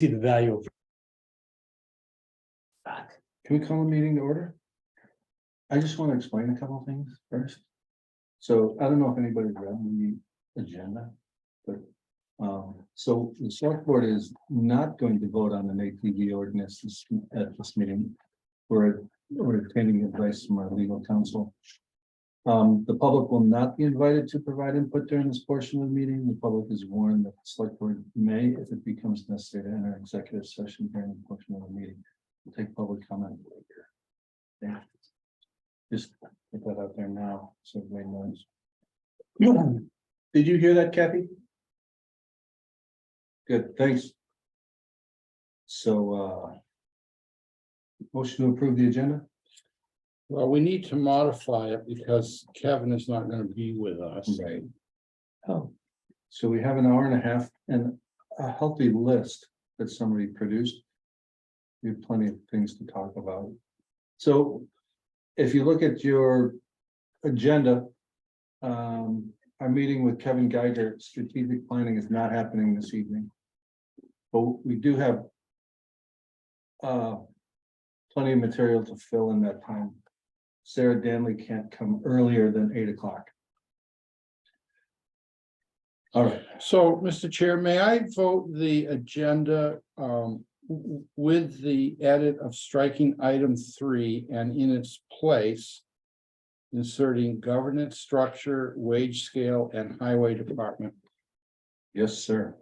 see the value of that. Can we call a meeting to order? I just want to explain a couple of things first. So I don't know if anybody's read the agenda, but so the select board is not going to vote on an ATV ordinance at this meeting. We're obtaining advice from our legal counsel. The public will not be invited to provide input during this portion of the meeting. The public is warned that the select board may, if it becomes necessary, to enter executive session during the portion of the meeting. We'll take public comment later. Okay. Just put that out there now, so everybody knows. Did you hear that, Kathy? Good, thanks. So, motion to approve the agenda? Well, we need to modify it because Kevin is not going to be with us. Right. Oh, so we have an hour and a half and a healthy list that somebody produced. We have plenty of things to talk about. So if you look at your agenda, our meeting with Kevin Geiger, strategic planning, is not happening this evening. But we do have plenty of material to fill in that time. Sarah Danley can't come earlier than 8 o'clock. All right. So, Mr. Chair, may I vote the agenda with the edit of striking item 3 and in its place inserting governance structure, wage scale, and highway department? Yes, sir.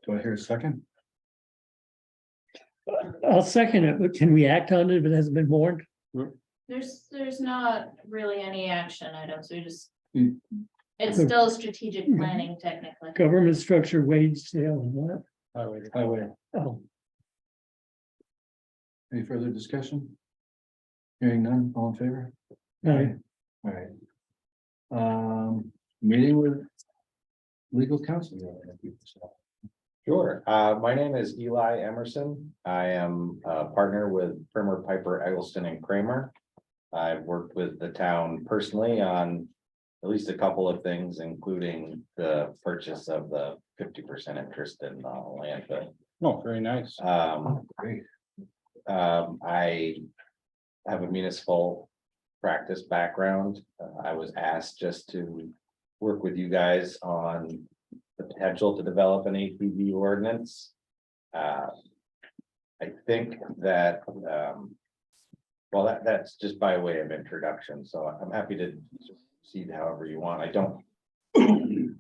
Do I hear a second? I'll second it, but can we act on it if it hasn't been warned? There's not really any action items, we just, Mm. it's still strategic planning technically. Government structure, wage scale, and what? Highway. Oh, Any further discussion? Hearing none, all in favor? no, All right. Meeting with legal counsel. Sure. My name is Eli Emerson. I am a partner with Primer, Piper, Eggleston and Kramer. I've worked with the town personally on at least a couple of things, including the purchase of the 50% interest in the landfill. Oh, very nice. Great. I have a municipal practice background. I was asked just to work with you guys on the potential to develop an ATV ordinance. I think that, well, that's just by way of introduction, so I'm happy to proceed however you want. I don't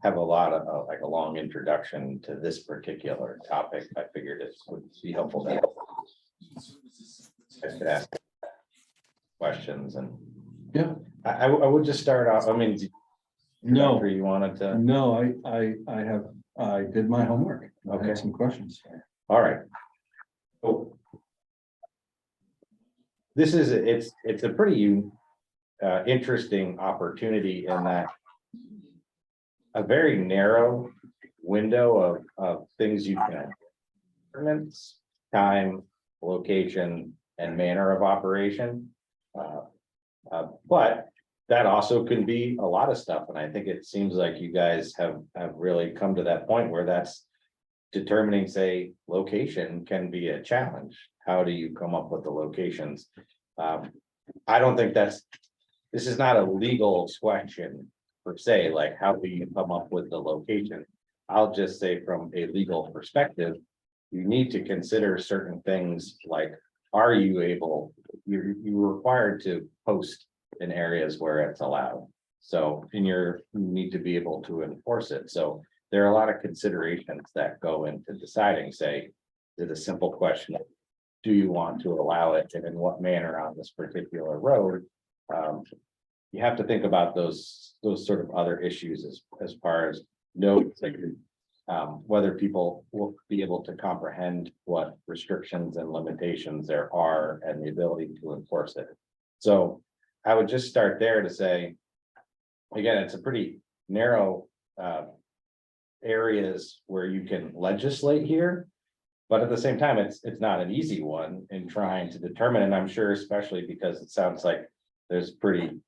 have a lot of like a long introduction to this particular topic. I figured it would be helpful to I could ask questions and Yeah. I would just start off, I mean, No, you wanted to, no, I did my homework. I Okay. had some questions. all right. So this is, it's a pretty interesting opportunity in that a very narrow window of things you can, governance, time, location, and manner of operation. But that also can be a lot of stuff. And I think it seems like you guys have really come to that point where that's determining, say, location can be a challenge. How do you come up with the locations? I don't think this is not a legal question per se, like how do you come up with the location? I'll just say from a legal perspective, you need to consider certain things like, are you able, you're required to post in areas where it's allowed. So you need to be able to enforce it. So there are a lot of considerations that go into deciding, say, is a simple question. Do you want to allow it and in what manner on this particular road? You have to think about those sort of other issues as far as whether people will be able to comprehend what restrictions and limitations there are and the ability to enforce it. So I would just start there to say, again, it's a pretty narrow areas where you can legislate here. But at the same time, it's not an easy one in trying to determine, and I'm sure especially because it sounds like there's pretty,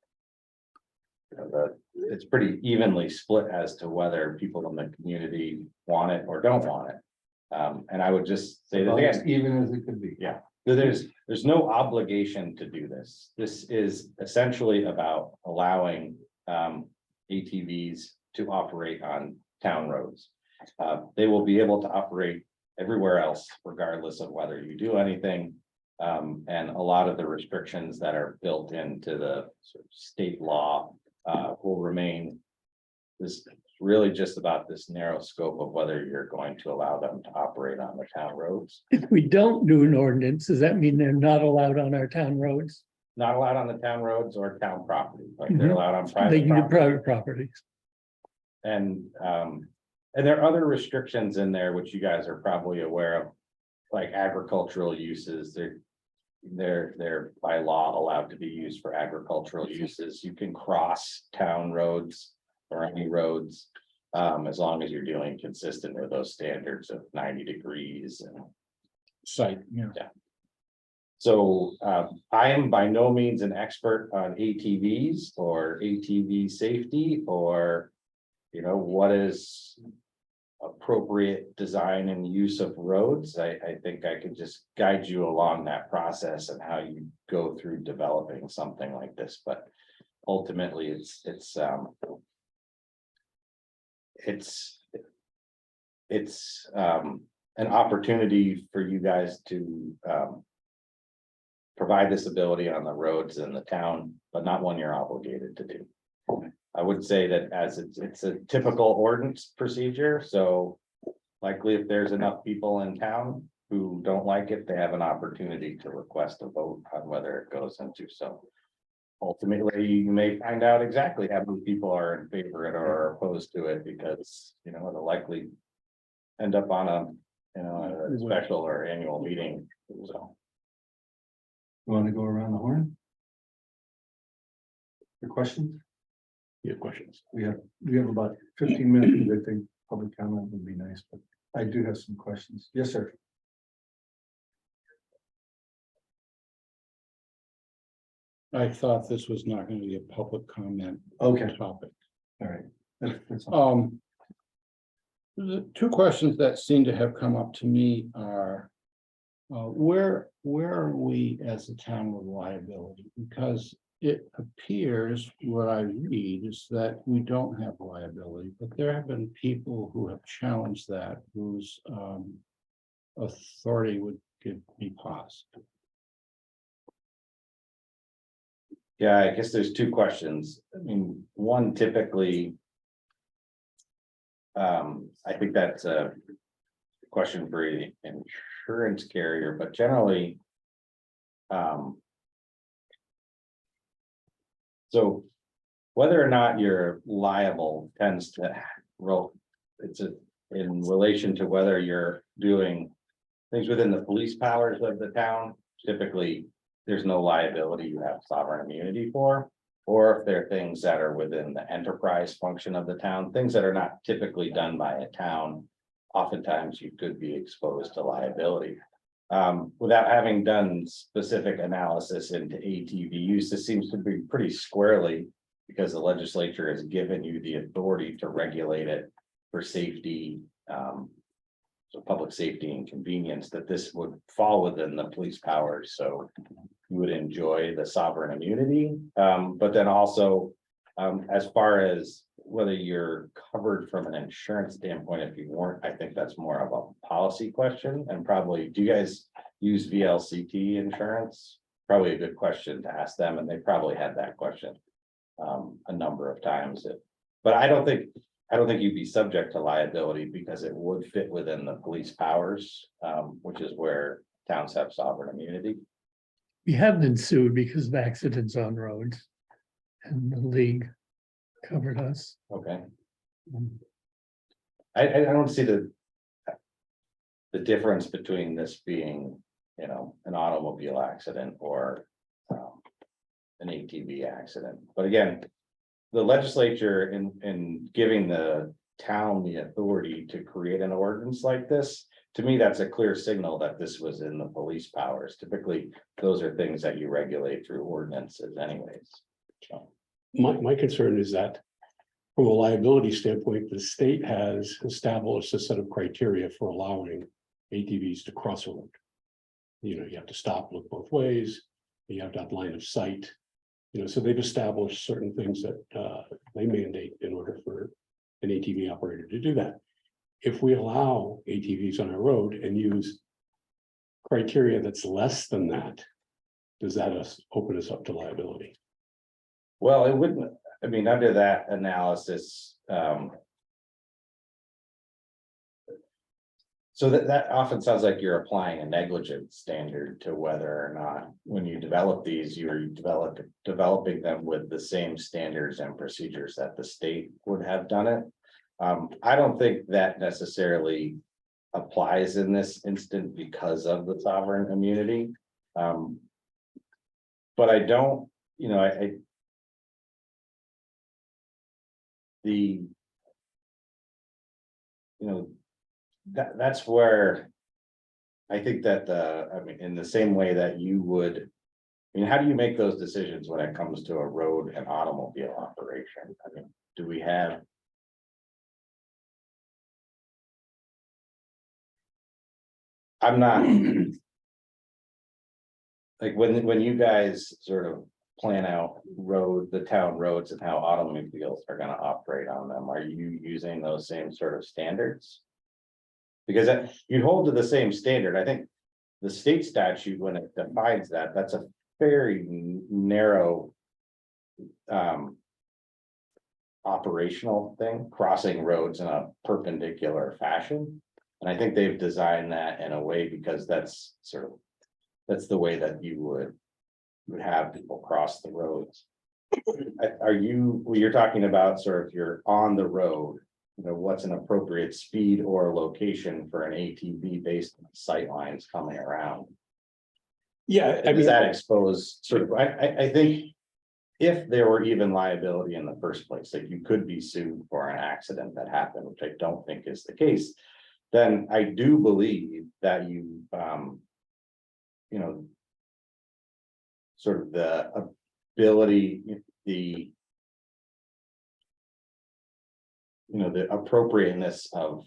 it's pretty evenly split as to whether people in the community want it or don't want it. And I would just say that About again, as even as it could be. Yeah. There's no obligation to do this. This is essentially about allowing ATVs to operate on town roads. They will be able to operate everywhere else, regardless of whether you do anything. And a lot of the restrictions that are built into the sort of state law will remain. This is really just about this narrow scope of whether you're going to allow them to operate on the town roads. If we don't do an ordinance, does that mean they're not allowed on our town roads? Not allowed on the town roads or town property, like they're Mhm. allowed on They private can do property. private properties. And there are other restrictions in there, which you guys are probably aware of, like agricultural uses, they're by law allowed to be used for agricultural uses. You can cross town roads or any roads, as long as you're doing consistent with those standards of 90 degrees and. Site, yeah. So I am by no means an expert on ATVs or ATV safety or, you know, what is appropriate design and use of roads. I think I could just guide you along that process and how you go through developing something like this, but ultimately it's an opportunity for you guys to provide this ability on the roads in the town, but not one you're obligated to do. I would say that as it's a typical ordinance procedure, so likely if there's enough people in town who don't like it, they have an opportunity to request a vote on whether it goes into, so. Ultimately, you may find out exactly how many people are in favor of it or opposed to it, because, you know, it'll likely end up on a special or annual meeting, so. You want to go around the horn? Your questions? You have questions? We have about 15 minutes. I think public comment would be nice, but I do have some questions. Yes, sir. I thought this was not going to be a public comment. Okay. Topic. All right. That's all. The two questions that seem to have come up to me are. Where are we as a town with liability? Because it appears what I read is that we don't have liability, but there have been people who have challenged that whose authority would give me pause. Yeah, I guess there's two questions. I mean, one typically. I think that's a question for an insurance carrier, but generally. So whether or not you're liable tends to in relation to whether you're doing things within the police powers of the town. Typically, there's no liability you have sovereign immunity for, or if there are things that are within the enterprise function of the town, things that are not typically done by a town. Oftentimes you could be exposed to liability. Without having done specific analysis into ATV use, this seems to be pretty squarely because the legislature has given you the authority to regulate it for safety. So public safety and convenience, that this would fall within the police powers, so you would enjoy the sovereign immunity. But then also, as far as whether you're covered from an insurance standpoint, if you weren't, I think that's more of a policy question. And probably, do you guys use VLCT insurance? Probably a good question to ask them, and they probably had that question a number of times. But I don't think you'd be subject to liability because it would fit within the police powers, which is where towns have sovereign immunity. We have been sued because of accidents on roads. And the league covered us. Okay. I don't see the difference between this being, you know, an automobile accident or an ATV accident. But again, the legislature in giving the town the authority to create an ordinance like this, to me, that's a clear signal that this was in the police powers. Typically, those are things that you regulate through ordinances anyways. So. My concern is that from a liability standpoint, the state has established a set of criteria for allowing ATVs to cross a road. You know, you have to stop, look both ways, you have to have line of sight. You know, so they've established certain things that they mandate in order for an ATV operator to do that. If we allow ATVs on our road and use criteria that's less than that, does that open us up to liability? Well, it wouldn't, I mean, under that analysis, so that often sounds like you're applying a negligence standard to whether or not, when you develop these, you're developing them with the same standards and procedures that the state would have done it. I don't think that necessarily applies in this instant because of the sovereign immunity. But I don't, you know, that's where I think that I mean, in the same way that you would, I mean, how do you make those decisions when it comes to a road and automobile operation? I mean, do we have? I'm not. Like when you guys sort of plan out the town roads and how automobiles are gonna operate on them, are you using those same sort of standards? Because you hold to the same standard. I think the state statute, when it defines that, that's a very narrow operational thing, crossing roads in a perpendicular fashion. And I think they've designed that in a way because that's the way that you would have people cross the roads. You're talking about sort of you're on the road, you know, what's an appropriate speed or location for an ATV based on sight lines coming around? Yeah, I Does mean, that expose sort of, I think if there were even liability in the first place, like you could be sued for an accident that happened, which I don't think is the case, then I do believe that you know, sort of the ability, the appropriateness of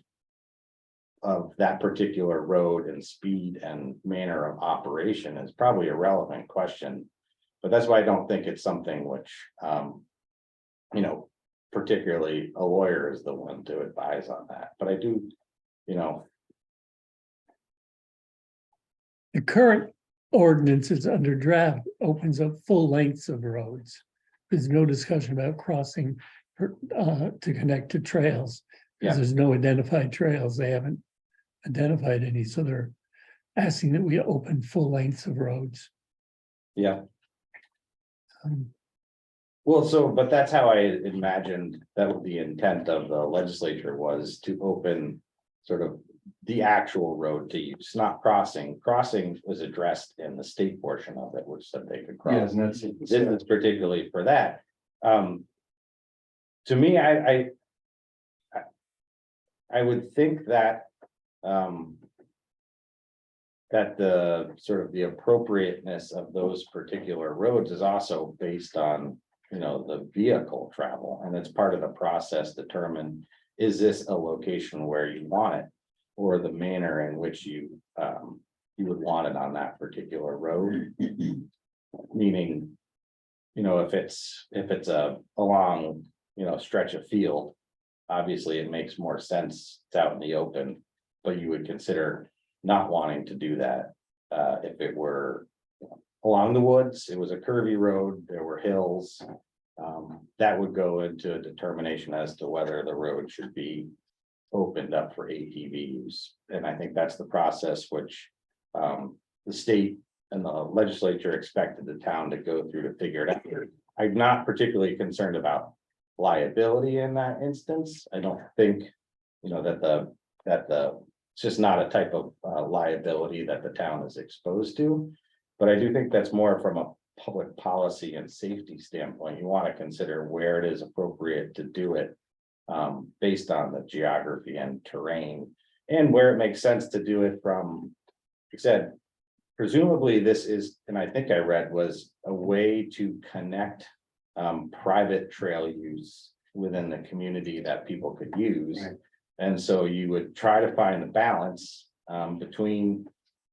that particular road and speed and manner of operation is probably a relevant question. But that's why I don't think it's something which, you know, particularly a lawyer is the one to advise on that. But I do, you know. The current ordinance is under draft, opens up full lengths of roads. There's no discussion about crossing to connect to trails. Yeah. Because there's no identified trails. They haven't identified any, so they're asking that we open full lengths of roads. Yeah. Um, Well, but that's how I imagined that the intent of the legislature was to open sort of the actual road to use, not crossing. Crossing was addressed in the state portion of it, which said they could cross. Yes, and that's. This is particularly for that. To me, I would think that that the sort of the appropriateness of those particular roads is also based on, you know, the vehicle travel, and it's part of the process determine, is this a location where you want it, or the manner in which you would want it on that particular road. Meaning, you know, if it's a long, you know, stretch of field, obviously it makes more sense, it's out in the open, but you would consider not wanting to do that if it were, you know, along the woods, it was a curvy road, there were hills. That would go into a determination as to whether the road should be opened up for ATVs. And I think that's the process which the state and the legislature expected the town to go through to figure it out. I'm not particularly concerned about liability in that instance. I don't think, you know, that it's just not a type of liability that the town is exposed to. But I do think that's more from a public policy and safety standpoint. You want to consider where it is appropriate to do it based on the geography and terrain, and where it makes sense to do it from, like I said, presumably this is, and I think I read, was a way to connect private trail use within the community that people could use. Right. And so you would try to find the balance between,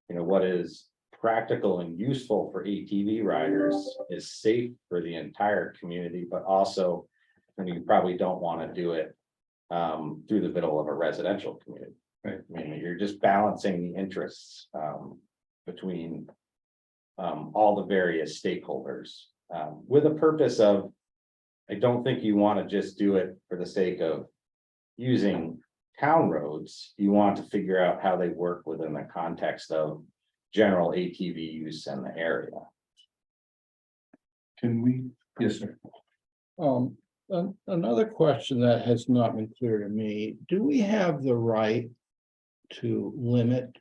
what is practical and useful for ATV riders is safe for the entire community, but also, and you probably don't want to do it through the middle of a residential community. Right. I mean, you're just balancing the interests between all the various stakeholders with a purpose of, I don't think you want to just do it for the sake of using town roads. You want to figure out how they work within the context of general ATV use in the area. Can we, yes, sir. Another question that has not been clear to me, do we have the right to limit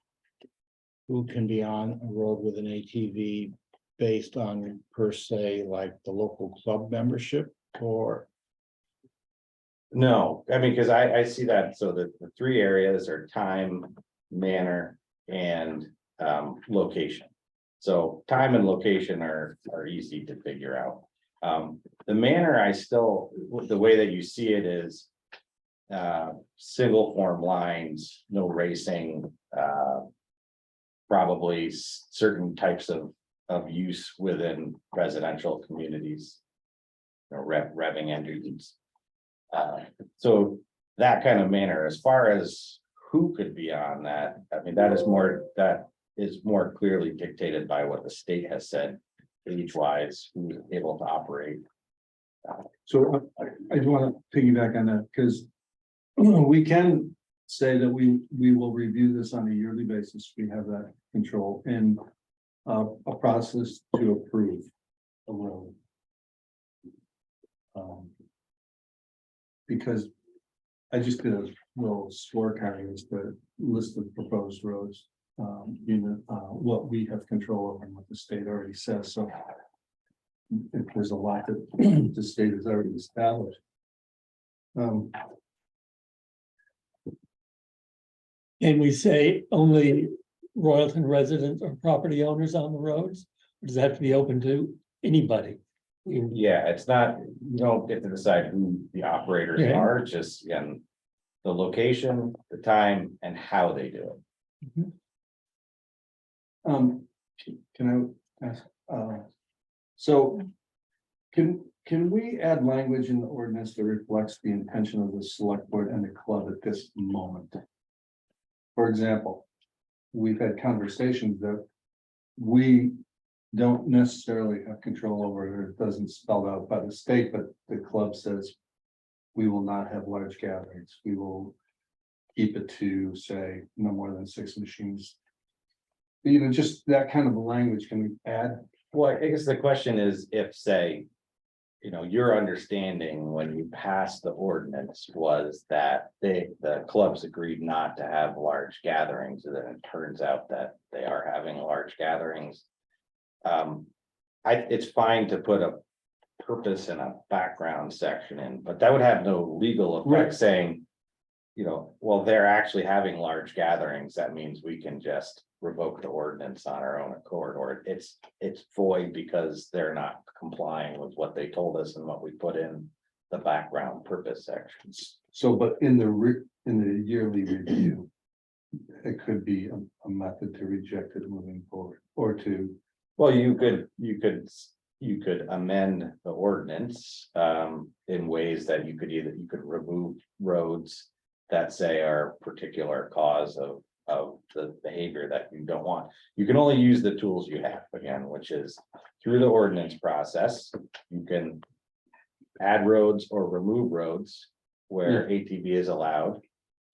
who can be on a road with an ATV based on per se, like the local club membership or? No, I mean, because I see that, so the three areas are time, manner, and location. So time and location are easy to figure out. The manner, I still, the way that you see it is single form lines, no racing, probably certain types of use within residential communities. Revving engines. So that kind of manner, as far as who could be on that, I mean, that is more clearly dictated by what the state has said, age-wise, who's able to operate. So I just want to piggyback on that, because we can say that we will review this on a yearly basis. We have that control and a process to approve a road. Because I just did a little scorecard as the list of proposed roads, what we have control over and what the state already says, so. If there's a lot that the state has already established. And we say only Royalton residents or property owners on the roads? Or does it have to be open to anybody? Yeah, it's not, you don't get to decide who the operators Yeah. are, just again, the location, the time, and how they do it. Can I ask, so can we add language in the ordinance that reflects the intention of the select board and the club at this moment? For example, we've had conversations that we don't necessarily have control over, or it doesn't spell out by the state, but the club says we will not have large gatherings. We will keep it to, say, no more than 6 machines. Just that kind of language can we add? Well, I guess the question is if, say, your understanding when you passed the ordinance was that the clubs agreed not to have large gatherings, and then it turns out that they are having large gatherings. It's fine to put a purpose and a background section in, but that would have no legal effect. Right. Saying, well, they're actually having large gatherings. That means we can just revoke the ordinance on our own accord, or it's void because they're not complying with what they told us and what we put in the background purpose sections. So, but in the yearly review, it could be a method to reject it moving forward, or to. Well, you could amend the ordinance in ways that you could remove roads that say are particular cause of the behavior that you don't want. You can only use the tools you have, again, which is through the ordinance process. You can add roads or remove roads where ATV is allowed.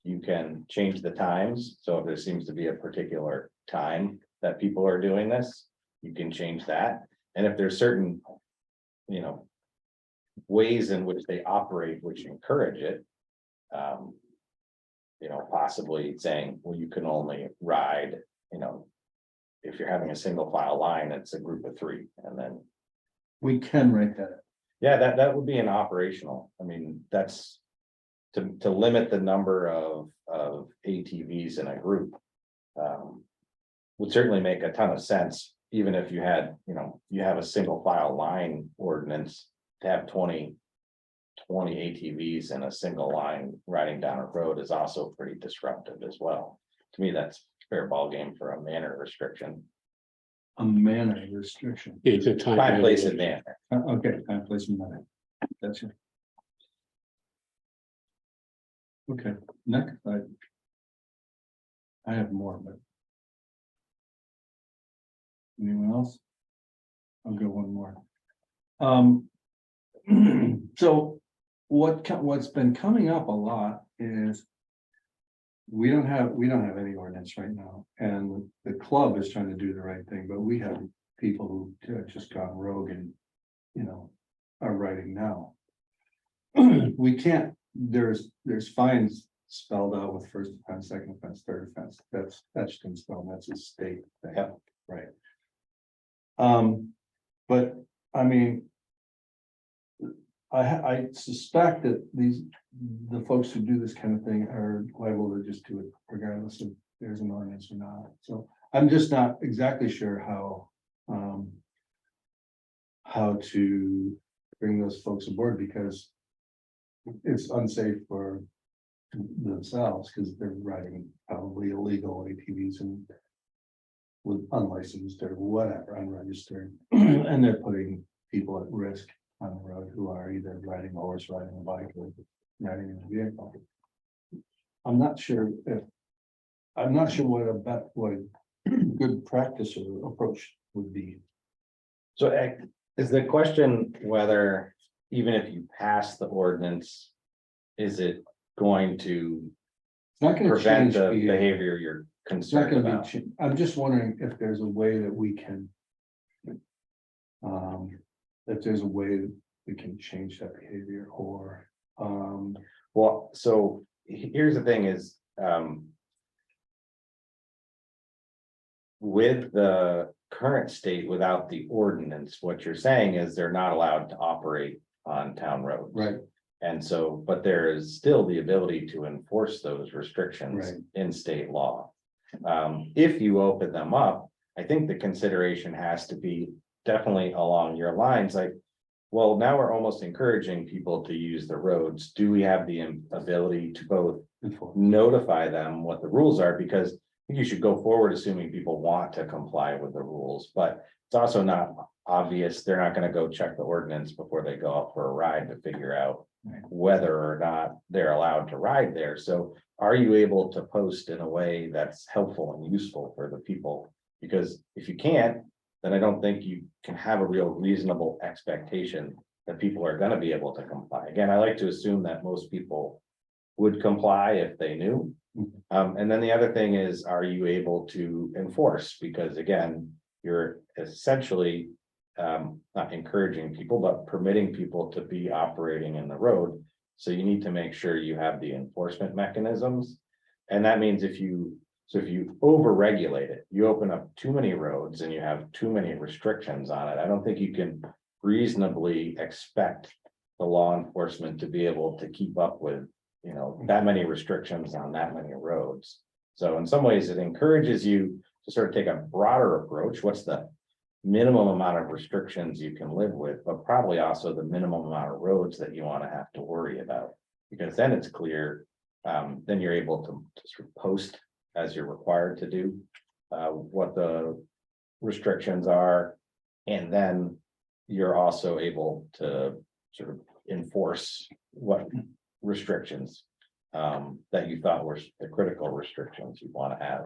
You can change the times. So if there seems to be a particular time that people are doing this, you can change that. And if there's certain, ways in which they operate, which encourage it, possibly saying, well, you can only ride, if you're having a single file line, it's a group of 3, and then. We can write that. Yeah, that would be an operational, I mean, that's to limit the number of ATVs in a group. Would certainly make a ton of sense, even if you had, you have a single file line ordinance to have 20 ATVs in a single line riding down a road is also pretty disruptive as well. To me, that's fair ballgame for a manner restriction. A manner restriction. It's a time. Time, place, and manner. Okay, time, place, and manner. That's it. Okay, next, I have more, but. Anyone else? I'll go one more. So what's been coming up a lot is. We don't have any ordinance right now, and the club is trying to do the right thing, but we have people who have just gone rogue and, are writing now. We can't, there's fines spelled out with first offense, second offense, third offense, that's etched in stone, that's a state thing. Yep. Right. But I mean. I suspect that the folks who do this kind of thing are liable to just do it regardless of if there's an ordinance or not. So I'm just not exactly sure how to bring those folks aboard, because it's unsafe for themselves, because they're riding probably illegal ATVs and with unlicensed or whatever, unregistered, and they're putting people at risk on the road who are either riding a horse, riding a bike, or riding in a vehicle. I'm not sure what a good practice or approach would be. So is the question whether, even if you pass the ordinance, is it going to It's not gonna prevent change the behavior. behavior you're It's not concerned gonna about? be, I'm just wondering if there's a way that we can. If there's a way that we can change that behavior, or, Well, so here's the thing is, with the current state without the ordinance, what you're saying is they're not allowed to operate on town roads. right, And so, but there is still the ability to enforce those restrictions Right. in state law. If you open them up, I think the consideration has to be definitely along your lines, like, well, now we're almost encouraging people to use the roads. Do we have the ability to both notify them what the rules are? Because you should go forward assuming people want to comply with the rules, but it's also not obvious. They're not gonna go check the ordinance before they go out for a ride to figure out Right. whether or not they're allowed to ride there. So are you able to post in a way that's helpful and useful for the people? Because if you can't, then I don't think you can have a real reasonable expectation that people are gonna be able to comply. Again, I like to assume that most people would comply if they knew. And then the other thing is, are you able to enforce? Because again, you're essentially not encouraging people, but permitting people to be operating in the road. So you need to make sure you have the enforcement mechanisms. And that means if you over-regulate it, you open up too many roads and you have too many restrictions on it, I don't think you can reasonably expect the law enforcement to be able to keep up with, that many restrictions on that many roads. So in some ways, it encourages you to sort of take a broader approach. What's the minimum amount of restrictions you can live with, but probably also the minimum amount of roads that you want to have to worry about, because then it's clear. Then you're able to sort of post as you're required to do, what the restrictions are. And then you're also able to sort of enforce what restrictions that you thought were the critical restrictions you want to have.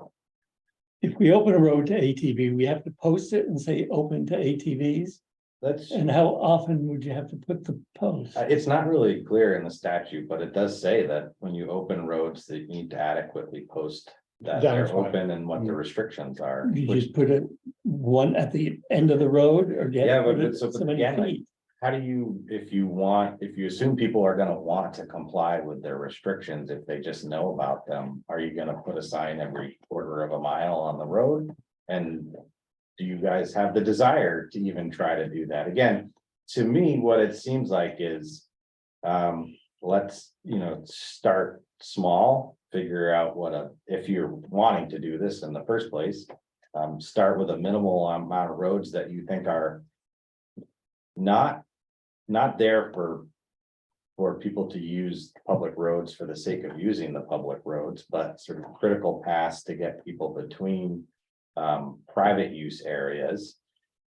If we open a road to ATV, we have to post it and say open to ATVs. That's, And how often would you have to put the post? it's not really clear in the statute, but it does say that when you open roads, that you need to adequately post that That they're is fine. open and what the restrictions are. You which- just put it one at the end of the road, or do you Yeah, have to but put it it's- so many again, like, feet? How do you, if you assume people are gonna want to comply with their restrictions, if they just know about them, are you gonna put a sign every quarter of a mile on the road? And do you guys have the desire to even try to do that? Again, to me, what it seems like is, let's, start small, figure out if you're wanting to do this in the first place, start with a minimal amount of roads that you think are not there for for people to use public roads for the sake of using the public roads, but sort of critical paths to get people between private use areas.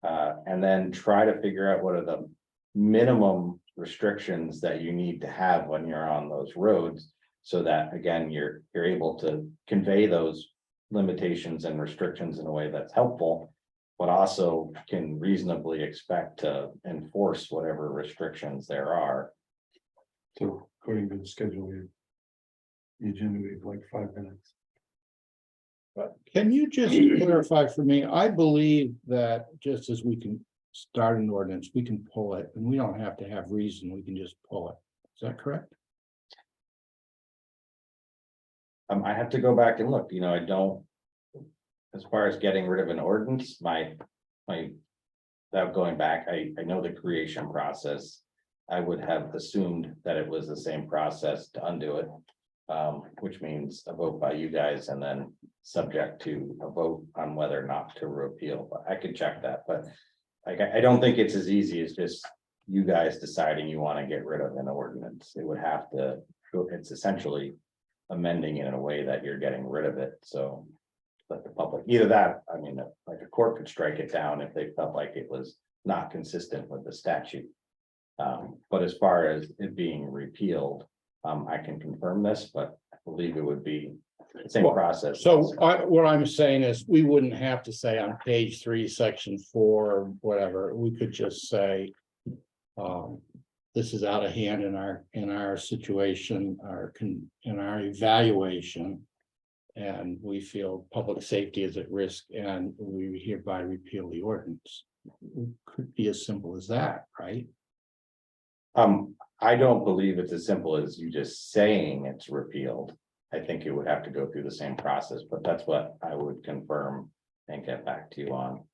And then try to figure out what are the minimum restrictions that you need to have when you're on those roads. So that, again, you're able to convey those limitations and restrictions in a way that's helpful, but also can reasonably expect to enforce whatever restrictions there are. So according to the schedule, the agenda we have like 5 minutes. Can you just clarify for me? I believe that just as we can start an ordinance, we can pull it, and we don't have to have reason, we can just pull it. Is that correct? I have to go back and look, I don't. As far as getting rid of an ordinance, without going back, I know the creation process. I would have assumed that it was the same process to undo it. Which means a vote by you guys and then subject to a vote on whether or not to repeal, but I could check that, but. I don't think it's as easy as just you guys deciding you want to get rid of an ordinance. It would have to, it's essentially amending it in a way that you're getting rid of it, so. Let the public, either that, like a court could strike it down if they felt like it was not consistent with the statute. But as far as it being repealed, I can confirm this, but I believe it would be the same Well, process. So what I'm saying is, we wouldn't have to say on page 3, section 4, or whatever, we could just say. This is out of hand in our situation, in our evaluation. And we feel public safety is at risk, and we hereby repeal the ordinance. It could be as simple as that, right? I don't believe it's as simple as you just saying it's repealed. I think it would have to go through the same process, but that's what I would confirm and get back to you on.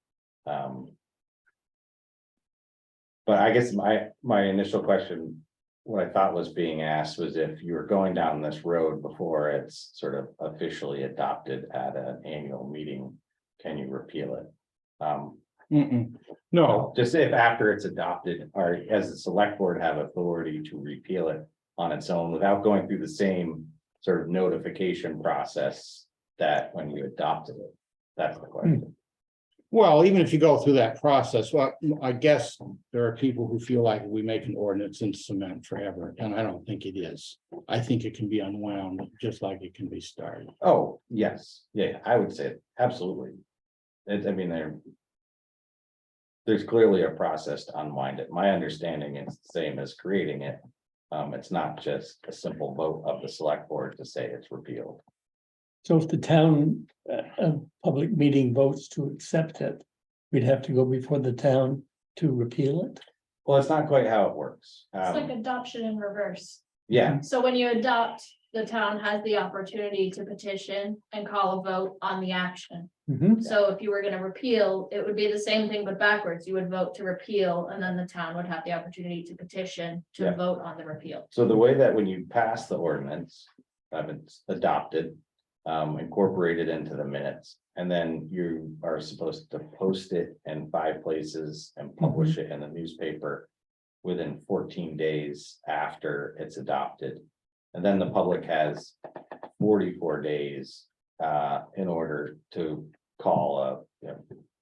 But I guess my initial question, what I thought was being asked was if you were going down this road before it's sort of officially adopted at an annual meeting, can you repeal it? No, Just if after it's adopted, or as the select board have authority to repeal it on its own without going through the same sort of notification process that when you adopted it. That's the question. well, even if you go through that process, well, I guess there are people who feel like we make an ordinance in cement forever, and I don't think it is. I think it can be unwound just like it can be started. Oh, yes, yeah, I would say absolutely. There's clearly a process to unwind it. My understanding is the same as creating it. It's not just a simple vote of the select board to say it's repealed. So if the town, public meeting votes to accept it, we'd have to go before the town to repeal it? Well, it's not quite how it works. It's like adoption in reverse. Yeah, So when you adopt, the town has the opportunity to petition and call a vote on the action. Mhm. So if you were gonna repeal, it would be the same thing but backwards. You would vote to repeal and then the town would have the opportunity to petition to Yeah. vote on the repeal. so the way that when you pass the ordinance, it's adopted, incorporated into the minutes. And then you are supposed to post it in 5 places and publish it in the newspaper within 14 days after it's adopted. And then the public has 44 days in order to call a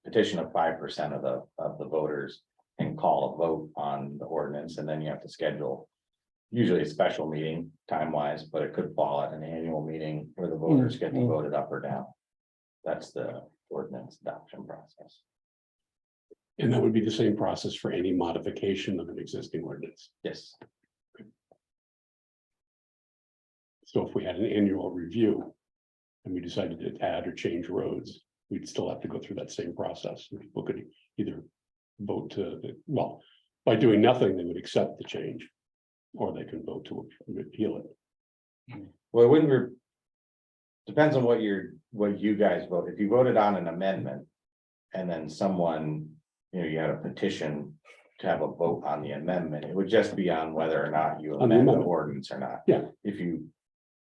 petition of 5% of the voters and call a vote on the ordinance. And then you have to schedule usually a special meeting time wise, but it could fall at an annual meeting where the voters get to vote it up or down. That's the ordinance adoption process. And that would be the same process for any modification of an existing ordinance. Yes. So if we had an annual review and we decided to add or change roads, we'd still have to go through that same process. People could either vote well, by doing nothing, they would accept the change, or they can vote to repeal it. Well, it wouldn't. Depends on what you guys vote. If you voted on an amendment. And then someone, you had a petition to have a vote on the amendment, it would just be on whether or not you On the amend the amendment. ordinance or not. Yeah. If you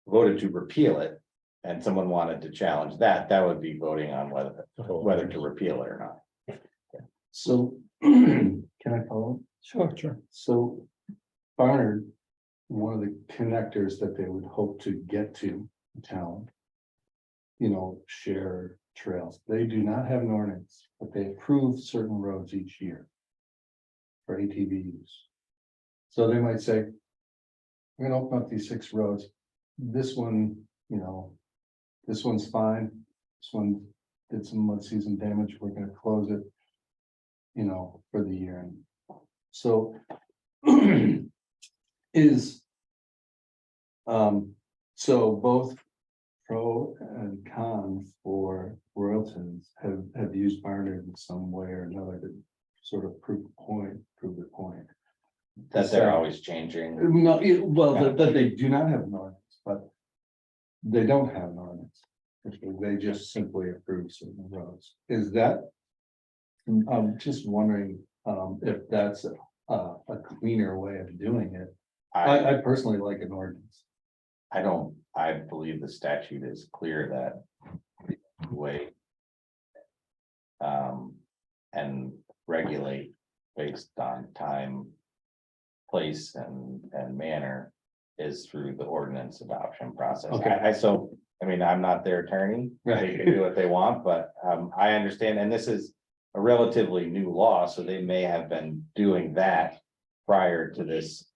voted to repeal it. And someone wanted to challenge that, that would be voting on whether to repeal it or not. So, can I follow? Sure, sure. So Barnard one of the connectors that they would hope to get to town. You know, share trails. They do not have an ordinance, but they approve certain roads each year. For ATV use. So they might say. We're gonna open up these 6 roads. This one, you know. This one's fine. This one did some mud season damage. We're gonna close it. You know, for the year. And so. Is. So both pro and con for royalties have used Barnard in some way or another to sort of prove the point. That they're always changing. No, well, that they do not have an ordinance, but they don't have an ordinance. They just simply approve certain roads. Is that? I'm just wondering if that's a cleaner way of doing it. I personally like an ordinance. I believe the statute is clear that the way. And regulate based on time. Place and manner is through the ordinance adoption process. Okay. I mean, I'm not their attorney. They can do what they want, but I understand, and this is a relatively new law, so they may have been doing that prior to this.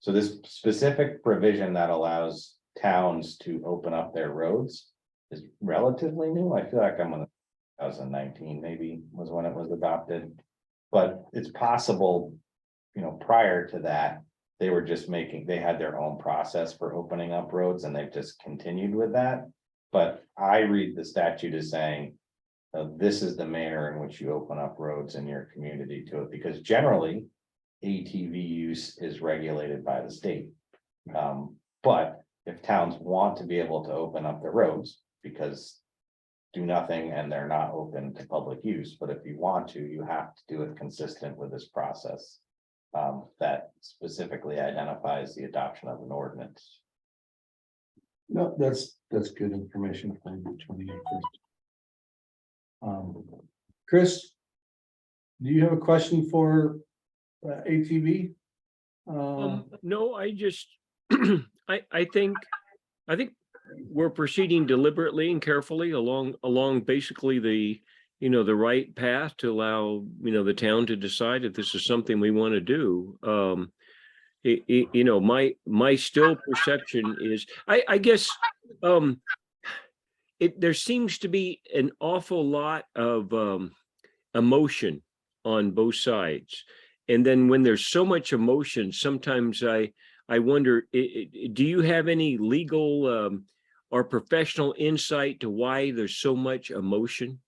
So this specific provision that allows towns to open up their roads is relatively new. I feel like I'm on 2019 maybe was when it was adopted, but it's possible. You know, prior to that, they were just they had their own process for opening up roads and they've just continued with that. But I read the statute as saying, this is the manner in which you open up roads in your community to it, because generally ATV use is regulated by the state. But if towns want to be able to open up the roads because do nothing and they're not open to public use, but if you want to, you have to do it consistent with this process. That specifically identifies the adoption of an ordinance. No, that's good information for me. Chris, do you have a question for ATV? No, I just, I think we're proceeding deliberately and carefully along basically the, the right path to allow, the town to decide if this is something we want to do. My still perception is, I guess, there seems to be an awful lot of emotion on both sides. And then when there's so much emotion, sometimes I wonder, do you have any legal or professional insight to why there's so much emotion?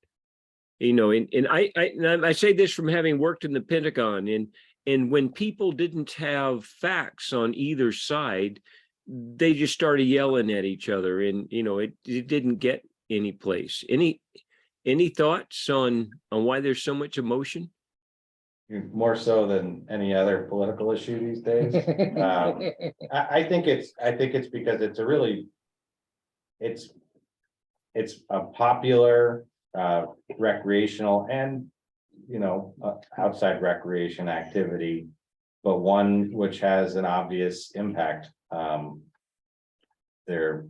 And I say this from having worked in the Pentagon, and when people didn't have facts on either side, they just started yelling at each other, and it didn't get any place. Any thoughts on why there's so much emotion? More so than any other political issue these days. I think it's because it's a popular recreational and outside recreation activity, but one which has an obvious impact. They're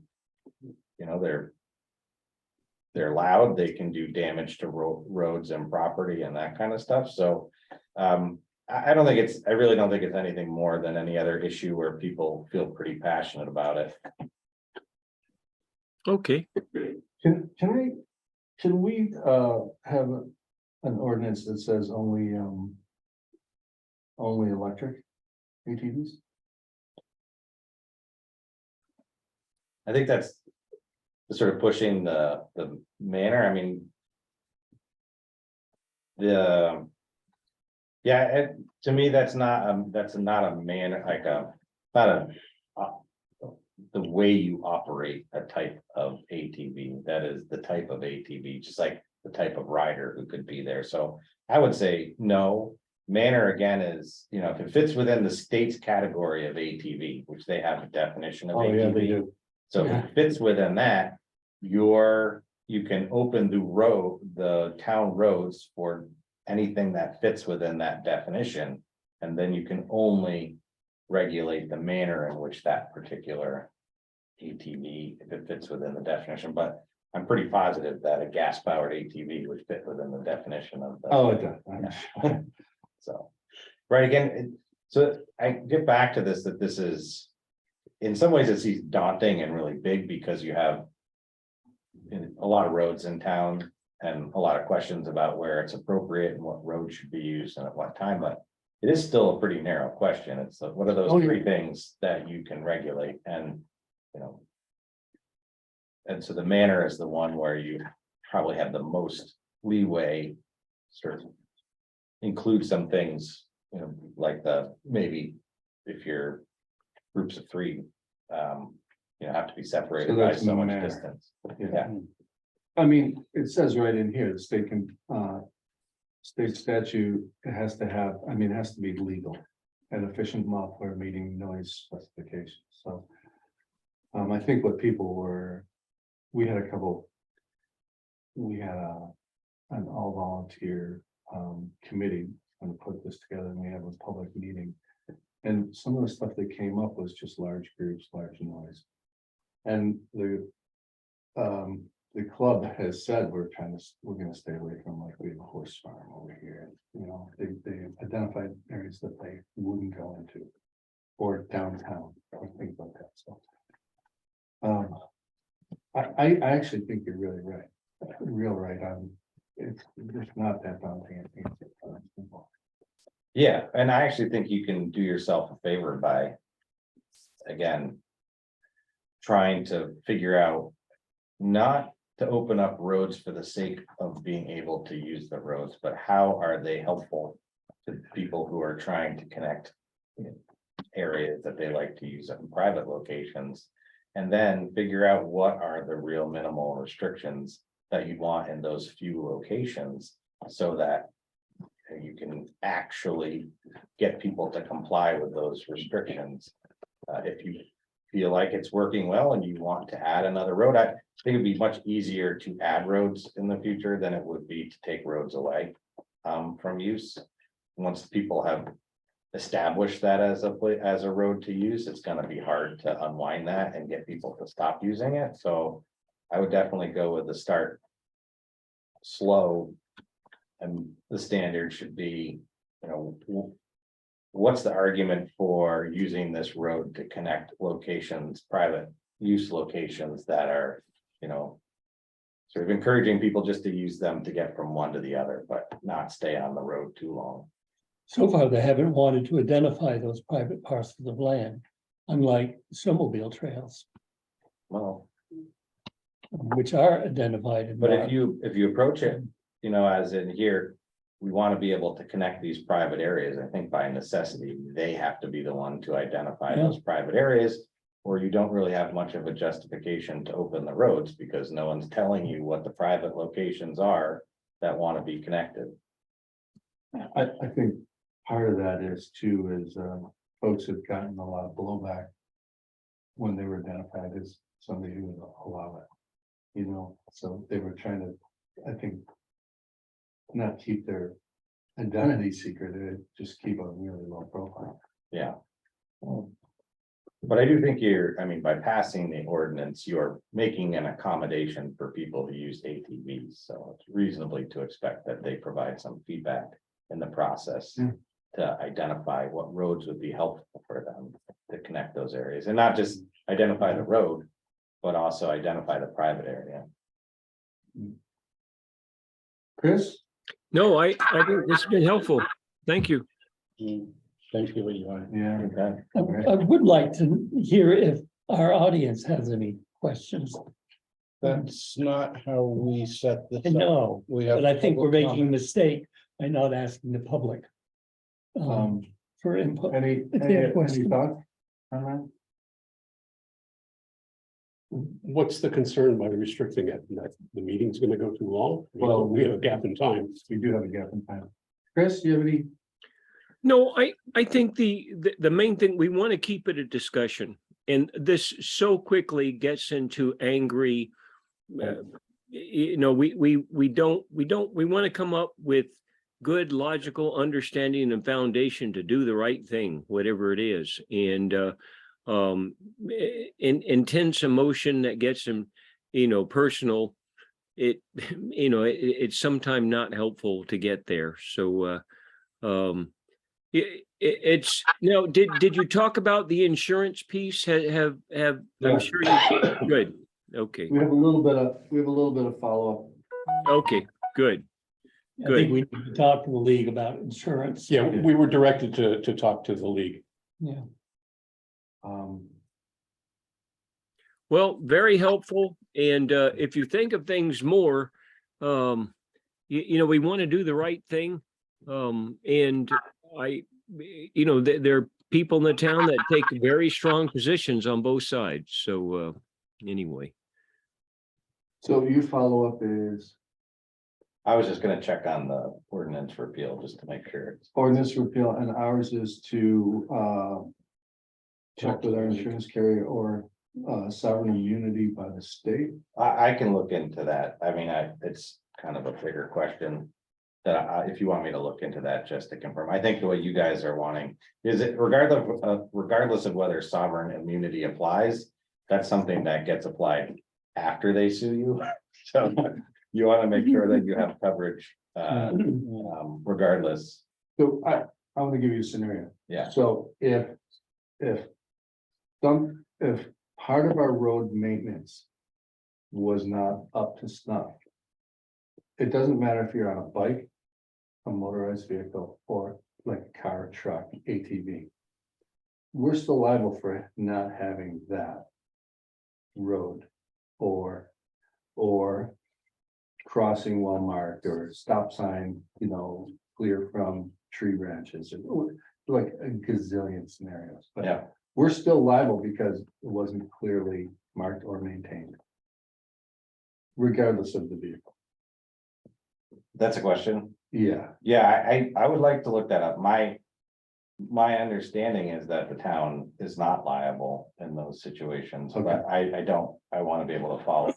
loud, they can do damage to roads and property and that kind of stuff. So I really don't think it's anything more than any other issue where people feel pretty passionate about it. Okay. Can we have an ordinance that says only electric ATVs? I think that's sort of pushing the manner. I mean, to me, that's not a manner, like the way you operate a type of ATV. That is the type of ATV, just like the type of rider who could be there. So I would say no. Manner again is, if it fits within the state's category of ATV, which they have a definition of ATV. Yeah, they do. So if it fits within that, you can open the town roads for anything that fits within that definition. And then you can only regulate the manner in which that particular ATV, if it fits within the definition, but I'm pretty positive that a gas powered ATV would fit within the definition of the. Oh, it does. So, right, again, so I get back to this, that this is, in some ways, it's daunting and really big because you have a lot of roads in town and a lot of questions about where it's appropriate and what road should be used and at what time, but it is still a pretty narrow question. It's like, what are those Oh, yeah. three things that you can regulate and, you know, and so the manner is the one where you probably have the most leeway, sort of include some things, you know, like maybe if you're groups of three, you know, have to be separated So by that's so much manner. distance. Yeah. I mean, it says right in here, the state can, state statute, it has to have, I mean, it has to be legal. And efficient muffler meeting noise specifications, so. I think what people were, we had an all volunteer, committee and put this together, and we have a public meeting. And some of the stuff that came up was just large groups, large noise. And the club has said, we're gonna stay away from, like, we have a horse farm over here, you know, they identified areas that they wouldn't go into. Or downtown, or things like that, so. I actually think you're really right, real right, it's not that daunting, I think. It's simple. Yeah, and I actually think you can do yourself a favor by, again, trying to figure out not to open up roads for the sake of being able to use the roads, but how are they helpful to people who are trying to connect, you know, areas that they like to use in private locations, and then figure out what are the real minimal restrictions that you want in those few locations, so that you can actually get people to comply with those restrictions. If you feel like it's working well and you want to add another road, I think it'd be much easier to add roads in the future than it would be to take roads away from use. Once people have established that as a road to use, it's gonna be hard to unwind that and get people to stop using it. So I would definitely go with the start slow. And the standard should be, you know, what's the argument for using this road to connect locations, private use locations that are, you know, sort of encouraging people just to use them to get from one to the other, but not stay on the road too long. So far, they haven't wanted to identify those private parcels of land, unlike snowmobile trails, Well, which are identified. but if you approach it, you know, as in here, we want to be able to connect these private areas. I think by necessity, they have to be the one to identify Yeah. those private areas. Or you don't really have much of a justification to open the roads because no one's telling you what the private locations are that want to be connected. I think part of that is folks have gotten a lot of blowback. When they were identified as somebody who would allow it, you know, so they were trying to, I think. Not keep their identity secret, they just keep a really low profile. Yeah. But I do think I mean, by passing the ordinance, you're making an accommodation for people who use ATVs. So it's reasonably to expect that they provide some feedback in the process. Yeah. To identify what roads would be helpful for them to connect those areas, and not just identify the road, but also identify the private area. Chris? No, I think this has been helpful. Thank you. Thank you, Eli. Yeah. Okay. I would like to hear if our audience has any questions. That's not how we set this I up. know, We have. but I think we're public making a comment. mistake by not asking the public for input. Any question. thoughts on that? What's the concern by restricting it? That the meeting's gonna go too long? Well, We have a gap in time. We do have a gap in time. Chris, do you have any? No, I think the main thing, we want to keep it a discussion. And this so quickly gets into angry. You know, we want to come up with good logical understanding and foundation to do the right thing, whatever it is. And intense emotion that gets them, personal, it's sometimes not helpful to get there. So it's did you talk about the insurance piece? Have I'm Yeah. sure you good. Okay. We have a little bit of follow-up. Okay, good. I think we need to talk to the league about insurance. Yeah, we were directed to talk to the league. Yeah. Well, very helpful. And if you think of things more, we want to do the right thing. And there are people in the town that take very strong positions on both sides. So anyway. So your follow-up is I was just gonna check on the ordinance repeal just to make sure. ordinance repeal, and ours is to check with our insurance carrier or sovereign immunity by the state. I can look into that. I mean, it's kind of a bigger question. That if you want me to look into that, just to confirm, I think the way you guys are wanting, is it regardless of whether sovereign immunity applies, that's something that gets applied after they sue you. So you want to make sure that you have coverage, regardless. So I want to give you a scenario. Yeah. So if part of our road maintenance was not up to snuff, it doesn't matter if you're on a bike, a motorized vehicle, or like a car, truck, ATV. We're still liable for not having that road or crossing well marked or stop sign, clear from tree branches, or like a gazillion scenarios. But Yeah. we're still liable because it wasn't clearly marked or maintained, regardless of the vehicle. That's a question. Yeah, Yeah, I would like to look that up. My understanding is that the town is not liable in those situations, but I want to be able to follow.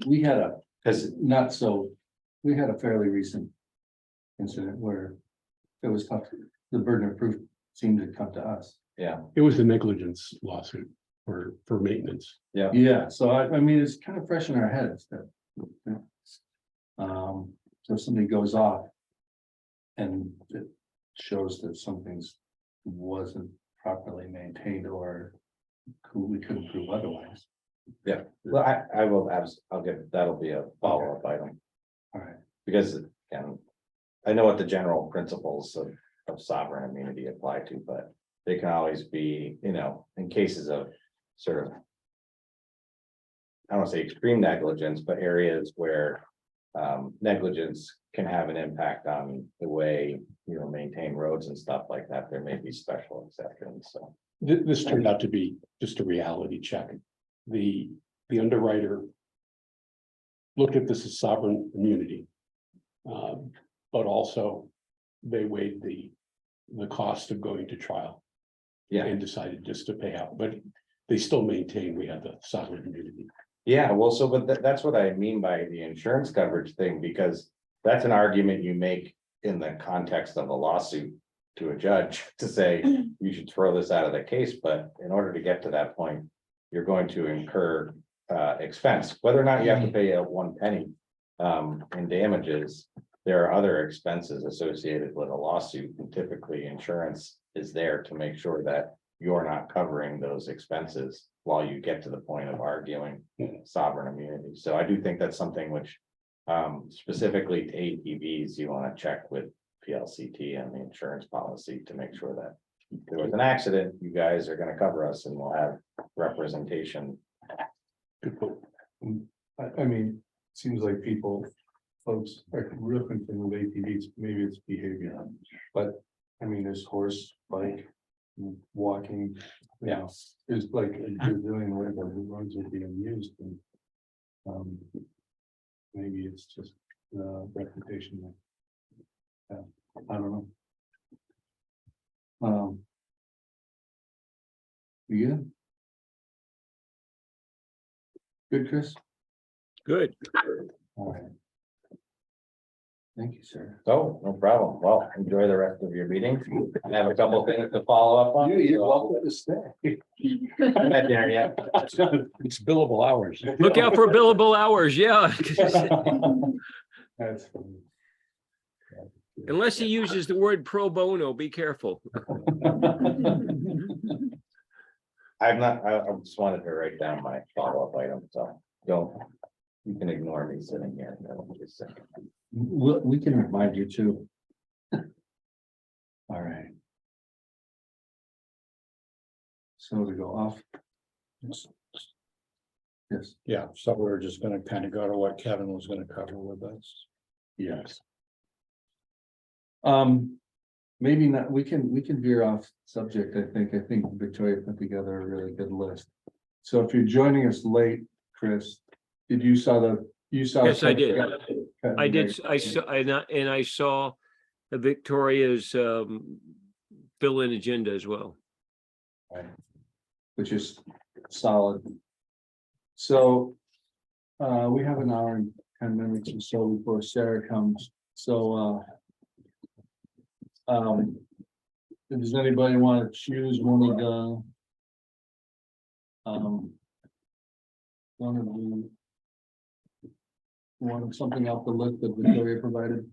we had a, Because we had a fairly recent incident where it was tough. The burden of proof seemed to come to us. yeah, It was a negligence lawsuit for maintenance. Yeah, so I mean, it's kind of fresh in our heads that. So if somebody goes off. And it shows that something's wasn't properly maintained or we couldn't prove otherwise. yeah. Well, I will that'll be a follow-up item. All right, Because again, I know what the general principles of sovereign immunity apply to, but they can always be, in cases of sort of. I don't want to say extreme negligence, but areas where negligence can have an impact on the way, maintain roads and stuff like that. There may be special exceptions, so. This turned out to be just a reality check. The underwriter looked at this as sovereign immunity. But also they weighed the cost of going to trial. Yeah. And decided just to pay out, but they still maintain we have the sovereign immunity. Yeah, well, so, but that's what I mean by the insurance coverage thing, because that's an argument you make in the context of a lawsuit to a judge to say, you should throw this out of the case, but in order to get to that point, you're going to incur expense, whether or not you have to pay out 1 penny in damages. There are other expenses associated with a lawsuit, and typically insurance is there to make sure that you're not covering those expenses while you get to the point of arguing sovereign immunity. So I do think that's something which specifically to ATVs, you want to check with PLCT and the insurance policy to make sure that if there was an accident, you guys are going to cover us and we'll have representation. Good point. I mean, it seems like folks are real concerned with ATVs, maybe it's behavior, but I mean, there's horse, bike, walking, there's like a gazillion ways that the roads are being used and maybe it's just reputation. I don't know. Yeah. Good, Chris? Good. All right. Thank you, sir. So, no problem. Well, enjoy the rest of your meeting. I have a couple things to follow up on. You're welcome to stay. I'm not there yet. It's billable hours. Look out for billable hours, yeah. That's funny. Unless he uses the word pro bono, be careful. I'm not, I just wanted to write down my follow-up item, so don't, you can ignore me sitting here. Just a second. We can remind you too. All right. So to go off. Yes, Yeah, so we're just gonna kind of go to what Kevin was gonna cover with us. yes. Maybe not, we can veer off subject, I think Victoria put together a really good list. So if you're joining us late, Chris, you saw? Yes, I did. Okay, I did, great. I saw, and I saw Victoria's fill-in agenda as well. Right. Which is solid. So, we have an hour and 10 minutes or so before Sarah comes, so, does anybody want to choose one of the? One of the. Want something off the list that Victoria provided?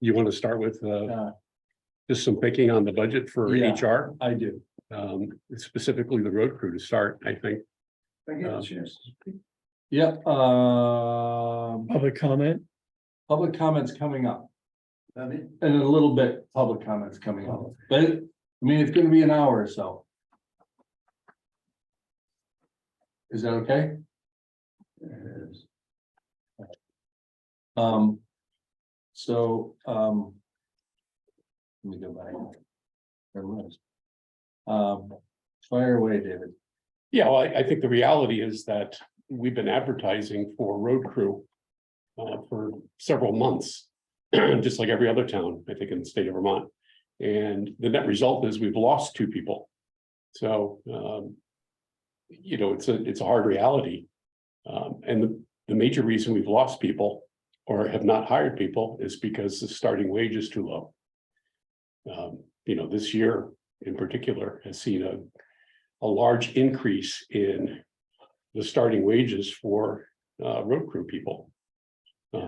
You want to start with just some thinking on the budget for Yeah. HR, I do. specifically the road crew to start, I think. Yep, Public comment. public comments coming up. And in a little bit, public comments coming up, but I mean, it's gonna be an hour or so. Is that okay? So, let me go back. There was. Fire away, David. Yeah, well, I think the reality is that we've been advertising for road crew for several months, just like every other town, I think, in the state of Vermont. And the net result is we've lost 2 people. So, you know, it's a hard reality. And the major reason we've lost people or have not hired people is because the starting wage is too low. You know, this year in particular has seen a large increase in the starting wages for road crew people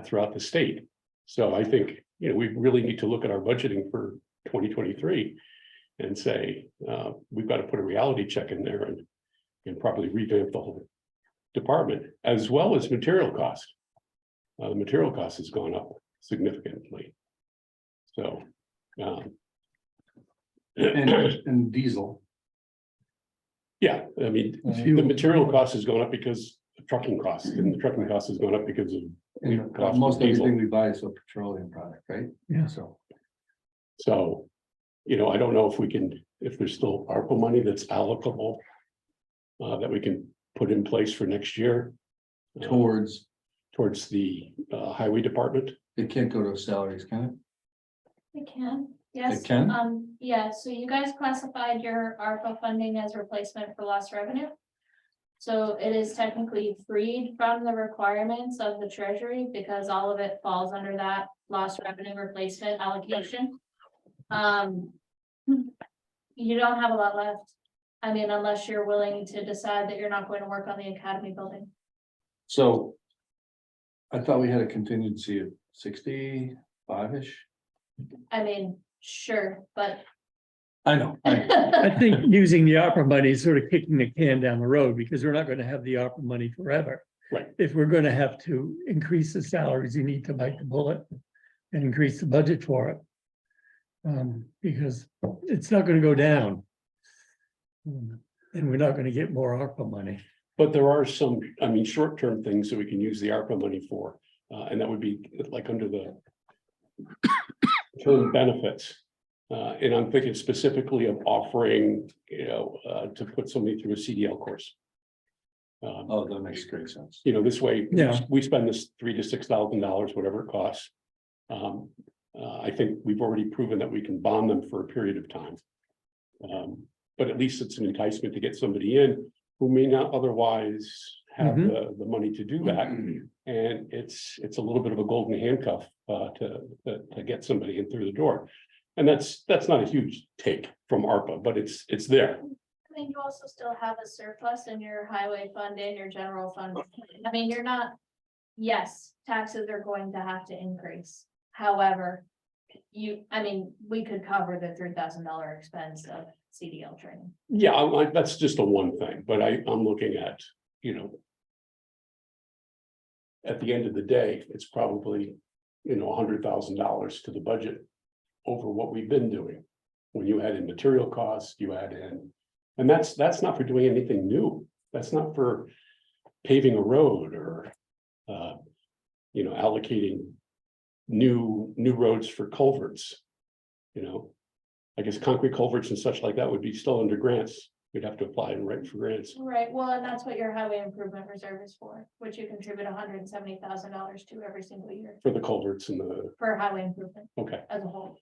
throughout the state. So I think, you know, we really need to look at our budgeting for 2023 and say, we've got to put a reality check in there and probably revamp the whole department, as well as material cost. The material cost has gone up significantly. So, And diesel. yeah, I mean, the material cost has gone up because of trucking costs, and the trucking cost has gone up because of And cost of most diesel. everything we buy is a petroleum product, right? Yeah. So, you know, I don't know if there's still ARPA money that's allocable that we can put in place for next year towards the highway department. It can't go to salaries, can it? We can, yes. It can? Yeah, so you guys classified your ARPA funding as replacement for lost revenue. So it is technically freed from the requirements of the treasury because all of it falls under that lost revenue replacement allocation. You don't have a lot left. I mean, unless you're willing to decide that you're not going to work on the academy building. So. I thought we had a contingency of 65-ish. I mean, sure, but. I know. I think using the opera money is sort of kicking the can down the road because we're not going to have the opera money forever. Right. If we're going to have to increase the salaries, you need to bite the bullet and increase the budget for it. Because it's not going to go down. And we're not going to get more ARPA money. But there are some, I mean, short-term things that we can use the ARPA money for, and that would be like under the term benefits. And I'm thinking specifically of offering, you know, to put somebody through a CDL course. Oh, that makes great sense. You know, this way, Yeah. we spend this $3,000 to $6,000, whatever it costs. I think we've already proven that we can bond them for a period of time. But at least it's an enticement to get somebody in who may not otherwise have Mhm. the money to do that. And it's a little bit of a golden handcuff to get somebody in through the door. And that's not a huge take from ARPA, but it's there. I mean, you also still have a surplus in your highway fund and your general fund. I mean, you're not, yes, taxes are going to have to increase. However, we could cover the $3,000 expense of CDL training. Yeah, that's just a one thing, but I'm looking at, you know. At the end of the day, it's probably, $100,000 to the budget over what we've been doing. When you add in material costs, you add in, and that's not for doing anything new. That's not for paving a road or, allocating new roads for culverts. I guess concrete culverts and such like that would be still under grants. We'd have to apply and write for grants. Right, well, and that's what your highway improvement reserve is for, which you contribute $170,000 to every single year For the culverts and the, for highway improvement okay, as a whole.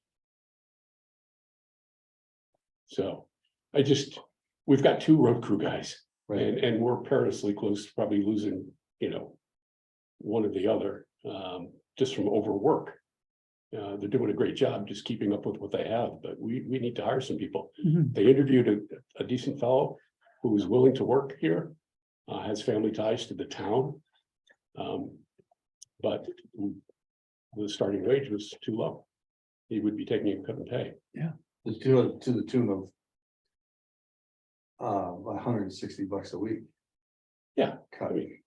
so we've got 2 road crew guys. Right. And we're perilously close to probably losing, one or the other, just from overwork. They're doing a great job just keeping up with what they have, but we need to hire some people. Mhm. They interviewed a decent fellow who was willing to work here, has family ties to the town. But the starting wage was too low. He would be taking a cut in pay. To the tune of $160 a week. Yeah, Cut. I mean,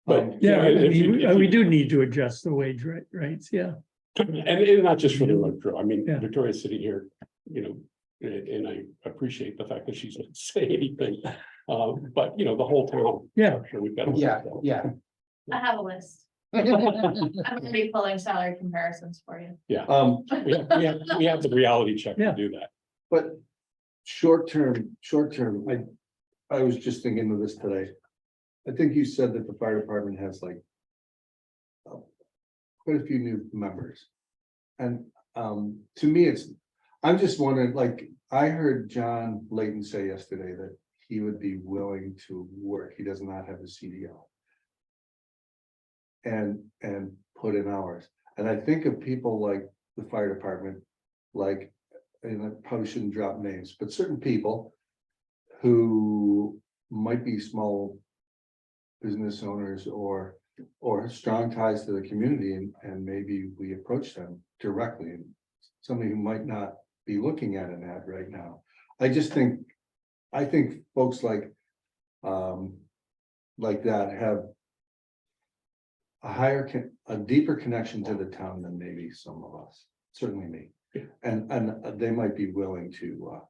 but Yeah, if you- we do need to adjust the wage rates, yeah. And not just for the road crew. I mean, Yeah. Victoria's sitting here, and I appreciate the fact that she's not saying anything. But the whole town. Yeah. Sure, we've got. to Yeah, work yeah. I have a list. I'm gonna be pulling salary comparisons for you. We have the reality check to Yeah. do that. But short term, I was just thinking of this today. I think you said that the fire department has like quite a few new members. And to me, I'm just wondering, like, I heard John Layton say yesterday that he would be willing to work. He does not have a CDL. And put in hours. And I think of people like the fire department, like, and I probably shouldn't drop names, but certain people who might be small business owners or strong ties to the community, and maybe we approach them directly, and somebody who might not be looking at an ad right now. I think folks like that have a deeper connection to the town than maybe some of us, certainly me. And they might be willing to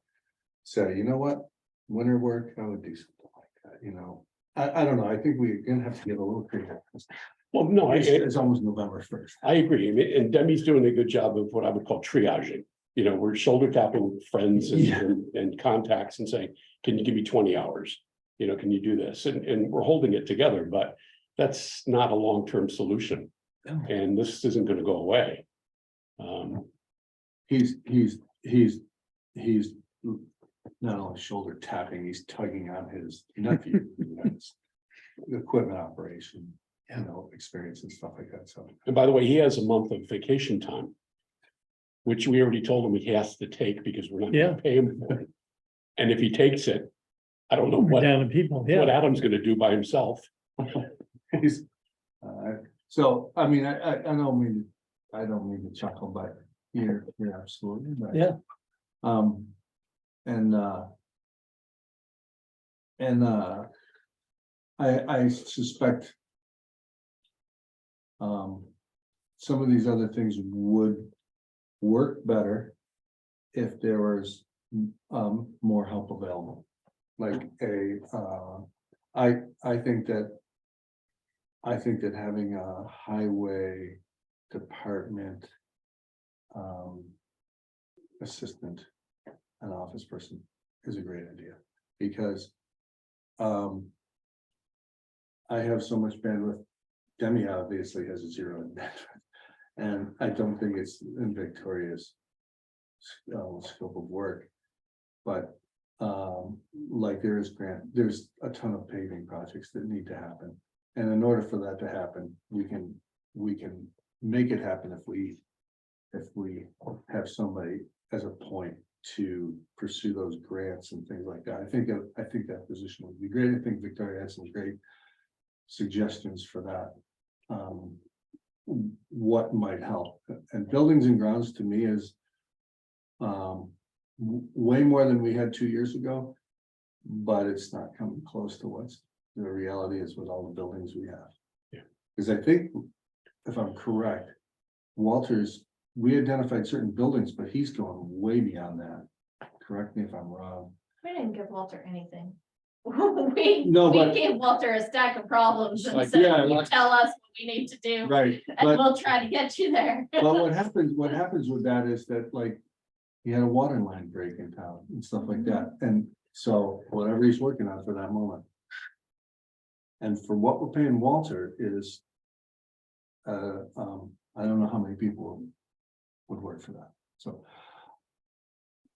say, you know what, winter work, I would do something like that, I don't know, I think we're gonna have to get a little creative. Well, no, It's almost November 1st. I agree. And Demi's doing a good job of what I would call triaging. We're shoulder tapping friends and contacts and saying, can you give me 20 hours? Can you do this? And we're holding it together, but that's not a long-term solution. No. And this isn't going to go away. He's not only shoulder tapping, he's tugging on his nephew, who has equipment operation, experience and stuff like that, so. And by the way, he has a month of vacation time, which we already told him he has to take because we're not going to pay him for it. And if he takes it, I don't know We're what down to people, what yeah. Adam's going to do by himself. He's, so, I mean, I don't mean to chuckle, but you're absolutely right. Yeah. I suspect some of these other things would work better if there was more help available. Like I think that having a highway department assistant, an office person, is a great idea, because I have so much bandwidth. Demi obviously has a zero in bandwidth, and I don't think it's in Victoria's scope of work. But like there's a ton of paving projects that need to happen. And in order for that to happen, we can make it happen if we have somebody as a point to pursue those grants and things like that. I think that position would be great. I think Victoria has some great suggestions for that. What might help, and buildings and grounds to me is way more than we had 2 years ago, but it's not coming close to what's the reality is with all the buildings we have. Yeah. Because I think, if I'm correct, we identified certain buildings, but he's going way beyond that. Correct me if I'm wrong. We didn't give Walter anything. No, We but- gave Walter a stack of problems and Like, said, yeah, you like- tell us what we need to do, Right, and but we'll try to get you there. but what happens with that is that, like, he had a water line break in town and stuff like that, and so whatever he's working on for that moment. And for what we're paying Walter is, I don't know how many people would work for that, so.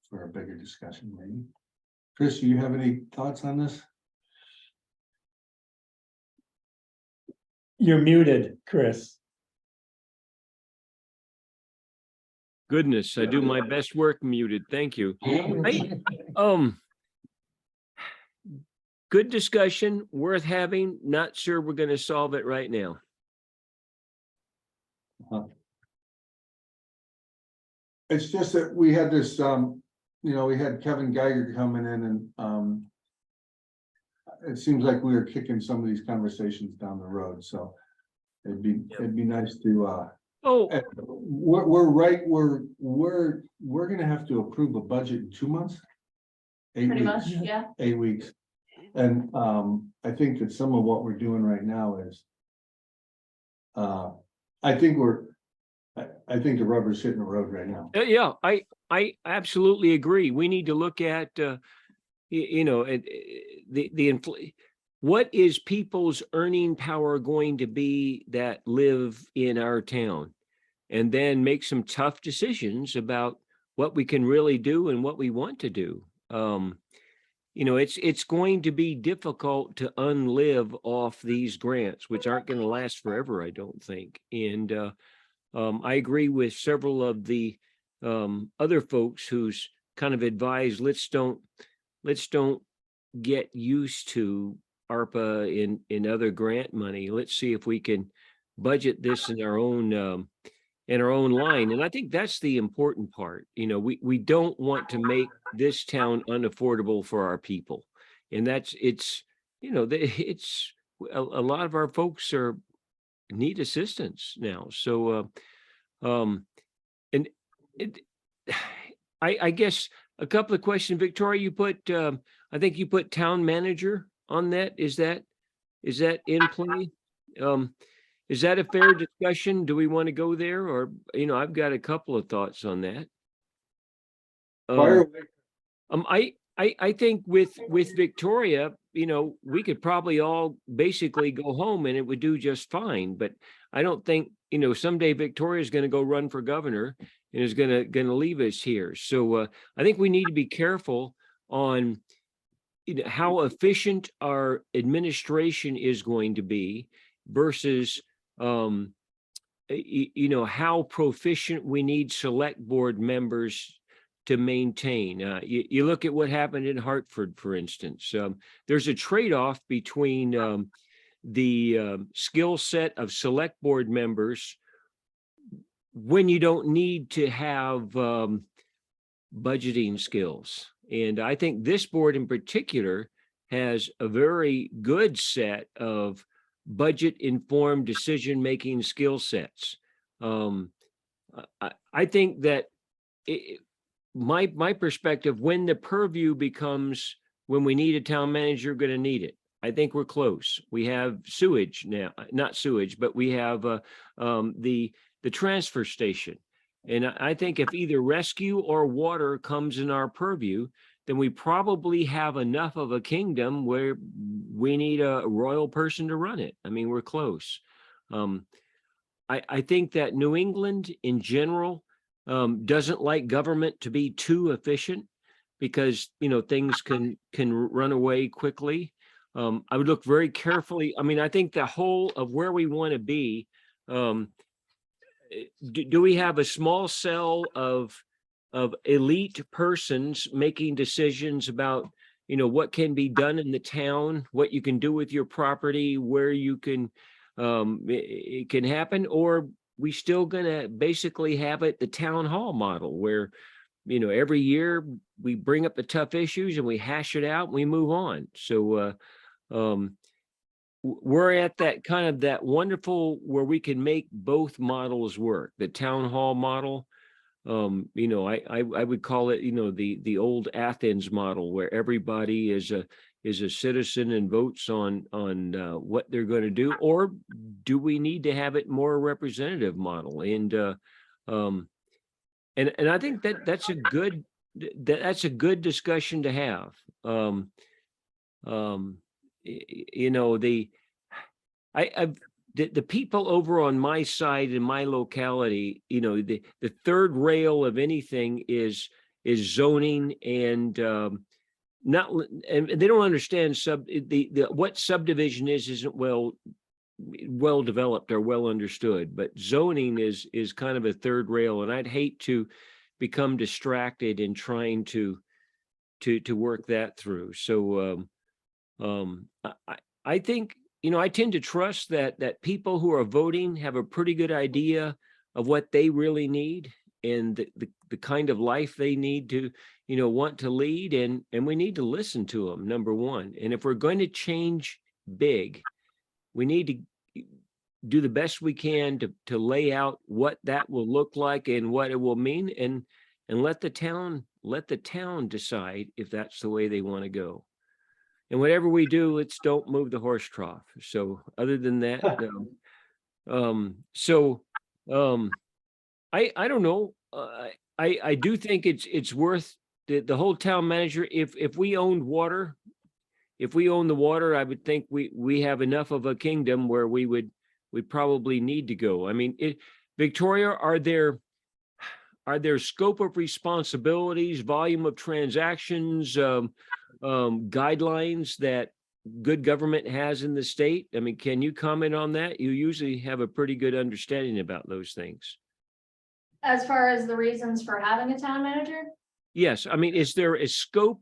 For a bigger discussion, maybe. Chris, do you have any thoughts on this? You're muted, Chris. Goodness, I do my best work muted. Thank you. Good discussion, worth having. Not sure we're going to solve it right now. It's just that we had this, we had Kevin Geiger coming in and, it seems like we were kicking some of these conversations down the road, so it'd be nice to, Oh, we're gonna have to approve a budget in 2 months. 8 Pretty weeks, much, yeah. 8 weeks. And, I think that some of what we're doing right now is, I think the rubber's hitting the road right now. yeah, I absolutely agree. We need to look at, what is people's earning power going to be that live in our town? And then make some tough decisions about what we can really do and what we want to do. It's going to be difficult to unlive off these grants, which aren't going to last forever, I don't think. And I agree with several of the other folks who's kind of advised, let's don't get used to ARPA in other grant money. Let's see if we can budget this in our own line. And I think that's the important part. We don't want to make this town unaffordable for our people. And it's a lot of our folks need assistance now. So, I guess a couple of questions, Victoria, I think you put town manager on that. Is that in play? Is that a fair discussion? Do we want to go there? Or, I've got a couple of thoughts on that. Fire away. I think with Victoria, we could probably all basically go home and it would do just fine. But I don't think, someday Victoria is going to go run for governor and is going to leave us here. So I think we need to be careful on how efficient our administration is going to be versus how proficient we need select board members to maintain. You look at what happened in Hartford, for instance. There's a trade-off between the skill set of select board members when you don't need to have budgeting skills. And I think this board in particular has a very good set of budget-informed decision-making skill sets. I think that my perspective, when the purview becomes when we need a town manager, we're going to need it. I think we're close. We have sewage now, not sewage, but we have the transfer station. And I think if either rescue or water comes in our purview, then we probably have enough of a kingdom where we need a royal person to run it. I mean, we're close. I think that New England in general doesn't like government to be too efficient, because, things can run away quickly. I would look very carefully. I mean, I think the whole of where we want to be, do we have a small cell of elite persons making decisions about, what can be done in the town, what you can do with your property, where you can, it can happen, or we still gonna basically have it the town hall model where, every year we bring up the tough issues and we hash it out and we move on. So, we're at that kind of that wonderful where we can make both models work, the town hall model. I would call it, the old Athens model where everybody is a citizen and votes on what they're going to do, or do we need to have it more representative model? And I think that's a good discussion to have. The people over on my side in my locality, the third rail of anything is zoning and not, and they don't understand what subdivision isn't well developed or well understood, but zoning is kind of a third rail, and I'd hate to become distracted in trying to work that through. So I think, I tend to trust that people who are voting have a pretty good idea of what they really need and the kind of life they need to, want to lead, and we need to listen to them, number one. And if we're going to change big, we need to do the best we can to lay out what that will look like and what it will mean, and let the town decide if that's the way they want to go. And whatever we do, let's don't move the horse trough. So other than that, I don't know. I do think it's worth the whole town manager. If we owned water, if we own the water, I would think we have enough of a kingdom where we probably need to go. I mean, Victoria, are there scope of responsibilities, volume of transactions, guidelines that good government has in the state? I mean, can you comment on that? You usually have a pretty good understanding about those things. As far as the reasons for having a town manager, Yes, I mean, is there a scope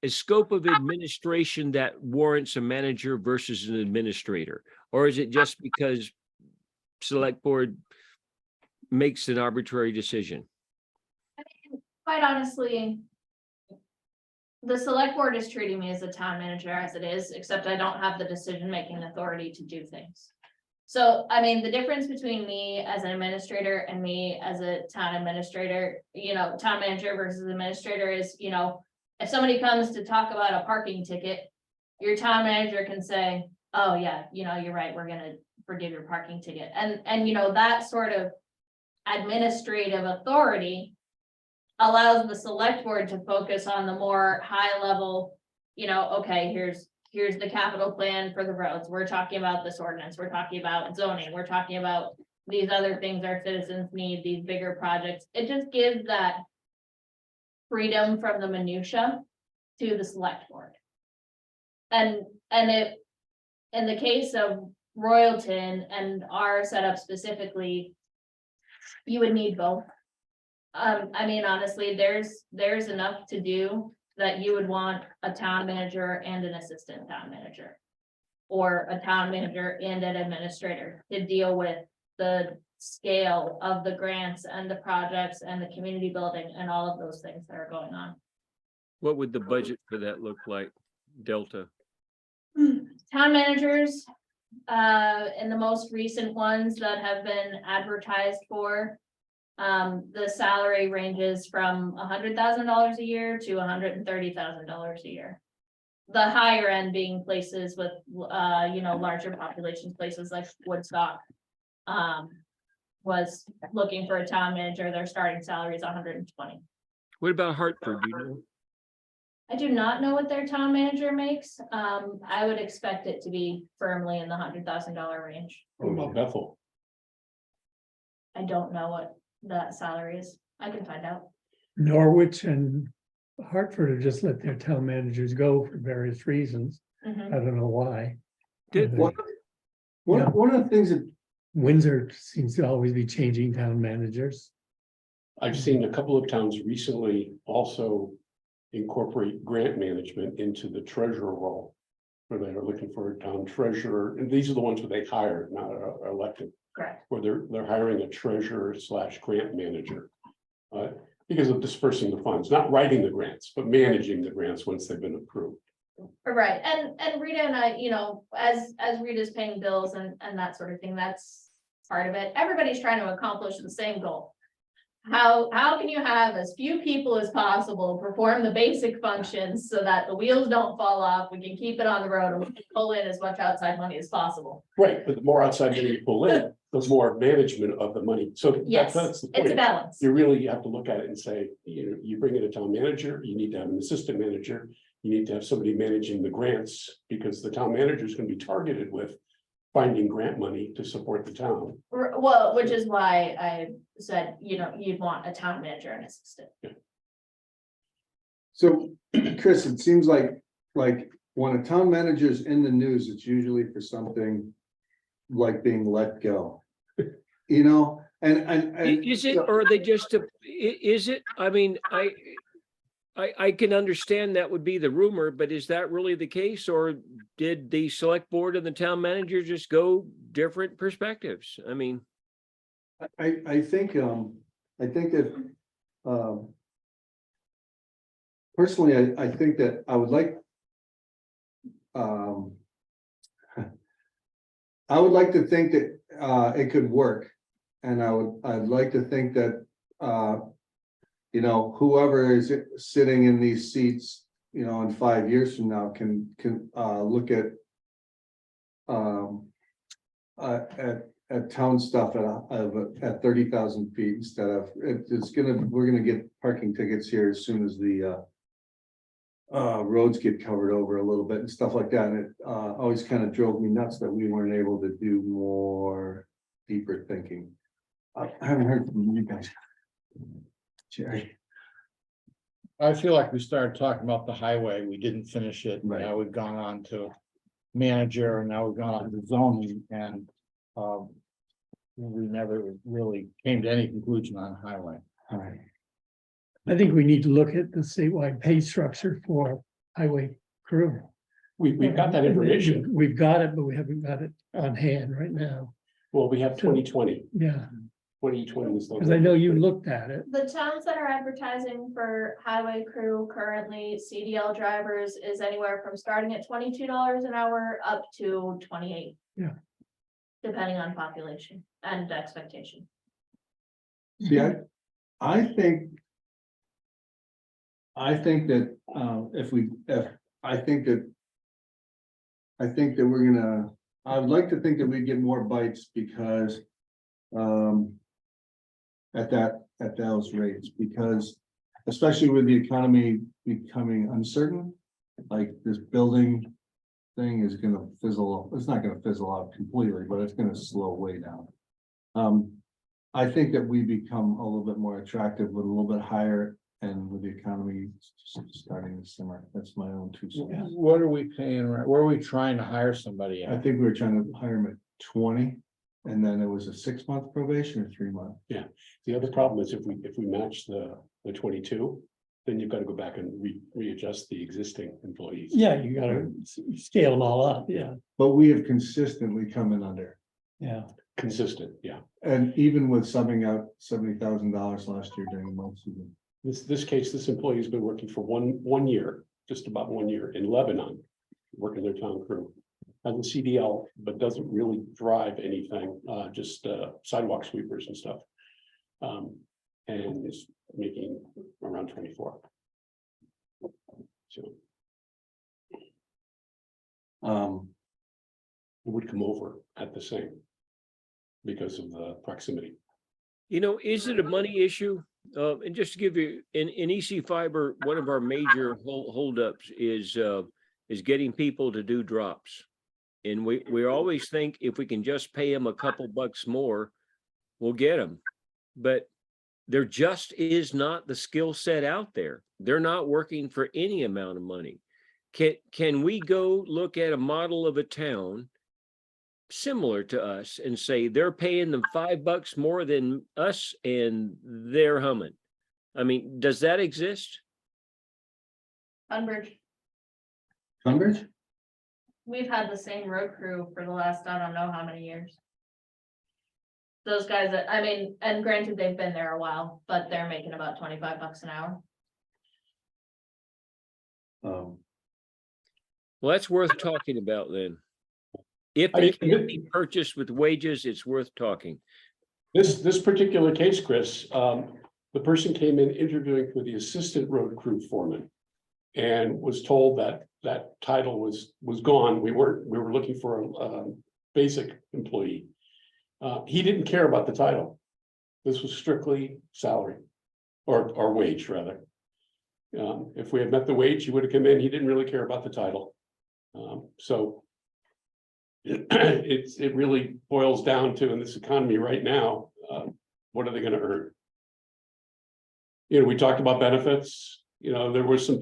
of administration that warrants a manager versus an administrator? Or is it just because select board makes an arbitrary decision? quite honestly, the select board is treating me as a town manager as it is, except I don't have the decision-making authority to do things. So, I mean, the difference between me as an administrator and me as a town administrator, town manager versus administrator is, if somebody comes to talk about a parking ticket, your town manager can say, oh yeah, you're right, we're gonna forgive your parking ticket. And that sort of administrative authority allows the select board to focus on the more high level, okay, here's the capital plan for the roads. We're talking about this ordinance. We're talking about zoning. We're talking about these other things our citizens need, these bigger projects. It just gives that freedom from the minutia to the select board. And it, in the case of Royalton and our setup specifically, you would need both. I mean, honestly, there's enough to do that you would want a town manager and an assistant town manager, or a town manager and an administrator to deal with the scale of the grants and the projects and the community building and all of those things that are going on. What would the budget for that look like, Delta? Town managers, in the most recent ones that have been advertised for, the salary ranges from $100,000 a year to $130,000 a year. The higher end being places with, larger populations, places like Woodstock, was looking for a town manager. Their starting salary is 120. What about Hartford? Do you know? I do not know what their town manager makes. I would expect it to be firmly in the $100,000 range. What about Bethel? I don't know what that salary is. I can find out. Norwich and Hartford have just let their town managers go for various reasons. Mhm. I don't know why. Did- One, Yeah. one of the things that, Windsor seems to always be changing town managers. I've seen a couple of towns recently also incorporate grant management into the treasurer role. Where they are looking for a town treasurer, and these are the ones where they hire, not are elected, Correct. where they're hiring a treasurer / grant manager. Because of dispersing the funds, not writing the grants, but managing the grants once they've been approved. Right, and Rita and I, you know, as Rita's paying bills and that sort of thing, that's part of it. Everybody's trying to accomplish the same goal. How can you have as few people as possible perform the basic functions so that the wheels don't fall off, we can keep it on the road, and we can pull in as much outside money as possible? Right, but the more outside money you pull in, the more management of the money, so Yes, that's the it's a point. balance. You really have to look at it and say, you bring in a town manager, you need to have an assistant manager. You need to have somebody managing the grants, because the town manager is gonna be targeted with finding grant money to support the town. Well, which is why I said, you know, you'd want a town manager and assistant. so, Chris, it seems like when a town manager's in the news, it's usually for something like being let go. You know, and. Is it, or are they just, is it, I mean, I can understand that would be the rumor, but is that really the case? Or did the select board and the town manager just go different perspectives? I mean, I think that, personally, I think that I would like. I would like to think that, it could work, and I'd like to think that, you know, whoever is sitting in these seats, you know, in 5 years from now can look at. At town stuff at 30,000 feet instead of, we're gonna get parking tickets here as soon as the. Roads get covered over a little bit and stuff like that, and it always kind of drove me nuts that we weren't able to do more deeper thinking. I haven't heard from you guys. Jerry. I feel like we started talking about the highway, we didn't finish it, Right. now we've gone on to manager, and now we've gone on to zoning, and. We never really came to any conclusion on highway. All right. I think we need to look at the statewide pay structure for highway crew. We've got that information. We've got it, but we haven't got it on hand right now. Well, we have 2020. Yeah, 2020 is. because I know you looked at it. The towns that are advertising for highway crew currently, CDL drivers is anywhere from starting at $22 an hour up to 28. Yeah. Depending on population and expectation. See, I think. I think that, I think that we're gonna, I would like to think that we get more bites because. At those rates, because especially with the economy becoming uncertain, like this building. Thing is gonna fizzle, it's not gonna fizzle out completely, but it's gonna slow way down. I think that we become a little bit more attractive with a little bit higher and with the economy starting to simmer. That's my own 2 cents. What are we paying, where are we trying to hire somebody I at? think we were trying to hire him at 20, and then it was a 6-month probation or 3 months. The other problem is if we match the 22, then you've got to go back and readjust the existing employees. Yeah, you gotta scale them all up, yeah, But we have consistently come in under, yeah. Consistent, yeah. and even with subbing out $70,000 last year during the month season. This case, this employee has been working for one year, just about 1 year in Lebanon, working their town crew. Has a CDL, but doesn't really drive anything, just sidewalk sweepers and stuff. And is making around 24. So it would come over at the same because of the proximity. you know, is it a money issue? And just to give you, in EC Fiber, one of our major holdups is getting people to do drops. And we always think if we can just pay them a couple bucks more, we'll get them. But there just is not the skill set out there. They're not working for any amount of money. Can we go look at a model of a town similar to us and say they're paying them $5 more than us and they're humming? I mean, does that exist? Tunbridge, Tunbridge? we've had the same road crew for the last, I don't know how many years. Those guys that, I mean, and granted, they've been there a while, but they're making about $25 an hour. Well, that's worth talking about then. If I it mean, can be purchased with wages, it's worth talking. This particular case, Chris, the person came in interviewing for the assistant road crew foreman. And was told that that title was gone. We were looking for a basic employee. He didn't care about the title. This was strictly salary or wage rather. If we had met the wage, he would have come in. He didn't really care about the title. So it really boils down to, in this economy right now, what are they going to earn? You know, we talked about benefits. You know, there was some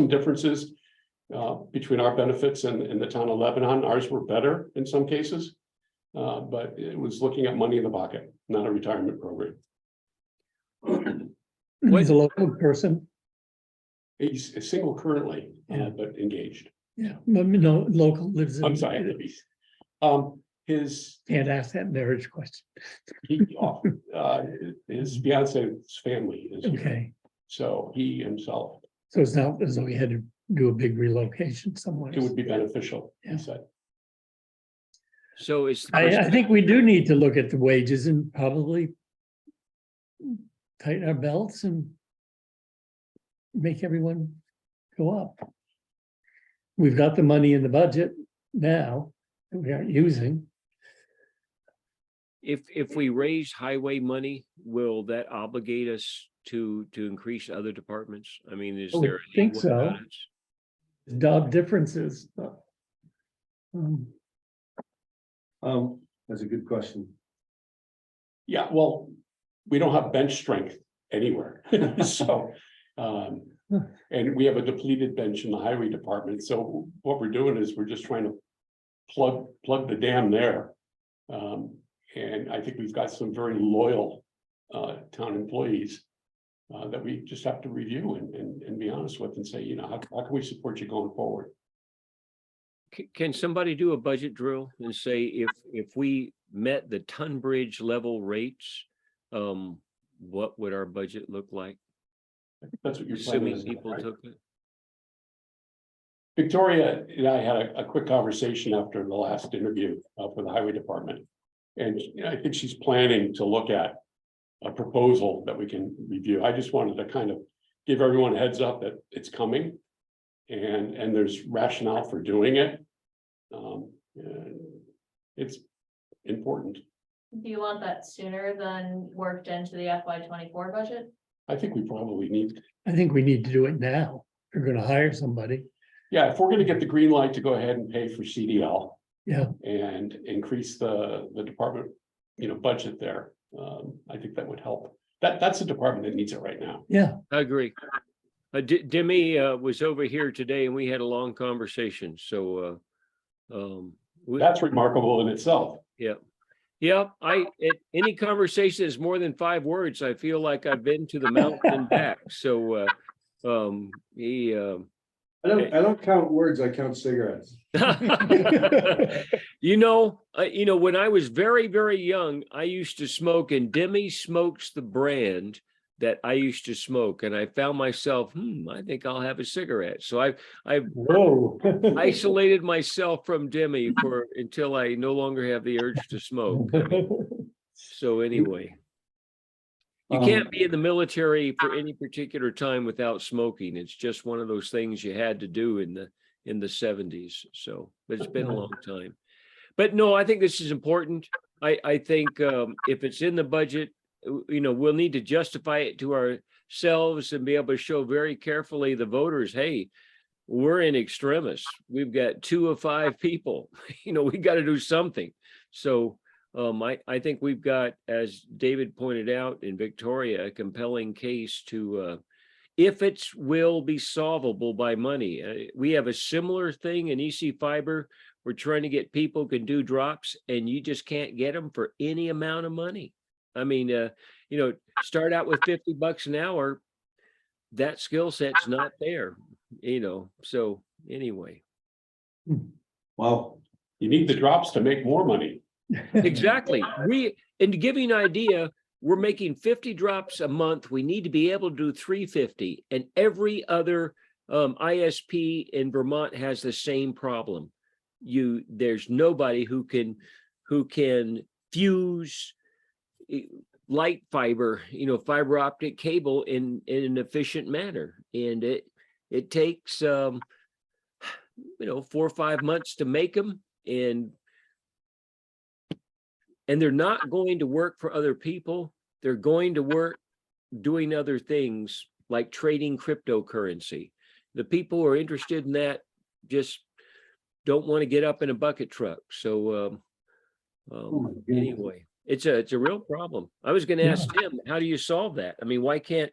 differences between our benefits and the town of Lebanon. Ours were better in some cases. But it was looking at money in the pocket, not a retirement program. He's a local person. He's single currently, Yeah. but engaged. Yeah, no, local lives in. I'm sorry. His Can't ask that marriage question. his fiance's family is here. Okay, So he himself, so it's not as though we had to do a big relocation somewhere. it would be beneficial, Yeah. he said. So it's. I think we do need to look at the wages and probably tighten our belts and make everyone go up. We've got the money in the budget now that we aren't using. If we raise highway money, will that obligate us to increase other departments? I mean, is I would there? think any so. way about it? Job differences. But, That's a good question. Yeah, well, we don't have bench strength anywhere, so. And we have a depleted bench in the highway department, so what we're doing is we're just trying to plug the dam there. And I think we've got some very loyal town employees that we just have to review and be honest with and say, you know, how can we support you going forward? Can somebody do a budget drill and say if we met the Tunbridge level rates, what would our budget look like? I think that's what you're planning. Assuming people took it. Victoria and I had a quick conversation after the last interview for the highway department. And I think she's planning to look at a proposal that we can review. I just wanted to kind of give everyone a heads up that it's coming. And there's rationale for doing it. And it's important. Do you want that sooner than worked into the FY24 budget? I think we probably need, I think we need to do it now. If we're gonna hire somebody. yeah, if we're gonna get the green light to go ahead and pay for CDL. Yeah. And increase the department, you know, budget there. I think that would help. That's a department that needs it right now. Yeah, I agree. Demi was over here today and we had a long conversation, so That's remarkable in itself. yeah, any conversation is more than 5 words, I feel like I've been to the mountain and back, so he I don't count words, I count cigarettes. You know, when I was very, very young, I used to smoke, and Demi smokes the brand that I used to smoke, and I found myself, I think I'll have a cigarette. So I've Whoa. isolated myself from Demi until I no longer have the urge to smoke. So anyway, you can't be in the military for any particular time without smoking. It's just one of those things you had to do in the 70s. So, but it's been a long time. But no, I think this is important. I think if it's in the budget, we'll need to justify it to ourselves and be able to show very carefully the voters, hey, we're in extremis. We've got 2 of 5 people. We got to do something. So I think we've got, as David pointed out in Victoria, a compelling case to, if it's will be solvable by money. We have a similar thing in EC Fiber. We're trying to get people who can do drops, and you just can't get them for any amount of money. I mean, start out with $50 an hour. That skill set's not there, so anyway. Well, You need the drops to make more money. Exactly. And to give you an idea, we're making 50 drops a month. We need to be able to do 350, and every other ISP in Vermont has the same problem. There's nobody who can fuse light fiber, fiber optic cable in an efficient manner. And it takes 4 or 5 months to make them, and they're not going to work for other people. They're going to work doing other things like trading cryptocurrency. The people who are interested in that just don't want to get up in a bucket truck. So anyway, it's a real problem. I was going to ask Tim, how do you solve that? I mean, why can't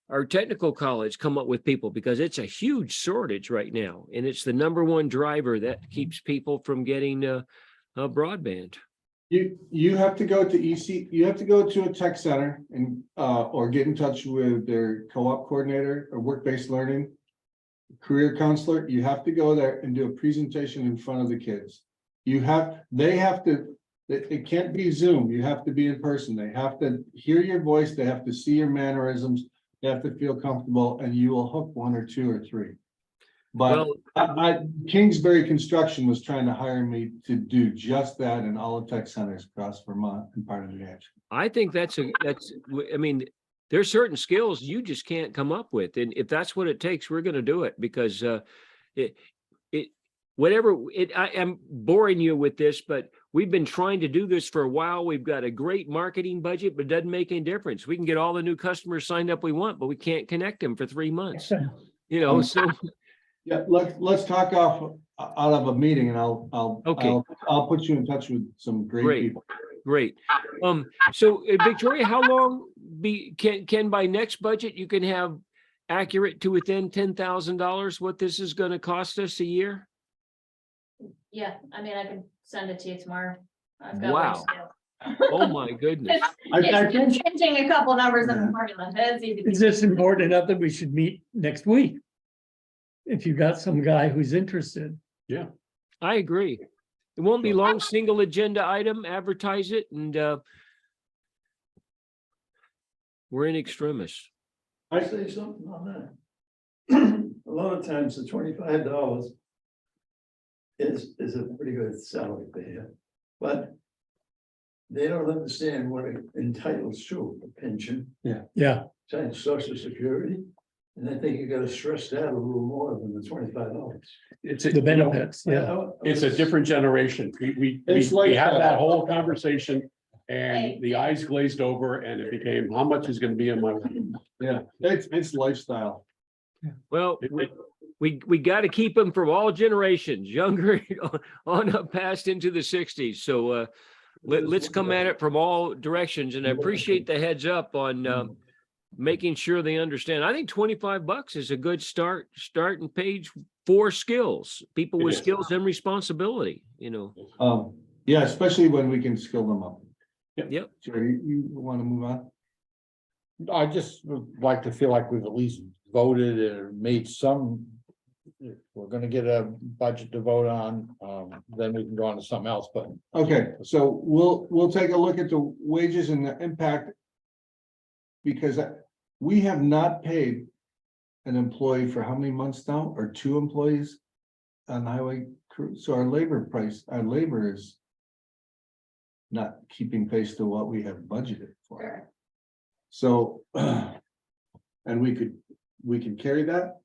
our technical college come up with people, because it's a huge shortage right now, and it's the #1 driver that keeps people from getting broadband. you have to go to EC, you have to go to a tech center and, or get in touch with their co-op coordinator or work-based learning career counselor. You have to go there and do a presentation in front of the kids. They have to, it can't be Zoom. You have to be in person. They have to hear your voice. They have to see your mannerisms. They have to feel comfortable, and you will hook 1 or 2 or 3. But Kingsbury Construction was trying to hire me to do just that in all the tech centers across Vermont and part of New Hampshire. I think I mean, there's certain skills you just can't come up with. And if that's what it takes, we're going to do it, because I am boring you with this, but we've been trying to do this for a while. We've got a great marketing budget, but it doesn't make any difference. We can get all the new customers signed up we want, but we can't connect them for 3 months. So Yeah, let's talk out of a meeting, and I'll put you in touch with some great people. Great. So Victoria, how long can by next budget you can have accurate to within $10,000 what this is going to cost us a year? Yeah, I mean, I can send it to you tomorrow. I've got Wow. Oh my goodness. It's changing a couple numbers in the formula. It's easy. Is this important enough that we should meet next week? If you've got some guy who's interested. Yeah. I agree. It won't be long, single agenda item, advertise it, and we're in extremis. I say something on that. A lot of times the $25 is a pretty good salary there, but they don't understand what it entitles to, a pension, Yeah, Social Security. And I think you gotta stress that a little more than the $25. It's the benefits, yeah. It's a different generation. We had that whole conversation, and the eyes glazed over, and it became, how much is gonna be in my. Yeah, it's lifestyle. Well, we got to keep them from all generations, younger on up past into the 60s. So let's come at it from all directions. And I appreciate the heads up on making sure they understand. I think $25 is a good starting page for skills, people with skills and responsibility, Yeah, especially when we can skill them up. Yep. Jerry, you want to move on? I just would like to feel like we've at least voted or made some. If we're gonna get a budget to vote on, then we can go on to something else, but. Okay, so we'll take a look at the wages and the impact. Because we have not paid an employee for how many months now, or 2 employees on highway crew, so our labor is not keeping pace to what we have budgeted for. Sure. So, and we can carry that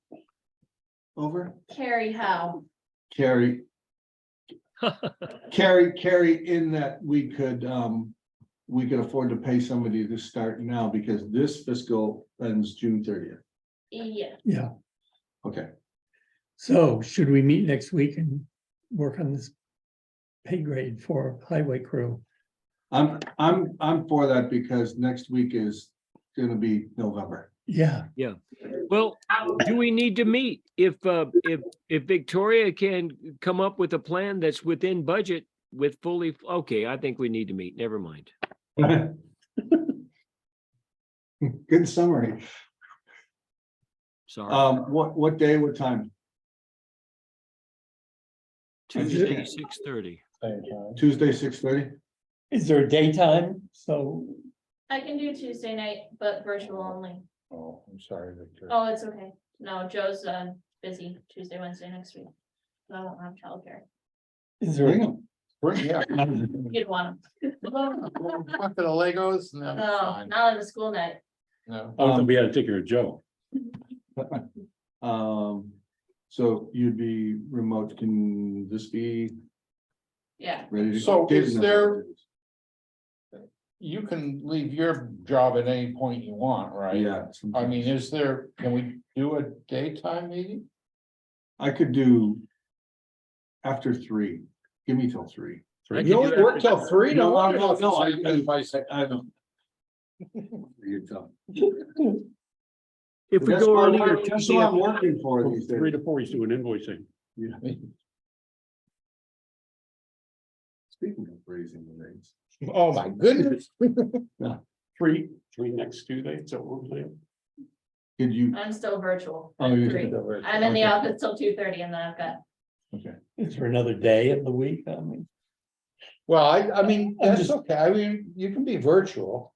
over, Carrie, how? carry in that we could afford to pay somebody to start now, because this fiscal ends June 30th. Yeah. Yeah. Okay, So should we meet next week and work on this pay grade for highway crew. I'm for that because next week is gonna be November. Yeah, Well, do we need to meet? If Victoria can come up with a plan that's within budget with fully, okay, I think we need to meet. Never mind. Good summary. Sorry. What day, what time? Tuesday, 6:30. Tuesday, 6:30? is there a daytime? So, I can do Tuesday night, but virtual only. Oh, I'm sorry, Victor. Oh, it's okay. No, Joe's busy Tuesday, Wednesday next week. So I won't have childcare. is there, Bring 'em. Yeah. You'd want them. Look for the Legos? No, No, fine. not on a school night. No. Oh, we had to take care of Joe. So you'd be remote, can this be Yeah, ready to? So David is knows there- what it is. You can leave your job at any point you want, right? Yeah. I mean, can we do a daytime meeting? I could do after 3. Give me till 3. I could You only do work after- till 3? No, wonder no, if no, I- anybody say- I don't. You tell. If we That's go what earlier that's Tuesday, what I'm working for these days. 3 to 4, he's doing invoicing. Speaking of raising the rates. Oh, my goodness. 3 next Tuesday, so what we're saying. Could you, I'm still virtual. Oh, at you're 3. still I'm in the okay. office till 2:30 and then I've got, okay, is there another day of the week? I mean, Well, I mean, I'm that's just- okay. I mean, you can be virtual,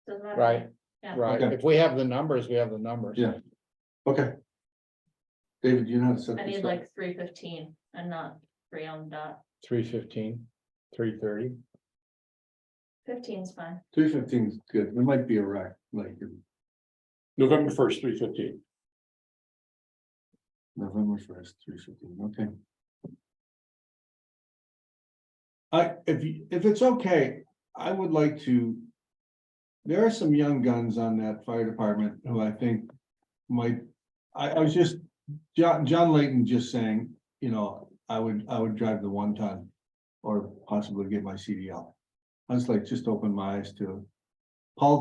doesn't matter. right? Yeah. Right. Okay. If we have the numbers, we have the numbers. Yeah. okay. David, do you know how to set I this need up? like 3:15 and not 3 on the dot. 3:15, 3:30. 15's fine. 3:15 is good, it might be a wreck, like November 1st, 3:15. November 1st, 3:15, okay. If it's okay, I would like to. There are some young guns on that fire department who I think might, I was just, John Layton just saying, you know, I would drive the 1-ton. Or possibly get my CDL. I was like, just open my eyes to. Paul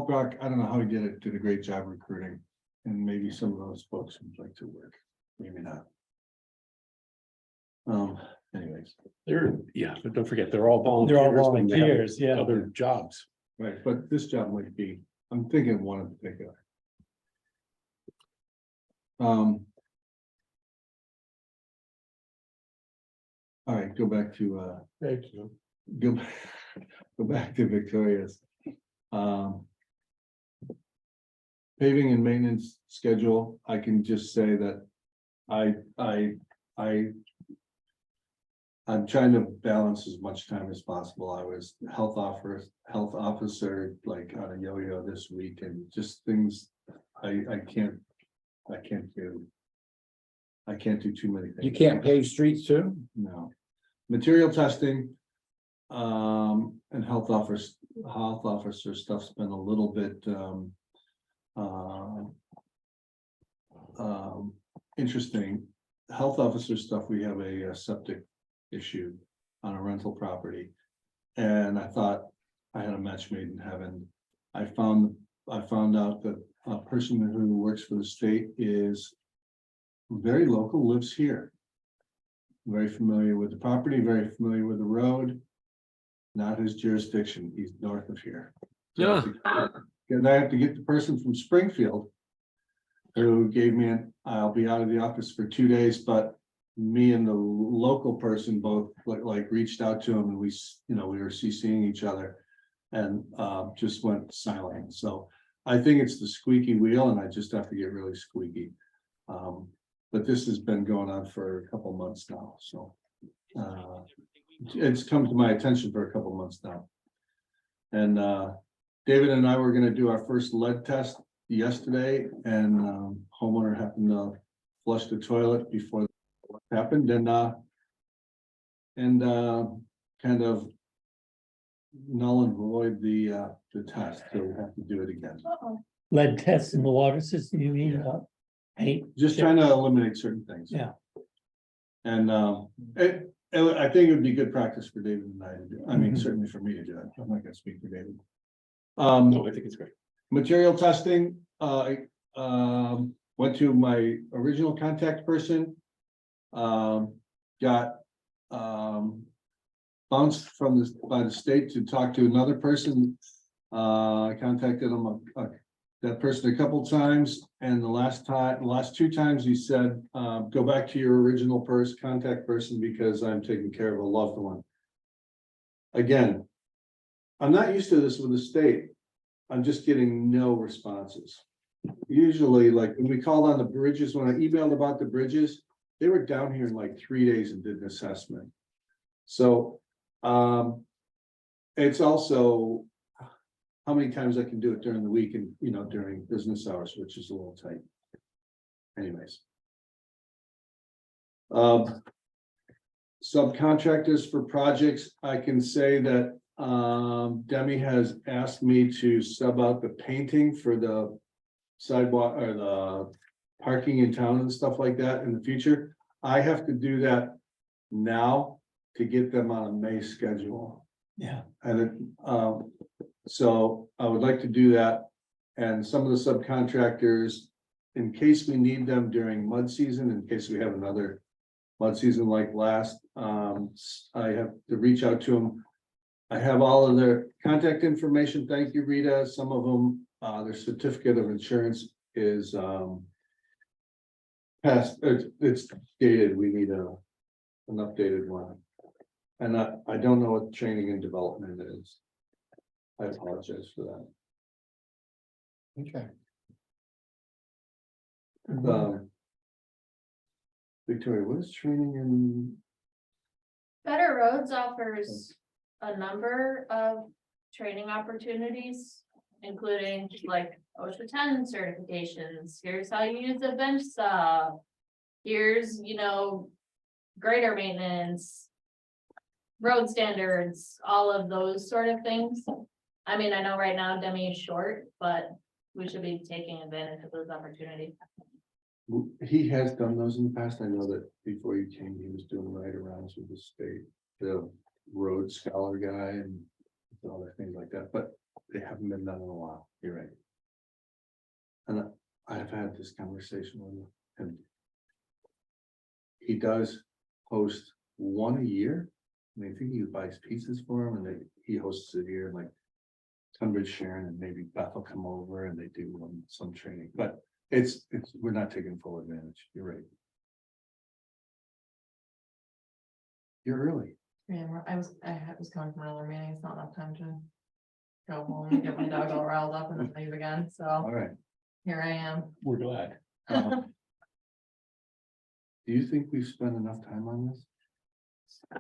Brock, I don't know how he did a great job recruiting. And maybe some of those folks would like to work, maybe not. Anyways, But don't forget, they're all volunteers. they're all and they have volunteers, yeah. Other jobs. right, but this job might be, I'm thinking of one in particular. All right, go back to Thank you. go, go back to Victoria's. Paving and maintenance schedule, I can just say that I'm trying to balance as much time as possible. I was health officer, like on a yo-yo this week and just things I can't do. I can't do too many things. You can't pave streets too? No. Material testing. And health officer stuff's been a little bit, interesting. Health officer stuff, we have a septic issue on a rental property. And I thought I had a match made in heaven. I found out that a person who works for the state is very local, lives here. Very familiar with the property, very familiar with the road. Not his jurisdiction, he's north of here. Yeah. And I have to get the person from Springfield. Who gave me I'll be out of the office for 2 days, but me and the local person both like reached out to him and we were CCing each other. And just went silent, so I think it's the squeaky wheel and I just have to get really squeaky. But this has been going on for a couple months now, so. It's come to my attention for a couple months now. And David and I were gonna do our first lead test yesterday and homeowner happened to flush the toilet before it happened and kind of null and void the test, so we have to do it again. Uh-oh. Lead tests in the water system, you mean, paint? Just trying to eliminate certain things. Yeah. And I think it would be good practice for David and I to do. I mean, Mhm. certainly for me to do it. I'm not gonna speak for David. No, I think it's great. Material testing, went to my original contact person. Got, bounced from this, by the state to talk to another person. I contacted him, that person a couple times, and the last 2 times he said, go back to your original contact person because I'm taking care of a loved one. Again, I'm not used to this with the state. I'm just getting no responses. Usually, like when we called on the bridges, when I emailed about the bridges, they were down here in like 3 days and did an assessment. So, it's also how many times I can do it during the week and, during business hours, which is a little tight. Anyways. Subcontractors for projects, I can say that, Demi has asked me to sub out the painting for the sidewalk or the parking in town and stuff like that in the future. I have to do that now to get them on a May schedule. Yeah. And so I would like to do that. And some of the subcontractors, in case we need them during mud season, in case we have another mud season like last, I have to reach out to them. I have all of their contact information. Thank you, Rita. Some of them, their certificate of insurance is past, it's dated. We need an updated one. And I don't know what training and development is. I apologize for that. Okay. Victoria, what is training and? Better Roads offers a number of training opportunities, including like OSHA 10 certifications. Here's how you use a bench saw. Here's, grader maintenance, road standards, all of those sort of things. I mean, I know right now Demi is short, but we should be taking advantage of those opportunities. He has done those in the past. I know that before you came, he was doing right-arounds with the state, the road scholar guy and other things like that, but they haven't been done in a while. You're right. And I have had this conversation with him. He does host one a year. And I think he buys pizzas for him and he hosts it here, like Tunbridge Sharon and maybe Beth will come over and they do some training, but we're not taking full advantage. You're right. You're early. Yeah, I was coming from another meeting, it's not enough time to go home and get my dog all riled up and then leave again, so All right. here I am. We're glad. Do you think we've spent enough time on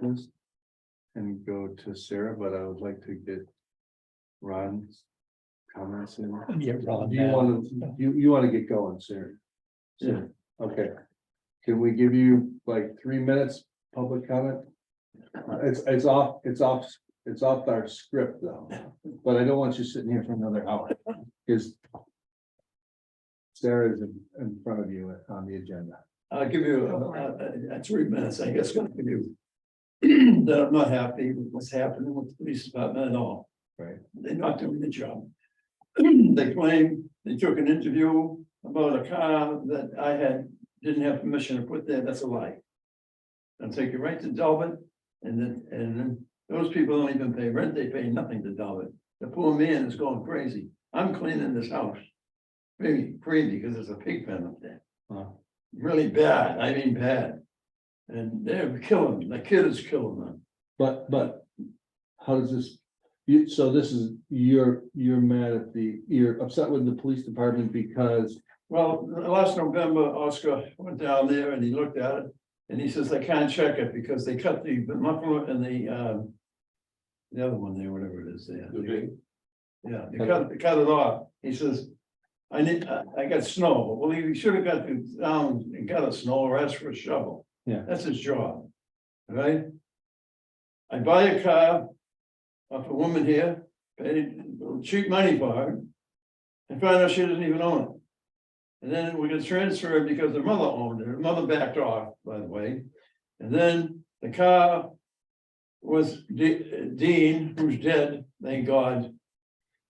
this? And go to Sarah, but I would like to get Ron's comments in. Get Ron Do you now. want to, you want to get going, Sarah? Yeah. Okay. Can we give you like 3 minutes public comment? It's off our script though, but I don't want you sitting here for another hour. Because Sarah is in front of you on the agenda. I'll give you 3 minutes, I guess, gonna give you. That I'm not happy with what's happening with the police department at all. Right. They're not doing the job. They claim they took an interview about a car that I didn't have permission to put there. That's a lie. They'll take you right to Delbert, and then those people don't even pay rent. They pay nothing to Delbert. The poor man is going crazy. I'm cleaning this house. Really crazy because there's a pig pen up there. Really bad. I mean bad. And they're killing them. The kid is killing them. But how does this, so this is, you're mad at you're upset with the police department because. Well, last November, Oscar went down there and he looked at it and he says, I can't check it because they cut the muffler and the other one there, whatever it is there. Yeah, they cut it off. He says, I got snow. Well, he should have got down and got a snow or asked for a shovel. Yeah. That's his job. Right? I buy a car off a woman here, paid cheap money for her, and find out she doesn't even own it. And then we get transferred because the mother owned it. Her mother backed off, by the way. And then The car was Dean, who's dead, thank God.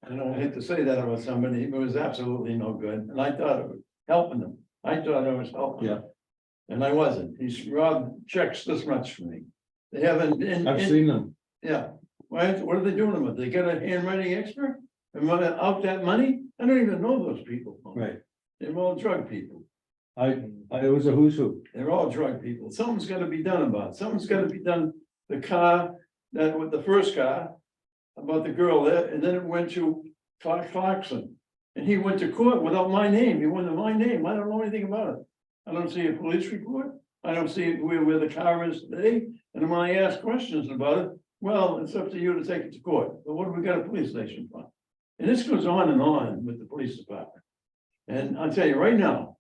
I don't hate to say that about somebody, but it was absolutely no good, and I thought it was helping them. I thought I was helping them. And I wasn't. He's robbed checks this much for me. They haven't been. I've seen them. Yeah, what are they doing with it? They got a handwriting expert? And want to out that money? I don't even know those people. Right. They're all drug people. It was a who's who. They're all drug people. Something's gotta be done about it. Something's gotta be done. The car, that with the first car, about the girl there, and then it went to Clarkson. And he went to court without my name. He went to my name. I don't know anything about it. I don't see a police report. I don't see where the car is today. And when I ask questions about it, well, it's up to you to take it to court. But what have we got a police station for? And this goes on and on with the police department. And I'll tell you right now,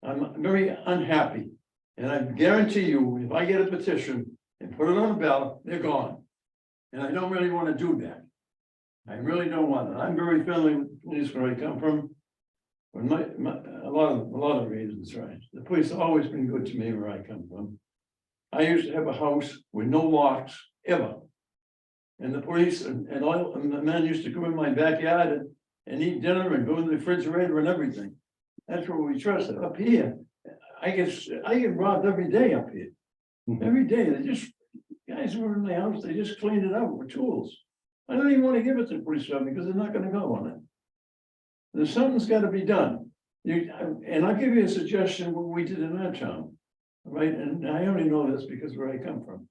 I'm very unhappy. And I guarantee you, if I get a petition and put it on a ballot, they're gone. And I don't really want to do that. I really don't want it. I'm very friendly with the police where I come from. When a lot of reasons, right? The police have always been good to me where I come from. I used to have a house with no locks ever. And the police and all, and the men used to come in my backyard and eat dinner and go in the refrigerator and everything. That's what we trusted. Up here, I get robbed every day up here. Every day, guys were in my house, they just cleaned it out with tools. I don't even want to give it to the police department because they're not gonna go on it. There's something's gotta be done. And I'll give you a suggestion what we did in our town. Right, and I only know this because where I come from.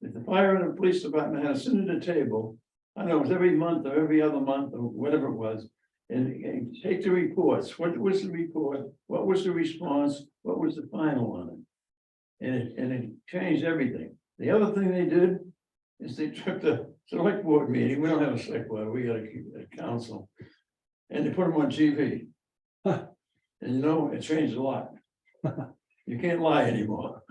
If the fire and the police department had a sit at a table, I don't know, it was every month or every other month or whatever it was. And take the reports, what was the report, what was the response, what was the final on it? And it changed everything. The other thing they did is they took the select board meeting, we don't have a select board, we got a council. And they put them on TV. And you know, it changed a lot. You can't lie anymore.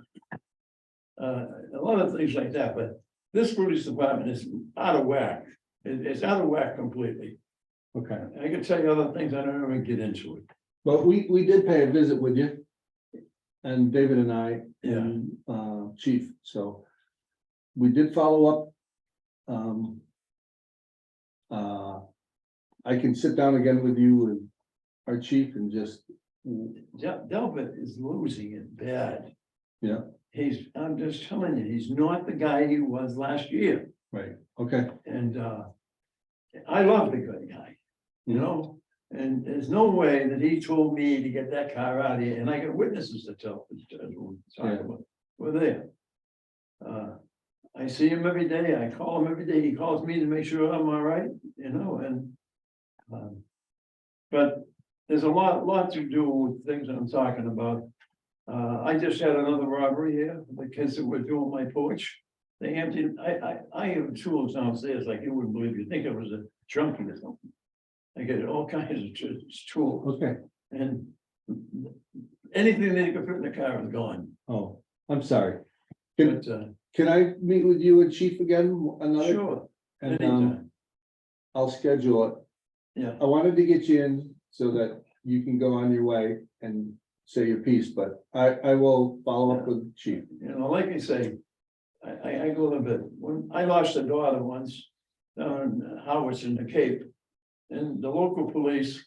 A lot of things like that, but this police department is out of whack. It's out of whack completely. Okay, I can tell you other things, I don't even get into it. but we did pay a visit with you. And David and I, and Chief, so. We did follow up. I can sit down again with you and our chief and just. Delbert is losing it bad. Yeah. I'm just telling you, he's not the guy he was last year. Right, okay. And I love the good guy, you know, and there's no way that he told me to get that car out of here, and I got witnesses to tell. We're there. I see him every day, I call him every day, he calls me to make sure I'm all right, you know, and but there's a lot to do with things that I'm talking about. I just had another robbery here, the kids that were doing my porch. They emptied, I have tools downstairs like you wouldn't believe, you think it was a junkie or something. I get all kinds of tools. Okay, And anything they could fit in the car is gone. oh, I'm sorry. But Can I meet with you and chief again another? sure, And anytime. I'll schedule it. Yeah. I wanted to get you in so that you can go on your way and say your piece, but I will follow up with chief. You know, like I say, I go a little bit, when I lost a daughter once down in Howard's in the Cape. And the local police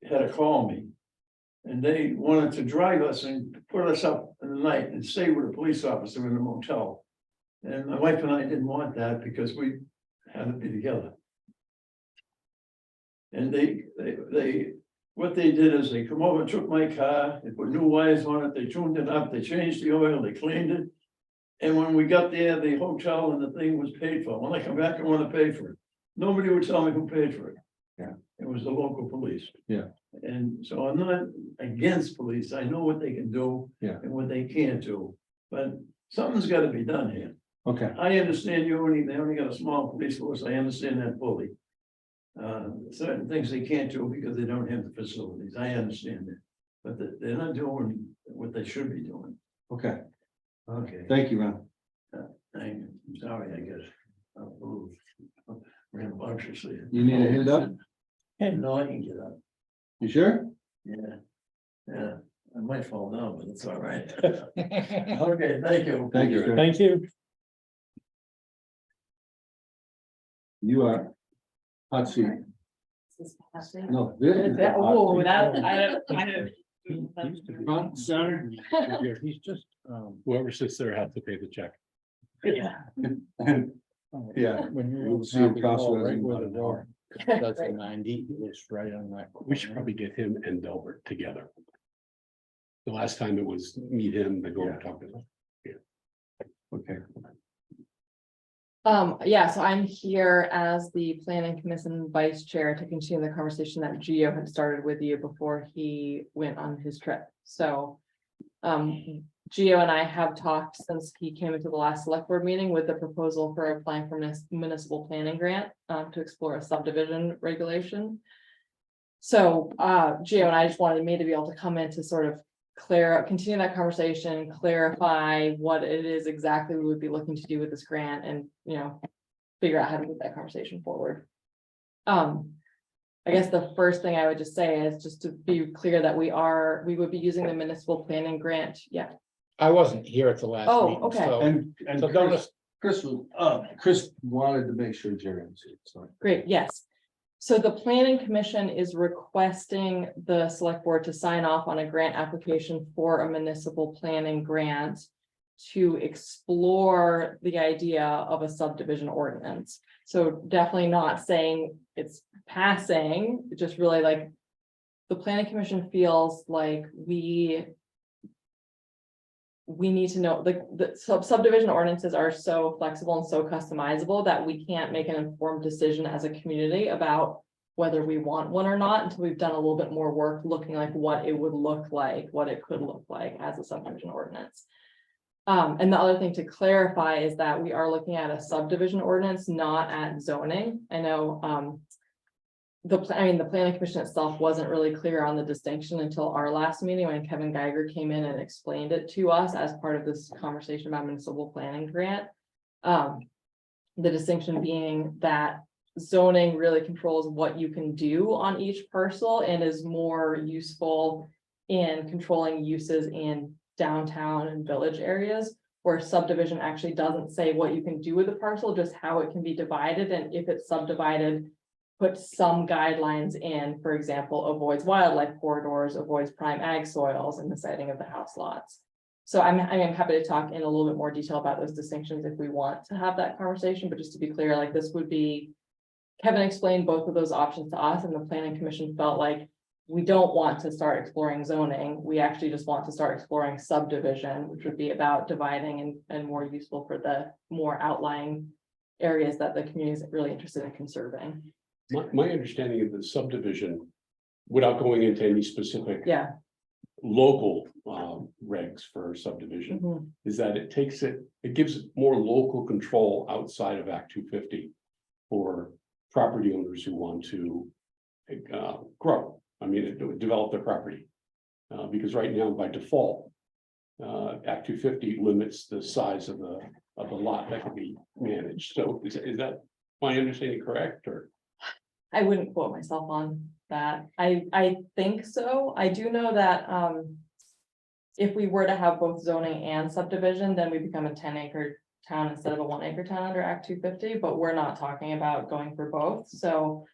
had to call me. And they wanted to drive us and put us up in the night and stay with a police officer in a motel. And my wife and I didn't want that because we had to be together. And what they did is they come over and took my car, they put new wires on it, they tuned it up, they changed the oil, they cleaned it. And when we got there, the hotel and the thing was paid for. When I come back, I want to pay for it. Nobody would tell me who paid for it. Yeah. It was the local police. Yeah. And so I'm not against police. I know what they can do. Yeah. And what they can't do, but something's got to be done here. Okay, I understand they only got a small police force. I understand that fully. Certain things they can't do because they don't have the facilities. I understand that. But they're not doing what they should be doing. okay. Okay, Thank you, Ron. I'm sorry, I guess. Rambunctious here. You need a hand up? No, I can get up. You sure? Yeah. Yeah, I might fall down, but it's all right. Okay, thank you. Thank you, sir. Thank you. You are. Hot seat. This is passing. No, this is. the hot Oh, seat. that, I don't. Front, center, here, he's just, Whoever sits there has to pay the check. Yeah. Yeah. when you're We'll on see him Happy cross Hall, the right ring where about the an hour. road, that's a 90, it's right on that. We should corner. probably get him and Delbert together. The last time it was meet him, then go and talk to him. Okay. Yeah, so I'm here as the planning commission vice chair to continue the conversation that Gio had started with you before he went on his trip. So Gio and I have talked since he came into the last select board meeting with the proposal for applying for municipal planning grant to explore a subdivision regulation. So Gio and I just wanted me to be able to come in to sort of continue that conversation, clarify what it is exactly we would be looking to do with this grant and, figure out how to move that conversation forward. I guess the first thing I would just say is just to be clear that we would be using the municipal planning grant. Yeah. I wasn't here at the last Oh, meeting, okay. so. And So don't Chris was to make sure Jerry was here, so. Great, yes. So the planning commission is requesting the select board to sign off on a grant application for a municipal planning grant to explore the idea of a subdivision ordinance. So definitely not saying it's passing, just really like the planning commission feels like we need to know, like the subdivision ordinances are so flexible and so customizable that we can't make an informed decision as a community about whether we want one or not until we've done a little bit more work looking like what it would look like, what it could look like as a subdivision ordinance. And the other thing to clarify is that we are looking at a subdivision ordinance, not at zoning. I know the planning commission itself wasn't really clear on the distinction until our last meeting when Kevin Geiger came in and explained it to us as part of this conversation about municipal planning grant. The distinction being that zoning really controls what you can do on each parcel and is more useful in controlling uses in downtown and village areas, where subdivision actually doesn't say what you can do with the parcel, just how it can be divided, and if it's subdivided, put some guidelines in, for example, avoids wildlife corridors, avoids prime ag soils, and the siting of the house lots. So I'm happy to talk in a little bit more detail about those distinctions if we want to have that conversation, but just to be clear, like this would be, Kevin explained both of those options to us, and the planning commission felt like we don't want to start exploring zoning. We actually just want to start exploring subdivision, which would be about dividing and more useful for the more outlying areas that the community is really interested in conserving. My understanding of the subdivision, without going into any specific Yeah. local regs for subdivision, Mhm. is that it gives more local control outside of Act 250 for property owners who want to grow. I mean, develop their property. Because right now, by default, Act 250 limits the size of the lot that can be managed. So is that my understanding correct, or? I wouldn't quote myself on that. I think so. I do know that if we were to have both zoning and subdivision, then we become a 10-acre town instead of a 1-acre town under Act 250, but we're not talking about going for both. So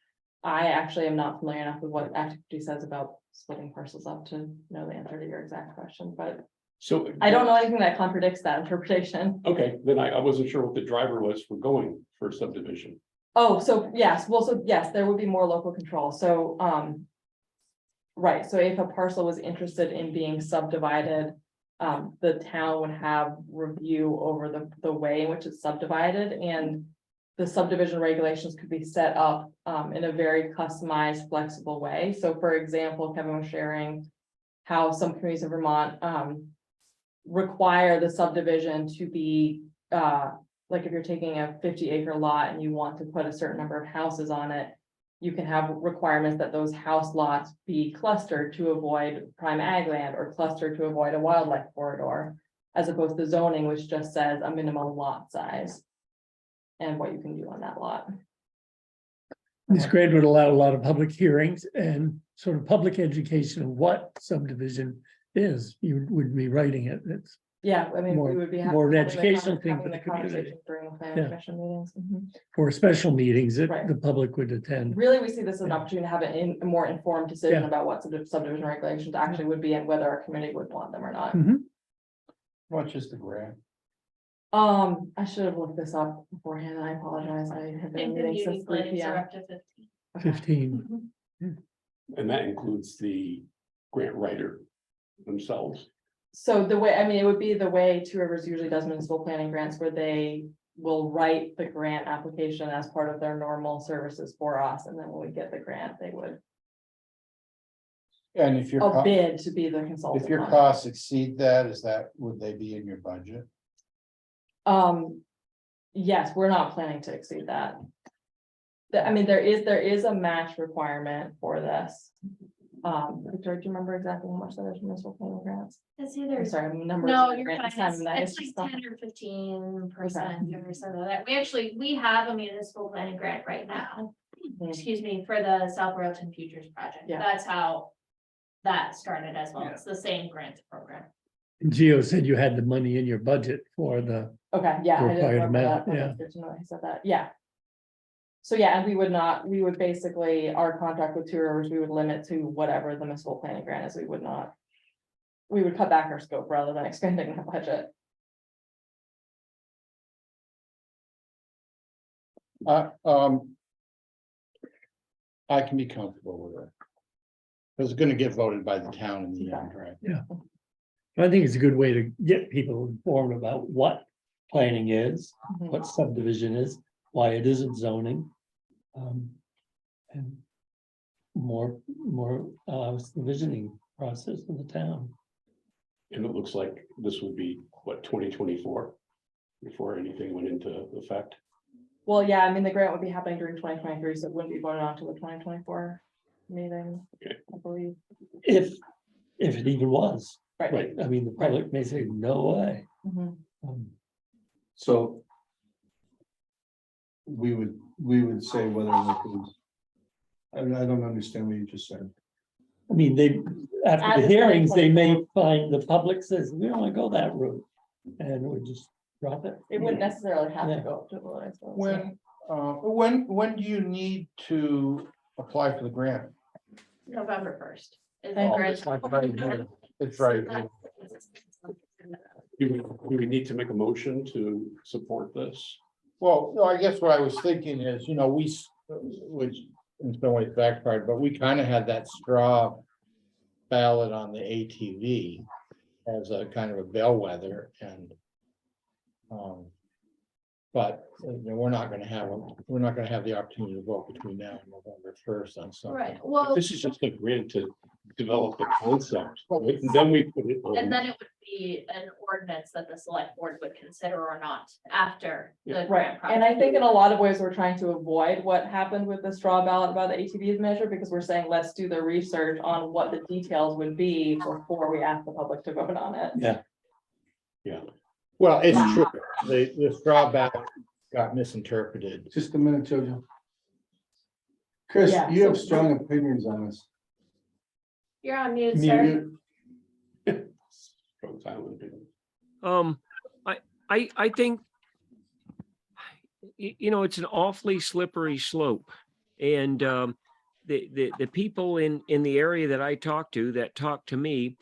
I actually am not familiar enough with what Act 250 says about splitting parcels up to know the answer to your exact question, but So I don't know anything that contradicts that interpretation. Okay, then I wasn't sure what the driver was for going for subdivision. Oh, so yes, well, so yes, there would be more local control, so, right, so if a parcel was interested in being subdivided, the town would have review over the way in which it's subdivided, and the subdivision regulations could be set up, in a very customized, flexible way. So for example, Kevin was sharing how some communities in Vermont, require the subdivision to be, like if you're taking a 50-acre lot and you want to put a certain number of houses on it, you can have requirements that those house lots be clustered to avoid prime ag land or clustered to avoid a wildlife corridor, as opposed to zoning, which just says a minimum lot size and what you can do on that lot. This grant would allow a lot of public hearings and sort of public education of what subdivision is, you would be writing it. It's Yeah, I mean, we More- would be. more an having the educational con- thing having for the community. conversation During the planning Yeah. commission meetings. Mhm. for special meetings that Right. the public would attend. Really, we see this as an Yeah. opportunity to have a more informed decision Yeah. about what subdivision regulations actually would be and whether our community would want them or not. Mhm. What's just the grant? I should have looked this up beforehand. I apologize. I have been in meetings Interviewing since 3 plannings are p.m. up to 15. 15. And that includes the grant writer themselves. So the way, I mean, it would be the way Two Rivers usually does municipal planning grants where they will write the grant application as part of their normal services for us. And then when we get the grant, they would And if your, bid to be the consultant. if your on it. costs exceed that, would they be in your budget? Yes, we're not planning to exceed that. I mean, there is a match requirement for this. Victor, do you remember exactly how much that is from municipal planning grants? It's I'm either, sorry, numbers. no, of you're grants fine. and that It's is like stuff. 10 or 15% or something like that. We have a municipal planning grant right now. Mhm. Excuse me, for the South Royalton Futures Project. Yeah. That's how that started as well. It's the same grant program. And Gio said you had the money in your budget for the, Okay, yeah. I didn't Required remember amount, that. yeah. That's good to know he said that, yeah. So yeah, and we would basically, our contract with Two Rivers, we would limit to whatever the municipal planning grant is, we would not. We would cut back our scope rather than expanding the budget. I can be comfortable with it. It's gonna get voted by the town in the end, right? I think it's a good way to get people informed about what planning is, Mhm. what subdivision is, why it isn't zoning. And more allows the visioning process in the town. And it looks like this would be, what, 2024? Before anything went into effect. Well, yeah, I mean, the grant would be happening during 2023, so it wouldn't be voted on to the 2024 meeting, Okay. I believe. If it even was, Right. right? I mean, the public may say, no way. Mhm. So. We would say whether it was. I don't understand what you just said. I mean, after Add the the hearings, they may 2024. find, the public says, we don't want to go that route. And we just drop it. It wouldn't necessarily have to Yeah. go up to the vote, I suppose. When do you need to apply for the grant? November 1st. is the Thank you. grant. It's like right here. It's right here. Do we need to make a motion to support this? Well, no, I guess what I was thinking is, which in some ways backfired, but we kind of had that straw ballot on the ATV as a kind of a bellwether and but we're not gonna have the opportunity to vote between now and November 1st on something. Right, well, This is just a grant to develop the concept, right? And then we put it and on. then it would be an ordinance that the select board would consider or not after the Yeah. grant. Right, and I process. think in a lot of ways, we're trying to avoid what happened with the straw ballot about the ATVs measure, because we're saying, let's do the research on what the details would be before we ask the public to vote on it. Yeah, Well, it's true, the straw ballot got misinterpreted. Just a minute, Jojo. Chris, Yeah, you have so- strong opinions on this. You're on mute, sir. Strong silent. I think. It's an awfully slippery slope. And the people in the area that I talk to me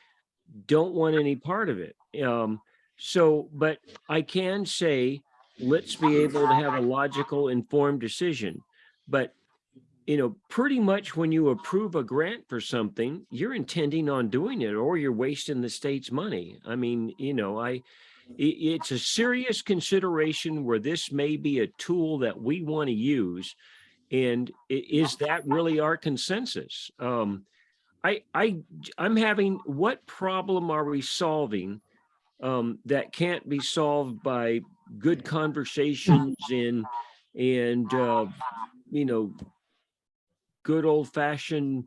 don't want any part of it. But I can say, let's be able to have a logical, informed decision. But pretty much when you approve a grant for something, you're intending on doing it, or you're wasting the state's money. I mean, it's a serious consideration where this may be a tool that we want to use. And is that really our consensus? I'm having, what problem are we solving that can't be solved by good conversations and good old fashioned,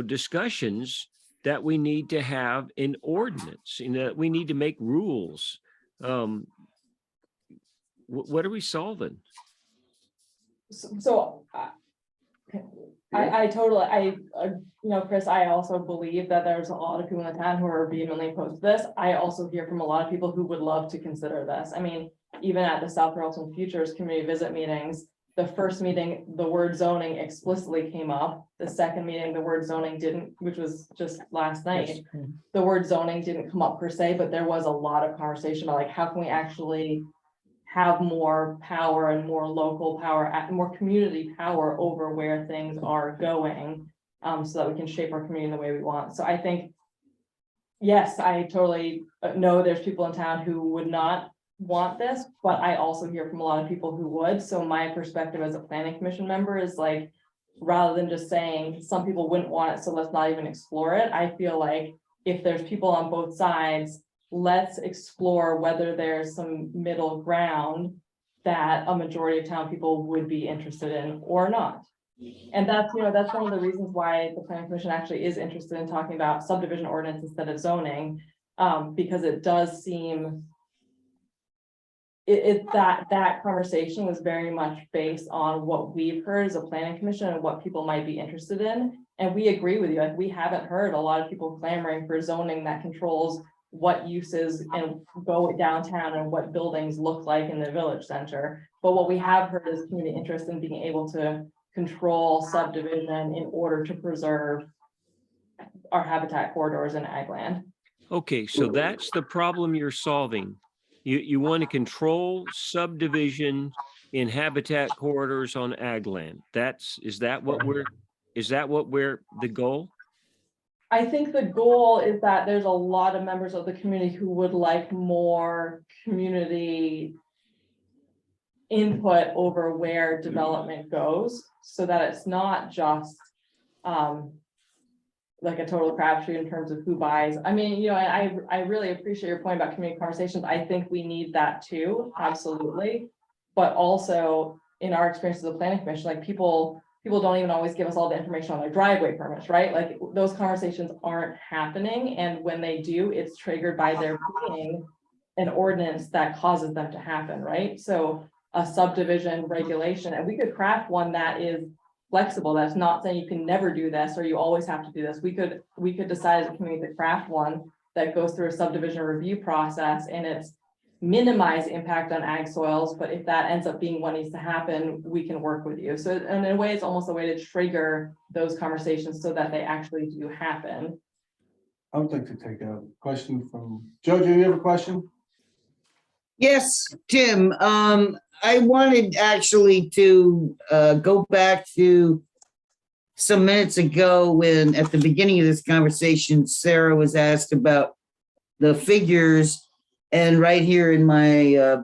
discussions that we need to have in ordinance, that we need to make rules. What are we solving? So I totally, Chris, I also believe that there's a lot of people in the town who are vehemently opposed to this. I also hear from a lot of people who would love to consider this. I mean, even at the South Carrollton Futures Community Visit meetings, the first meeting, the word zoning explicitly came up. The second meeting, the word zoning didn't, which was just last night. The word zoning didn't come up per se, but there was a lot of conversation about like, how can we actually have more power and more local power, more community power over where things are going, so that we can shape our community the way we want. So I think, yes, I totally know there's people in town who would not want this, but I also hear from a lot of people who would. So my perspective as a planning commission member is like, rather than just saying some people wouldn't want it, so let's not even explore it. I feel like if there's people on both sides, let's explore whether there's some middle ground that a majority of town people would be interested in or not. And that's, that's one of the reasons why the planning commission actually is interested in talking about subdivision ordinance instead of zoning. Because it does seem that conversation was very much based on what we've heard as a planning commission and what people might be interested in. And we agree with you, like we haven't heard a lot of people clamoring for zoning that controls what uses and go downtown and what buildings look like in the village center. But what we have heard is community interest in being able to control subdivision in order to preserve our habitat corridors in ag land. Okay, so that's the problem you're solving. You want to control subdivision in habitat corridors on ag land. Is that what we're the goal? I think the goal is that there's a lot of members of the community who would like more community input over where development goes, so that it's not just like a total crapshoot in terms of who buys. I mean, I really appreciate your point about community conversations. I think we need that too, absolutely. But also in our experience as a planning commission, like people don't even always give us all the information on their driveway permits, right? Like those conversations aren't happening. And when they do, it's triggered by there being an ordinance that causes them to happen, right? So a subdivision regulation, and we could craft one that is flexible. That's not saying you can never do this or you always have to do this. We could decide as a community to craft one that goes through a subdivision review process and it's minimize impact on ag soils, but if that ends up being what needs to happen, we can work with you. So in a way, it's almost a way to trigger those conversations so that they actually do happen. I would like to take a question from Jojo. You have a question? Yes, Tim. I wanted actually to go back to some minutes ago when at the beginning of this conversation, Sarah was asked about the figures. And right here in my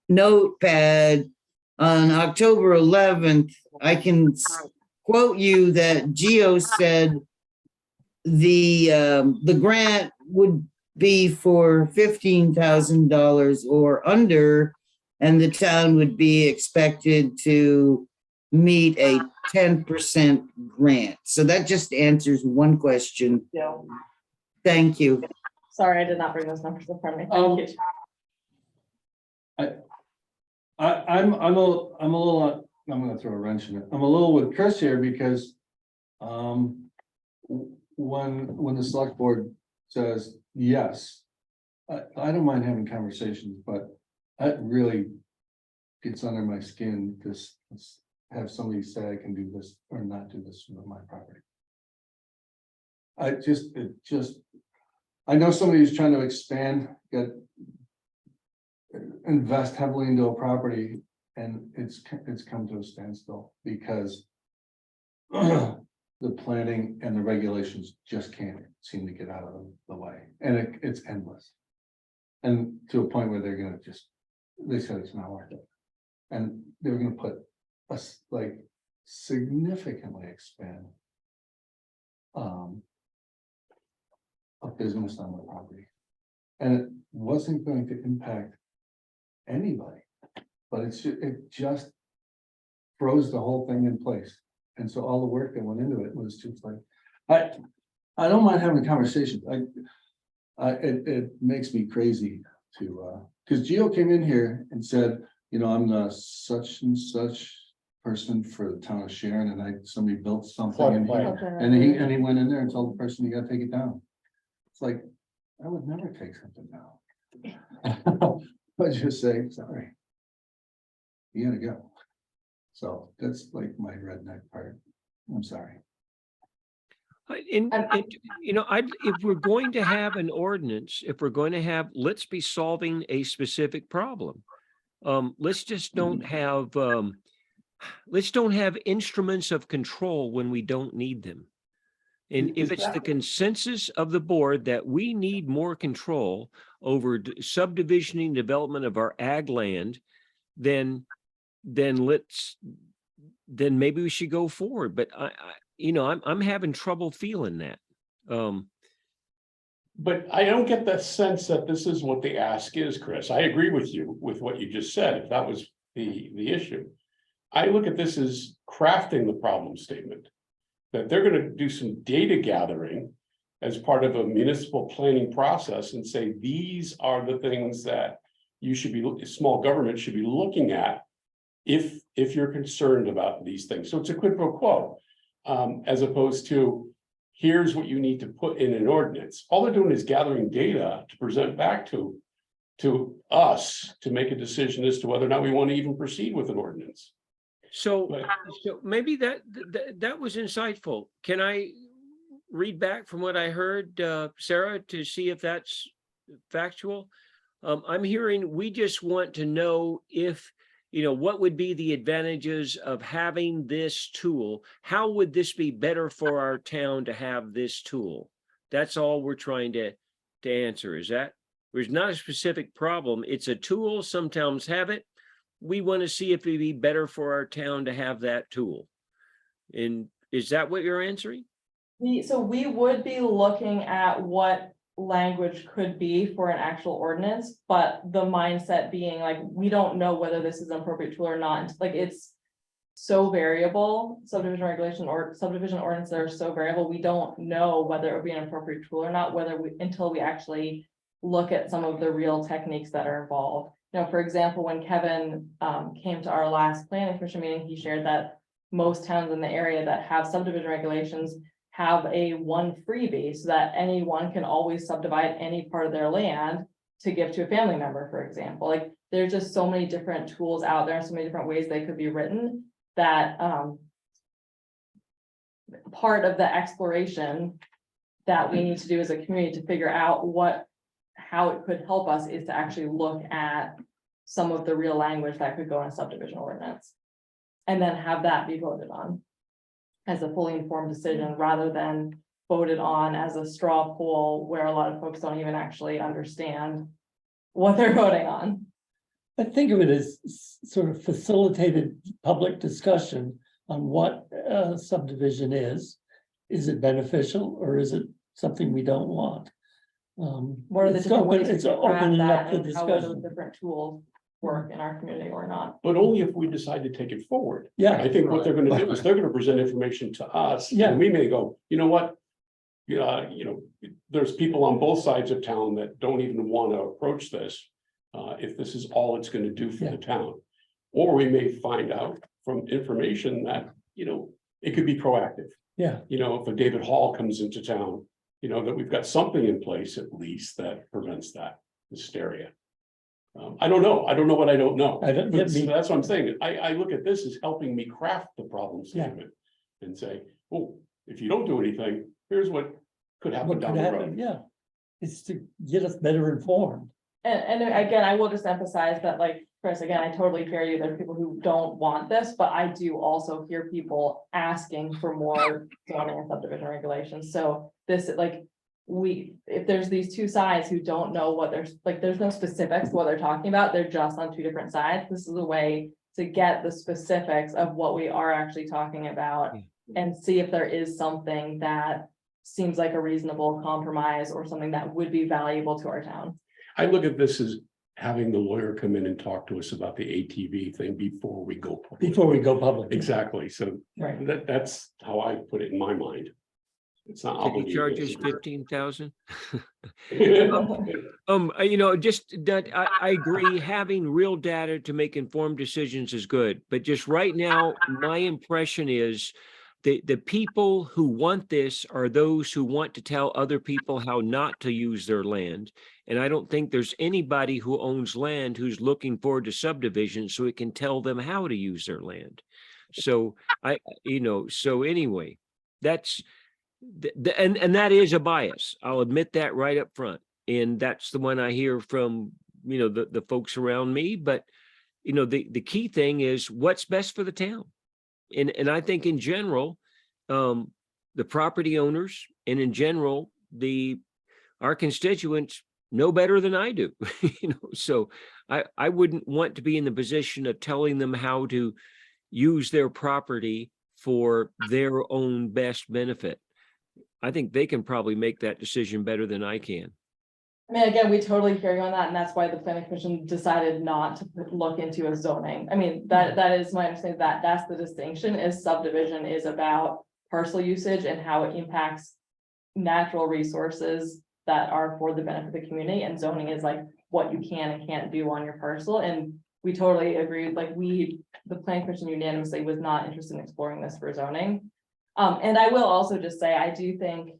notepad on October 11th, I can quote you that Geo said the grant would be for $15,000 or under, and the town would be expected to meet a 10% grant. So that just answers one question. Yeah. Thank you. Sorry, I did not bring those numbers in front of me. Thank you. I'm a little, I'm gonna throw a wrench in it. I'm a little with Chris here because when the select board says yes, I don't mind having conversations, but that really gets under my skin to have somebody say I can do this or not do this with my property. I know somebody who's trying to expand, invest heavily into a property, and it's come to a standstill because the planning and the regulations just can't seem to get out of the way, and it's endless. And to a point where they're gonna they said it's not worth it, and they're gonna put us like significantly expand a business on the property, and it wasn't going to impact anybody, but it just froze the whole thing in place. And so all the work that went into it was just like, I don't mind having a conversation. It makes me crazy to because Gio came in here and said, I'm the such and such person for the town of Sharon, and somebody built something in here. Floodplain. And he went in there and told the person, you gotta take it down. It's like, I would never take something down. But just say, sorry. You gotta go. So that's like my redneck part. I'm sorry. You know, if we're going to have an ordinance, if we're going to have, let's be solving a specific problem. Let's just don't have, let's don't have instruments of control when we don't need them. And if it's the consensus of the board that we need more control over subdivisioning development of our ag land, then maybe we should go forward. But I'm having trouble feeling that. But I don't get that sense that this is what the ask is, Chris. I agree with you with what you just said, if that was the issue. I look at this as crafting the problem statement. That they're gonna do some data gathering as part of a municipal planning process and say, these are the things that you should be, small government should be looking at if you're concerned about these things. So it's a quid pro quo, as opposed to, here's what you need to put in an ordinance. All they're doing is gathering data to present back to us to make a decision as to whether or not we want to even proceed with an ordinance. So maybe that was insightful. Can I read back from what I heard, Sarah, to see if that's factual? I'm hearing, we just want to know if, what would be the advantages of having this tool? How would this be better for our town to have this tool? That's all we're trying to answer. Is that, there's not a specific problem. It's a tool. Some towns have it. We want to see if it'd be better for our town to have that tool. And is that what you're answering? So we would be looking at what language could be for an actual ordinance, but the mindset being like, we don't know whether this is an appropriate tool or not. Like, it's so variable. Subdivision regulation or subdivision ordinances are so variable. We don't know whether it would be an appropriate tool or not, until we actually look at some of the real techniques that are involved. For example, when Kevin came to our last planning commission meeting, he shared that most towns in the area that have subdivision regulations have a one freebie, so that anyone can always subdivide any part of their land to give to a family member, for example. Like, there's just so many different tools out there, so many different ways they could be written, that part of the exploration that we need to do as a community to figure out how it could help us is to actually look at some of the real language that could go in a subdivision ordinance. And then have that be voted on as a fully informed decision, rather than voted on as a straw poll where a lot of folks don't even actually understand what they're voting on. I think of it as sort of facilitated public discussion on what subdivision is. Is it beneficial, or is it something we don't want? What are the It's different open- ways it's to craft opening that, up the and how will those discussion. different tools work in our community or not? But only if we decide to take it forward. Yeah, I think what they're gonna do is they're gonna present information to us. Yeah. And we may go, you know what? There's people on both sides of town that don't even want to approach this. If this is all it's gonna do for Yeah. the town. Or we may find out from information that, it could be proactive. yeah, If a David Hall comes into town, that we've got something in place at least that prevents that hysteria. I don't know. I don't know what I don't know. I don't- But me- that's what I'm saying. I look at this as helping me craft the problem Yeah. statement. And say, oh, if you don't do anything, here's what could happen what down could the happen, road. yeah. It's to get us better informed. And again, I will just emphasize that, like, Chris, again, I totally hear you. There are people who don't want this, but I do also hear people asking for more zoning and subdivision regulations. So this, like, if there's these two sides who don't know what there's no specifics what they're talking about, they're just on two different sides. This is a way to get the specifics of what we are actually talking about and see if there is something that seems like a reasonable compromise or something that would be valuable to our town. I look at this as having the lawyer come in and talk to us about the ATV thing before we go. public. Before we go public. Exactly. So Right. that's how I put it in my mind. It's not Can you charge us obligated. 15,000? Just that I agree, having real data to make informed decisions is good, but just right now, my impression is the people who want this are those who want to tell other people how not to use their land. And I don't think there's anybody who owns land who's looking forward to subdivision so it can tell them how to use their land. So so anyway, that's and that is a bias. I'll admit that right up front. And that's the one I hear from, the folks around me. But, the key thing is what's best for the town. And I think in general, the property owners and in general, our constituents know better than I do, so I wouldn't want to be in the position of telling them how to use their property for their own best benefit. I think they can probably make that decision better than I can. I mean, again, we totally hear you on that, and that's why the planning commission decided not to look into a zoning. I mean, that is my understanding, that that's the distinction, is subdivision is about parcel usage and how it impacts natural resources that are for the benefit of the community, and zoning is like what you can and can't do on your parcel. And we totally agree, like the planning commission unanimously was not interested in exploring this for zoning. And I will also just say, I do think,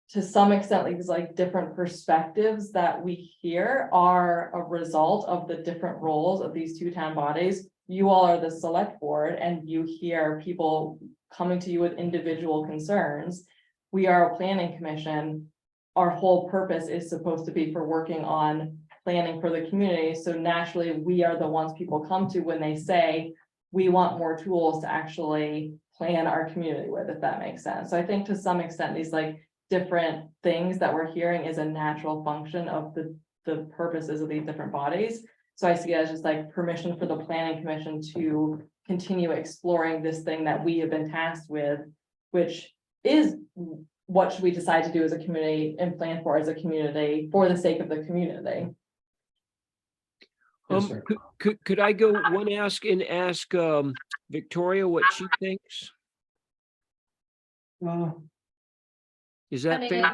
to some extent, these like different perspectives that we hear are a result of the different roles of these two town bodies. You all are the select board and you hear people coming to you with individual concerns. We are a planning commission. Our whole purpose is supposed to be for working on planning for the community. So naturally, we are the ones people come to when they say, we want more tools to actually plan our community with, if that makes sense. So I think to some extent, these like different things that we're hearing is a natural function of the purposes of these different bodies. So I see it as just like permission for the planning commission to continue exploring this thing that we have been tasked with, which is what should we decide to do as a community and plan for as a community for the sake of the community. Yes, sir. Could I go one ask Victoria what she thinks? Is that I fair? mean,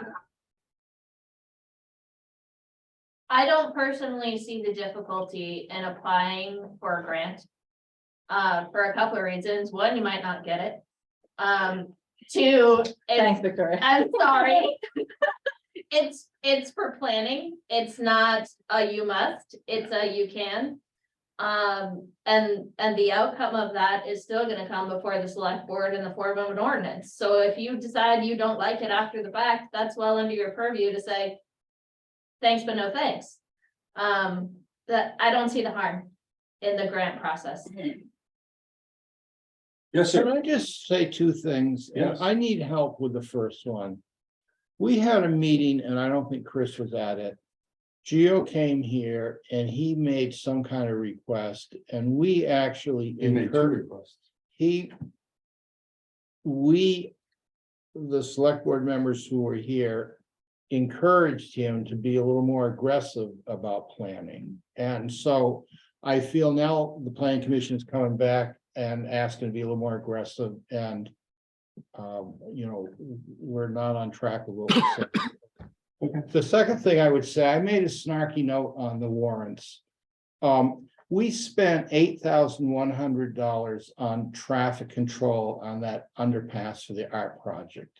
I don't personally see the difficulty in applying for a grant. For a couple of reasons. One, you might not get it. Two, Thanks, Victoria. I'm sorry. It's for planning. It's not a you must, it's a you can. And the outcome of that is still gonna come before the select board in the form of an ordinance. So if you decide you don't like it after the fact, that's well under your purview to say, thanks, but no thanks. That I don't see the harm in the grant process. Yes, Can sir. I just say two things? And Yes. I need help with the first one. We had a meeting and I don't think Chris was at it. Gio came here and he made some kind of request and we actually You made two encouraged, requests. the select board members who were here encouraged him to be a little more aggressive about planning. And so I feel now the planning commission is coming back and asking to be a little more aggressive and we're not on track with what we said. The second thing I would say, I made a snarky note on the warrants. We spent $8,100 on traffic control on that underpass for the art project.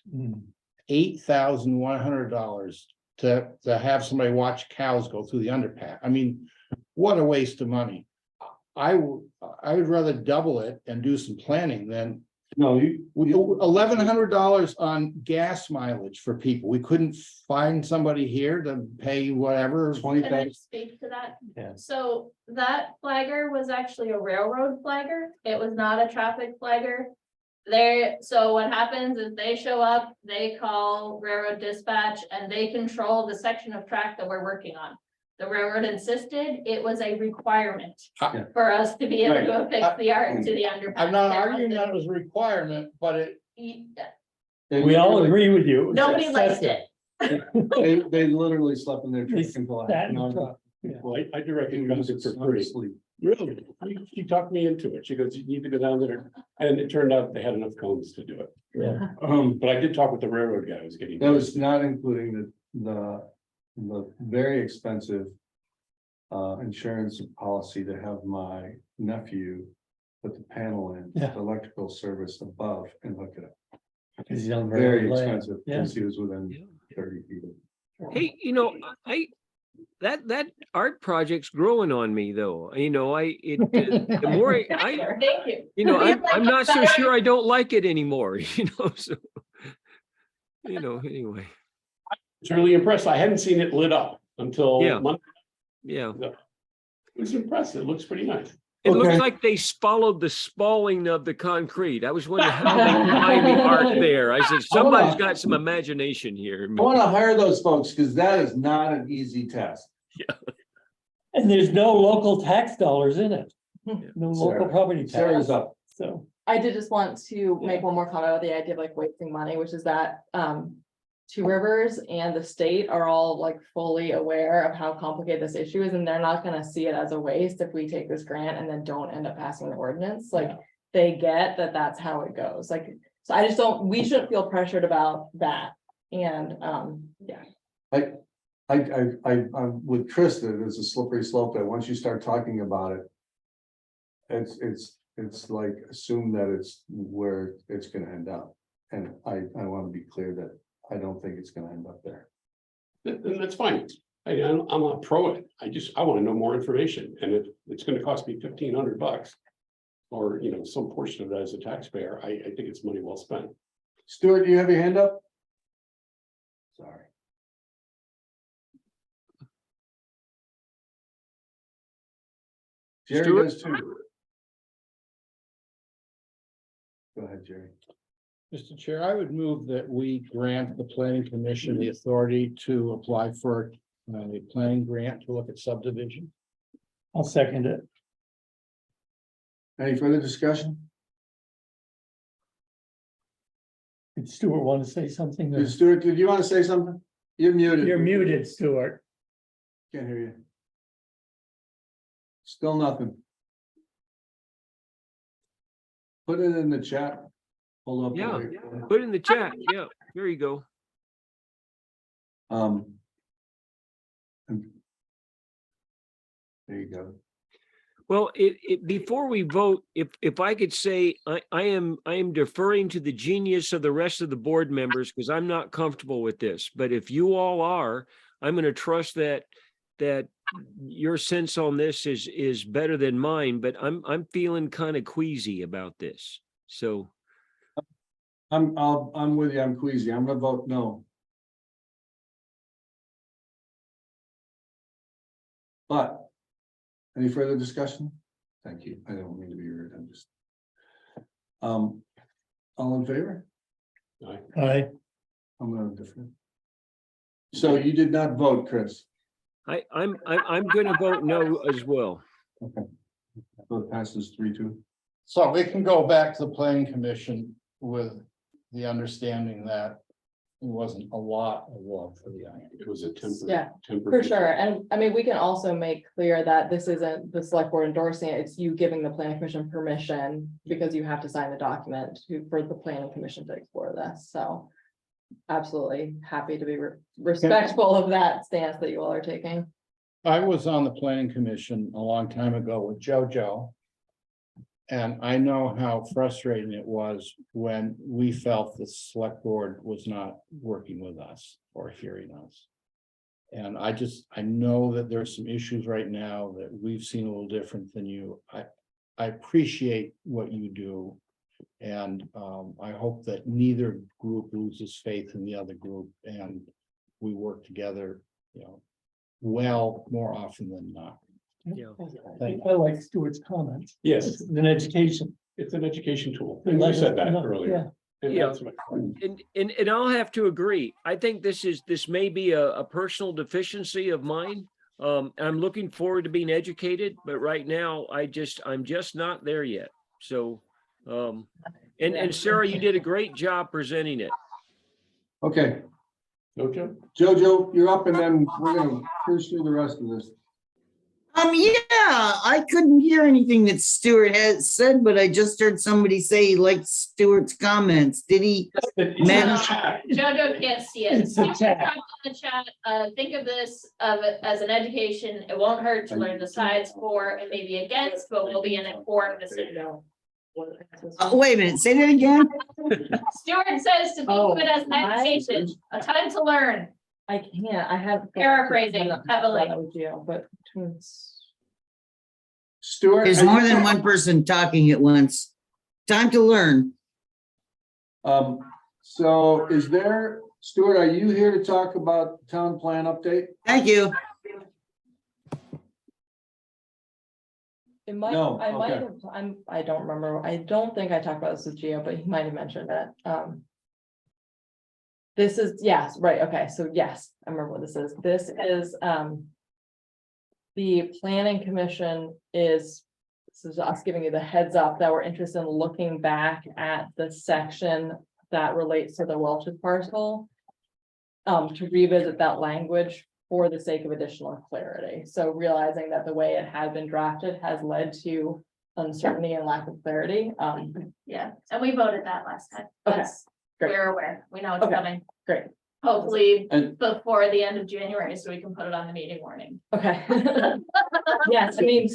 $8,100 to have somebody watch cows go through the underpass. I mean, what a waste of money. I would rather double it and do some planning than No, you. $1,100 on gas mileage for people. We couldn't find somebody here to pay whatever. Can I 20,000. speak to that? Yeah. So that flagger was actually a railroad flagger. It was not a traffic flagger. So what happens is they show up, they call railroad dispatch and they control the section of track that we're working on. The railroad insisted it was a requirement Yeah. for us to be able to affix the art to the underpass. I'm not It arguing wasn't- that it was a requirement, but We all agree with you. It was Nobody liked excessive. it. They literally slept in their They truck until sat in the I. truck. Yeah. Well, I directed it for free. Sleep. Really? She talked me into it. She goes, you need to go down there And it turned out they had enough cones to do it. Yeah. But I did talk with the railroad guy, who was getting. That was not including the very expensive insurance policy to have my nephew put the panel in, Yeah. the electrical service above and hook it up. Because he's on Very land. expensive, Yeah. because he was within Yeah. 30 feet. Hey, that art project's growing on me though. The more I, Thank you. I'm not so sure I don't like it anymore, so. Anyway, It's really impressed. I hadn't seen it lit up until Yeah. Monday. yeah. It was impressed. It looks pretty nice. It looks Okay. like they followed the spalling of the concrete. I was wondering how they combined the art there. I said, somebody's got some imagination here. I want to hire those folks, because that is not an easy task. And there's no local tax dollars in it. No local Sarah. property Sarah's tax, up. so. I did just want to make one more comment about the idea of like wasting money, which is that Two Rivers and the state are all like fully aware of how complicated this issue is, and they're not gonna see it as a waste if we take this grant and then don't end up passing the ordinance. Like, they get that that's how it goes. Like, so I just don't, we shouldn't feel pressured about that. And yeah. I'm with Krista, there's a slippery slope that once you start talking about it. It's like assume that it's where it's gonna end up. And I want to be clear that I don't think it's gonna end up there. And that's fine. I'm not pro it. I want to know more information, and if it's going to cost me $1,500. Or, some portion of it as a taxpayer, I think it's money well spent. Stuart, do you have your hand up? Sorry. Jerry Stuart? does too. Go ahead, Jerry. Mr. Chair, I would move that we grant the planning commission the authority to apply for a planning grant to look at subdivision. I'll second it. Any further discussion? Did Stuart want to say something? Stuart, did you want to say something? You're muted. You're muted, Stuart. Can't hear you. Still nothing. Put it in the chat. Hold up. Yeah. wait. Put it in the chat. Yeah, there you go. Um. There you go. Well, before we vote, if I could say, I am deferring to the genius of the rest of the board members, because I'm not comfortable with this. But if you all are, I'm going to trust that your sense on this is better than mine. But I'm feeling kind of queasy about this. So I'm with you. I'm queasy. I'm gonna vote no. But any further discussion? Thank you. I don't mean to be rude. I'm just. All in favor? Aye. I'm gonna defer. So you did not vote, Chris. I'm going to vote no as well. Okay. So it passes 3-2. So we can go back to the planning commission with the understanding that it wasn't a lot of love for the iron. It was a Yeah, temporary. For sure. And I mean, we can also make clear that this isn't the select board endorsing it. It's you giving the planning commission permission because you have to sign the document for the planning commission to explore this. So absolutely happy to be respectful of that stance that you all are taking. I was on the planning commission a long time ago with JoJo. And I know how frustrating it was when we felt the select board was not working with us or hearing us. And I know that there's some issues right now that we've seen a little different than you. I appreciate what you do. And I hope that neither group loses faith in the other group and we work together, well, more often than not. Yeah. I like Stuart's comments. Yes, It's an education. it's an education tool. And you said that earlier. And Yeah. that's what- And I'll have to agree. I think this may be a personal deficiency of mine. I'm looking forward to being educated, but right now I'm just not there yet. So, and Sarah, you did a great job presenting it. Okay, Jojo? Jojo, you're up and then we're gonna cruise through the rest of this. Yeah, I couldn't hear anything that Stuart had said, but I just heard somebody say he liked Stuart's comments. Did he? Jojo can't see it. It's the You chat. can drop in the chat, think of this as an education. It won't hurt to learn the sides for and maybe against, but will be an informed decision. Wait a minute, say that again? Stuart says to think of it as an education, a time to learn. I can't, I have. Paraphrasing heavily. But. Stuart. There's more than one person talking at once. Time to learn. So is there, Stuart, are you here to talk about town plan update? Thank you. It might, No, I might okay. have, I don't remember, I don't think I talked about this with Gio, but he might have mentioned that, This is, yes, right, okay, so yes, I remember what this is. This is, the planning commission is, this is us giving you the heads up that we're interested in looking back at the section that relates to the Welch's parcel. To revisit that language for the sake of additional clarity. So realizing that the way it had been drafted has led to uncertainty and lack of clarity. Yeah, and we voted that last time. Okay, That's, great. we're aware. We know it's Okay. coming. Great. Hopefully And- before the end of January, so we can put it on the meeting warning. Okay. Yes, I mean,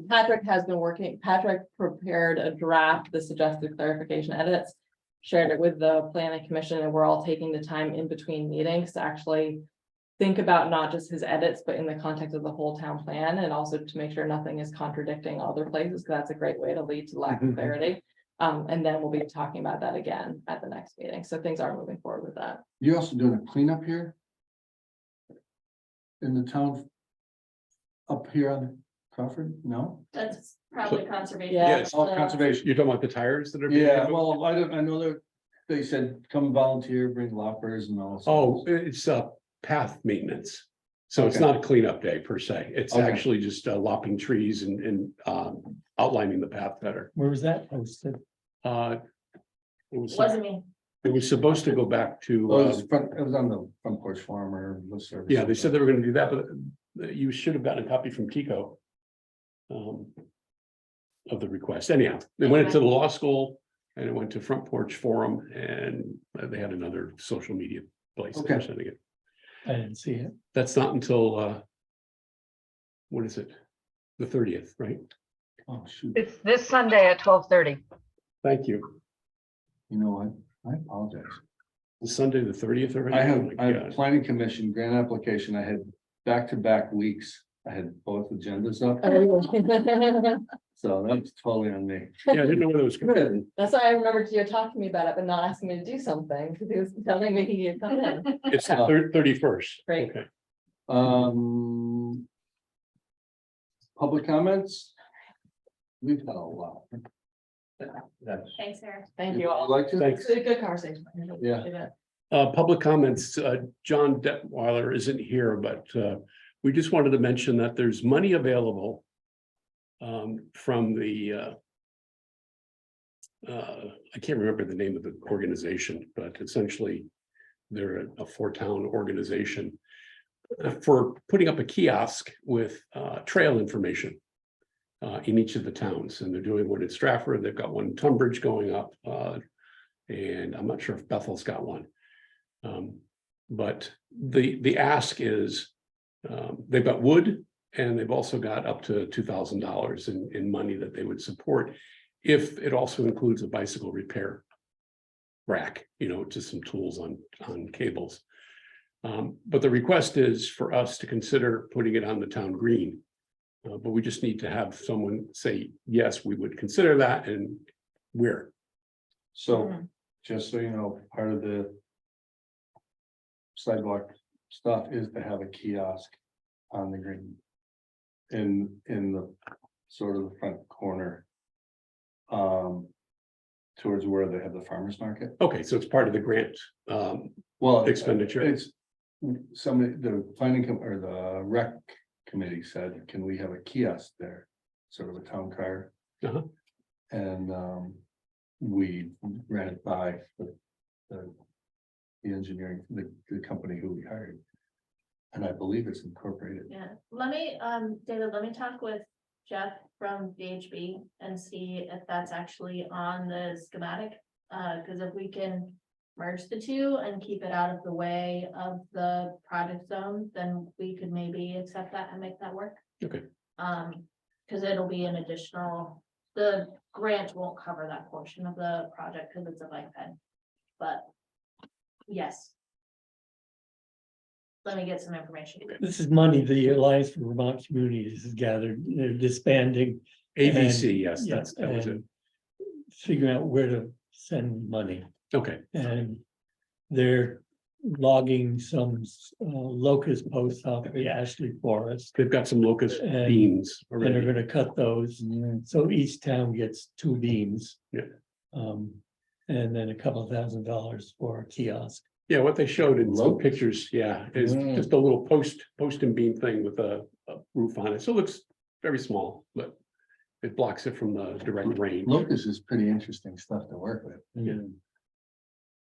Patrick has been working, Patrick prepared a draft, the suggested clarification edits. Shared it with the planning commission, and we're all taking the time in between meetings to actually think about not just his edits, but in the context of the whole town plan, and also to make sure nothing is contradicting other places, because that's a great way to lead to lack of clarity. And then we'll be talking about that again at the next meeting. So things are moving forward with that. You also doing a cleanup here? In the town? Up here on Crawford? No? That's probably conservation. Yeah. Oh, conservation. You're talking about the tires that are. being Yeah, removed? well, I know that they said, come volunteer, bring lockers and all. Oh, it's path maintenance. So it's Okay. not a cleanup day per se. It's Okay. actually just lopping trees and outlining the path better. Where was that posted? It was, Wasn't me. it was supposed to go back to, Oh, it was on the front porch farm or list service. yeah, they said they were gonna do that, but you should have gotten a copy from Tico. Of the request. Anyhow, they went to the law school and it went to Front Porch Forum and they had another social media place. they were Okay. sending it. I didn't see it. That's not until what is it? The 30th, right? Oh, shoot. It's this Sunday at 12:30. Thank you. You know what? I apologize. The Sunday, the 30th already? I Oh have, my I have God. planning commission grant application. I had back-to-back weeks. I had both agendas up, so that's totally on me. Yeah, I didn't know whether it was. Good. That's why I remember Gio talking to me about it, but not asking me to do something, because he was telling me he had come in. It's the 31st. Great. Okay. Public comments? We've had a lot. Thanks, Eric. Thank you all. Like to? Thanks. It's a good conversation. Yeah. Public comments, John Detweiler isn't here, but we just wanted to mention that there's money available from the I can't remember the name of the organization, but essentially they're a four-town organization for putting up a kiosk with trail information in each of the towns, and they're doing one in Stratford. They've got one in Tunbridge going up, and I'm not sure if Bethel's got one. But the ask is they've got wood and they've also got up to $2,000 in money that they would support if it also includes a bicycle repair rack, just some tools on cables. But the request is for us to consider putting it on the town green. But we just need to have someone say, yes, we would consider that, and where. So, just so you know, part of the sidewalk stuff is to have a kiosk on the green. In the sort of the front corner. Towards where they have the farmer's market. Okay, so it's part of the grant Well, expenditure. it's somebody, the or the rec committee said, can we have a kiosk there? Sort of a town car. Uh-huh. And we ran it by the engineering, the company who we hired. And I believe it's incorporated. Yeah, let me, David, let me talk with Jeff from VHB and see if that's actually on the schematic. Cause if we can merge the two and keep it out of the way of the project zone, then we could maybe accept that and make that work. Okay. Cause it'll be an additional, the grant won't cover that portion of the project because it's a bike ped. But yes. Let me get some information. This is money the Alliance for Vermont Communities has gathered. They're disbanding. AVC, yes, Yeah, that was it. and figuring out where to send money. Okay, And they're logging some locust posts off the Ashley Forest. they've got some locust And- beans And they're already. gonna cut those, so each town gets 2 beams. Yeah. And then a couple of $1,000 for a kiosk. Yeah, what they showed in some Locust? pictures, yeah, is Mm. just a little post and beam thing with a roof on it. So it looks very small, but it blocks it from the direct rain. Locust is pretty interesting stuff to work with. Yeah.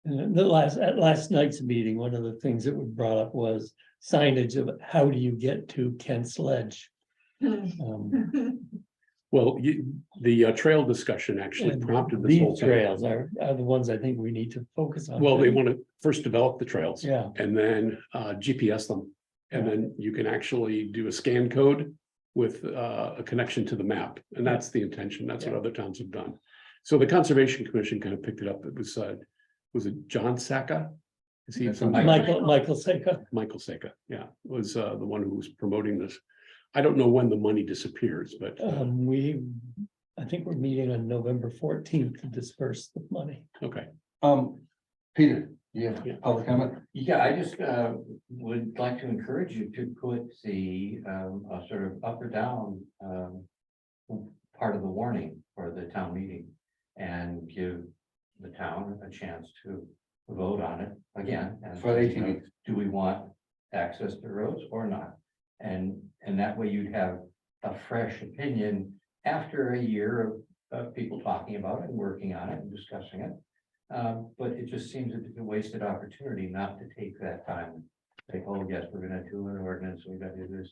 And at last night's meeting, one of the things that was brought up was signage of how do you get to Kent's Ledge? Well, the trail discussion actually And prompted this whole These thing. trails are the ones I think we need to focus on. Well, they want to first develop the trails. Yeah. And then GPS them. And then you can actually do a scan code with a connection to the map. And that's the intention. That's what other towns have done. So the Conservation Commission kind of picked it up. It was it John Saka? Is he That's from Michael Seka. Michael Saka? Yeah, was the one who was promoting this. I don't know when the money disappears, but I think we're meeting on November 14th to disperse the money. okay. Peter, you have Yeah. public comment? Yeah, I just would like to encourage you to put the a sort of up or down part of the warning for the town meeting and give the town a chance to vote on it again. And For 18 weeks. do we want access to roads or not? And that way you'd have a fresh opinion after a year of people talking about it and working on it and discussing it. But it just seems that it's a wasted opportunity not to take that time. Say, oh, yes, we're gonna do an ordinance, we gotta do this.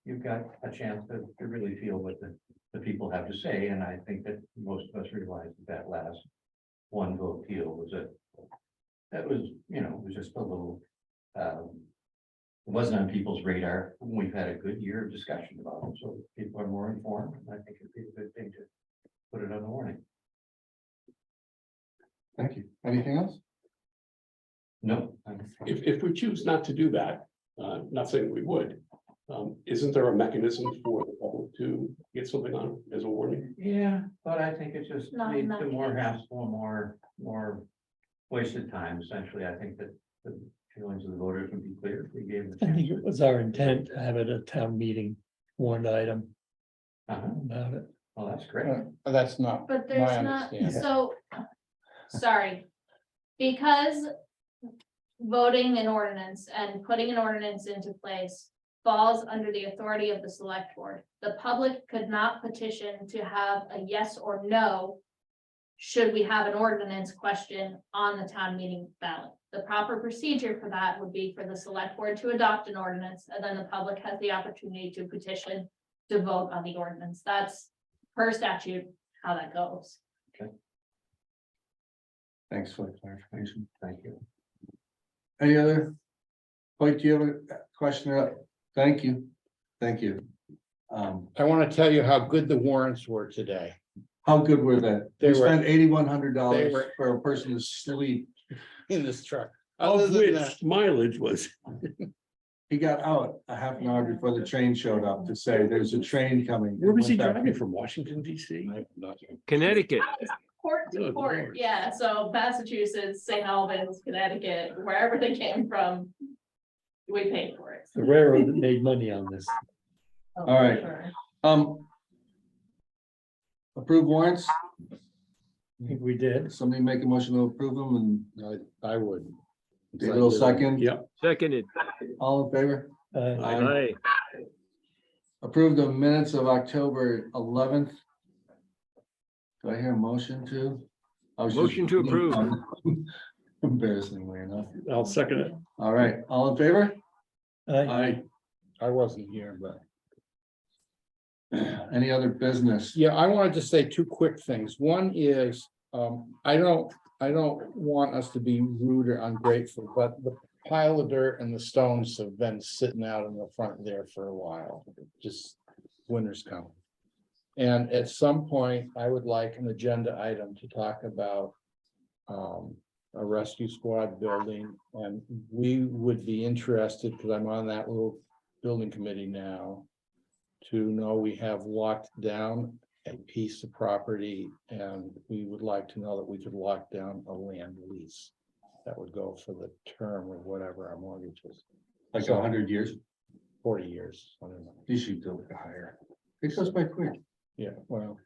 You've got a chance to really feel what the people have to say, and I think that most of us realize that last one vote deal was that was, it was just a little, it wasn't on people's radar. We've had a good year of discussion about it, so people are more informed, and I think it'd be a good thing to put it on the warning. Thank you. Anything else? No. If we choose not to do that, not saying we would, isn't there a mechanism for the public to get something on as a warning? Yeah, but I think it just Not leads in that to more case. hassle, more wasted time, essentially. I think that the feelings of the voters would be clear if we gave them. I think it was our intent to have it a town meeting warned item about it. Well, that's great. That's not But my there's not, understanding. so, sorry. Because voting an ordinance and putting an ordinance into place falls under the authority of the select board. The public could not petition to have a yes or no. Should we have an ordinance question on the town meeting ballot? The proper procedure for that would be for the select board to adopt an ordinance, and then the public has the opportunity to petition to vote on the ordinance. That's per statute how that goes. Thanks for the clarification. Thank you. Any other? Mike, do you have a question? Thank you. Thank you. I want to tell you how good the warrants were today. How good were they? They We were- spent $8,100 they were- for a person to sleep. In this truck. Other Of than that, which mileage was, He got out a half an hour before the train showed up to say there's a train coming. where was he Went back. driving from, Washington DC? Connecticut. Court to Good court, Lord. yeah, so Massachusetts, St. Albans, Connecticut, wherever they came from. We paid for it. The railroad that made money on this. Oh, All right. sure. Approve warrants. I think we did. Somebody make a motion to approve them and I would. David will second. Yep. Seconded. All in favor? Aye. Approve the minutes of October 11th. Do I hear a motion to? I was just- Motion to approve. Embarrassingly enough. I'll second it. All right, all in favor? I wasn't here, but. Any other business? Yeah, I wanted to say two quick things. One is, I don't want us to be rude or ungrateful, but the pile of dirt and the stones have been sitting out in the front there for a while. Just winter's coming. And at some point, I would like an agenda item to talk about a rescue squad building, and we would be interested, because I'm on that little building committee now, to know we have locked down a piece of property, and we would like to know that we could lock down a land lease that would go for the term or whatever our mortgage is, Like 100 years? 40 years. I don't know. You should do it higher. It goes by quick. Yeah, well,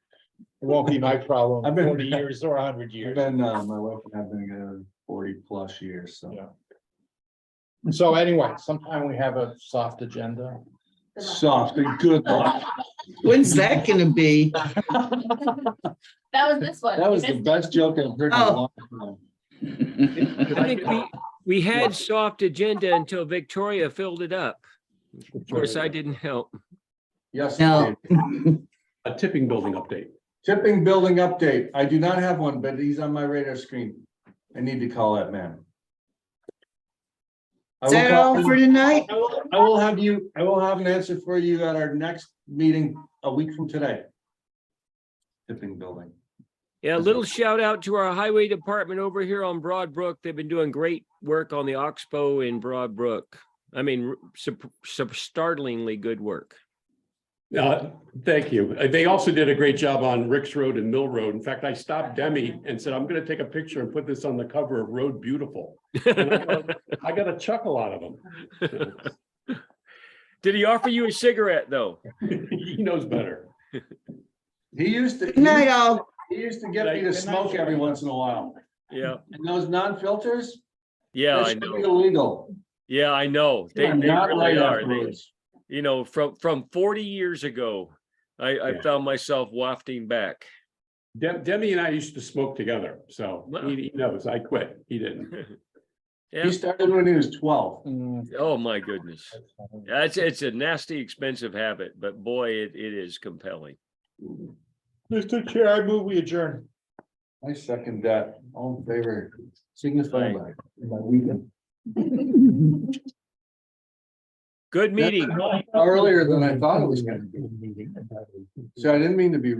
it won't be my problem. I've been- 40 years or 100 I've years. been, my wife and I've been together 40+ years, so. Yeah. So anyway, sometime we have a soft agenda. Soft and good luck. When's that gonna be? That was this one. That was the best joke I've heard in a long time. I think we had soft agenda until Victoria filled it up. Of course, I didn't help. Yes. No. Dave. A tipping building update. Tipping building update. I do not have one, but he's on my radar screen. I need to call that man. Is that all for tonight? I will have an answer for you at our next meeting a week from today. Tipping building. Yeah, a little shout out to our highway department over here on Broad Brook. They've been doing great work on the Oxbow in Broad Brook. I mean, startlingly good work. Thank you. They also did a great job on Ricks Road and Mill Road. In fact, I stopped Demi and said, I'm gonna take a picture and put this on the cover of Road Beautiful. And I got a chuckle out of him. Did he offer you a cigarette though? He knows better. He used to. Good night, all. He used to get me to smoke every once in a while. Yeah, And those non-filters? yeah, they I should be know. illegal. Yeah, I know. They Not really right are. afterwards. You know, from 40 years ago, I Yeah. found myself wafting back. Demi and I used to smoke together, so he knows I quit. He didn't. Yeah. He started when he was 12. Oh, my goodness. It's a nasty, expensive habit, but boy, it is compelling. Mr. Chair, I move we adjourn. I second that. All in favor, signify by weekend. Good meeting. Earlier than I thought it was gonna be. So I didn't mean to be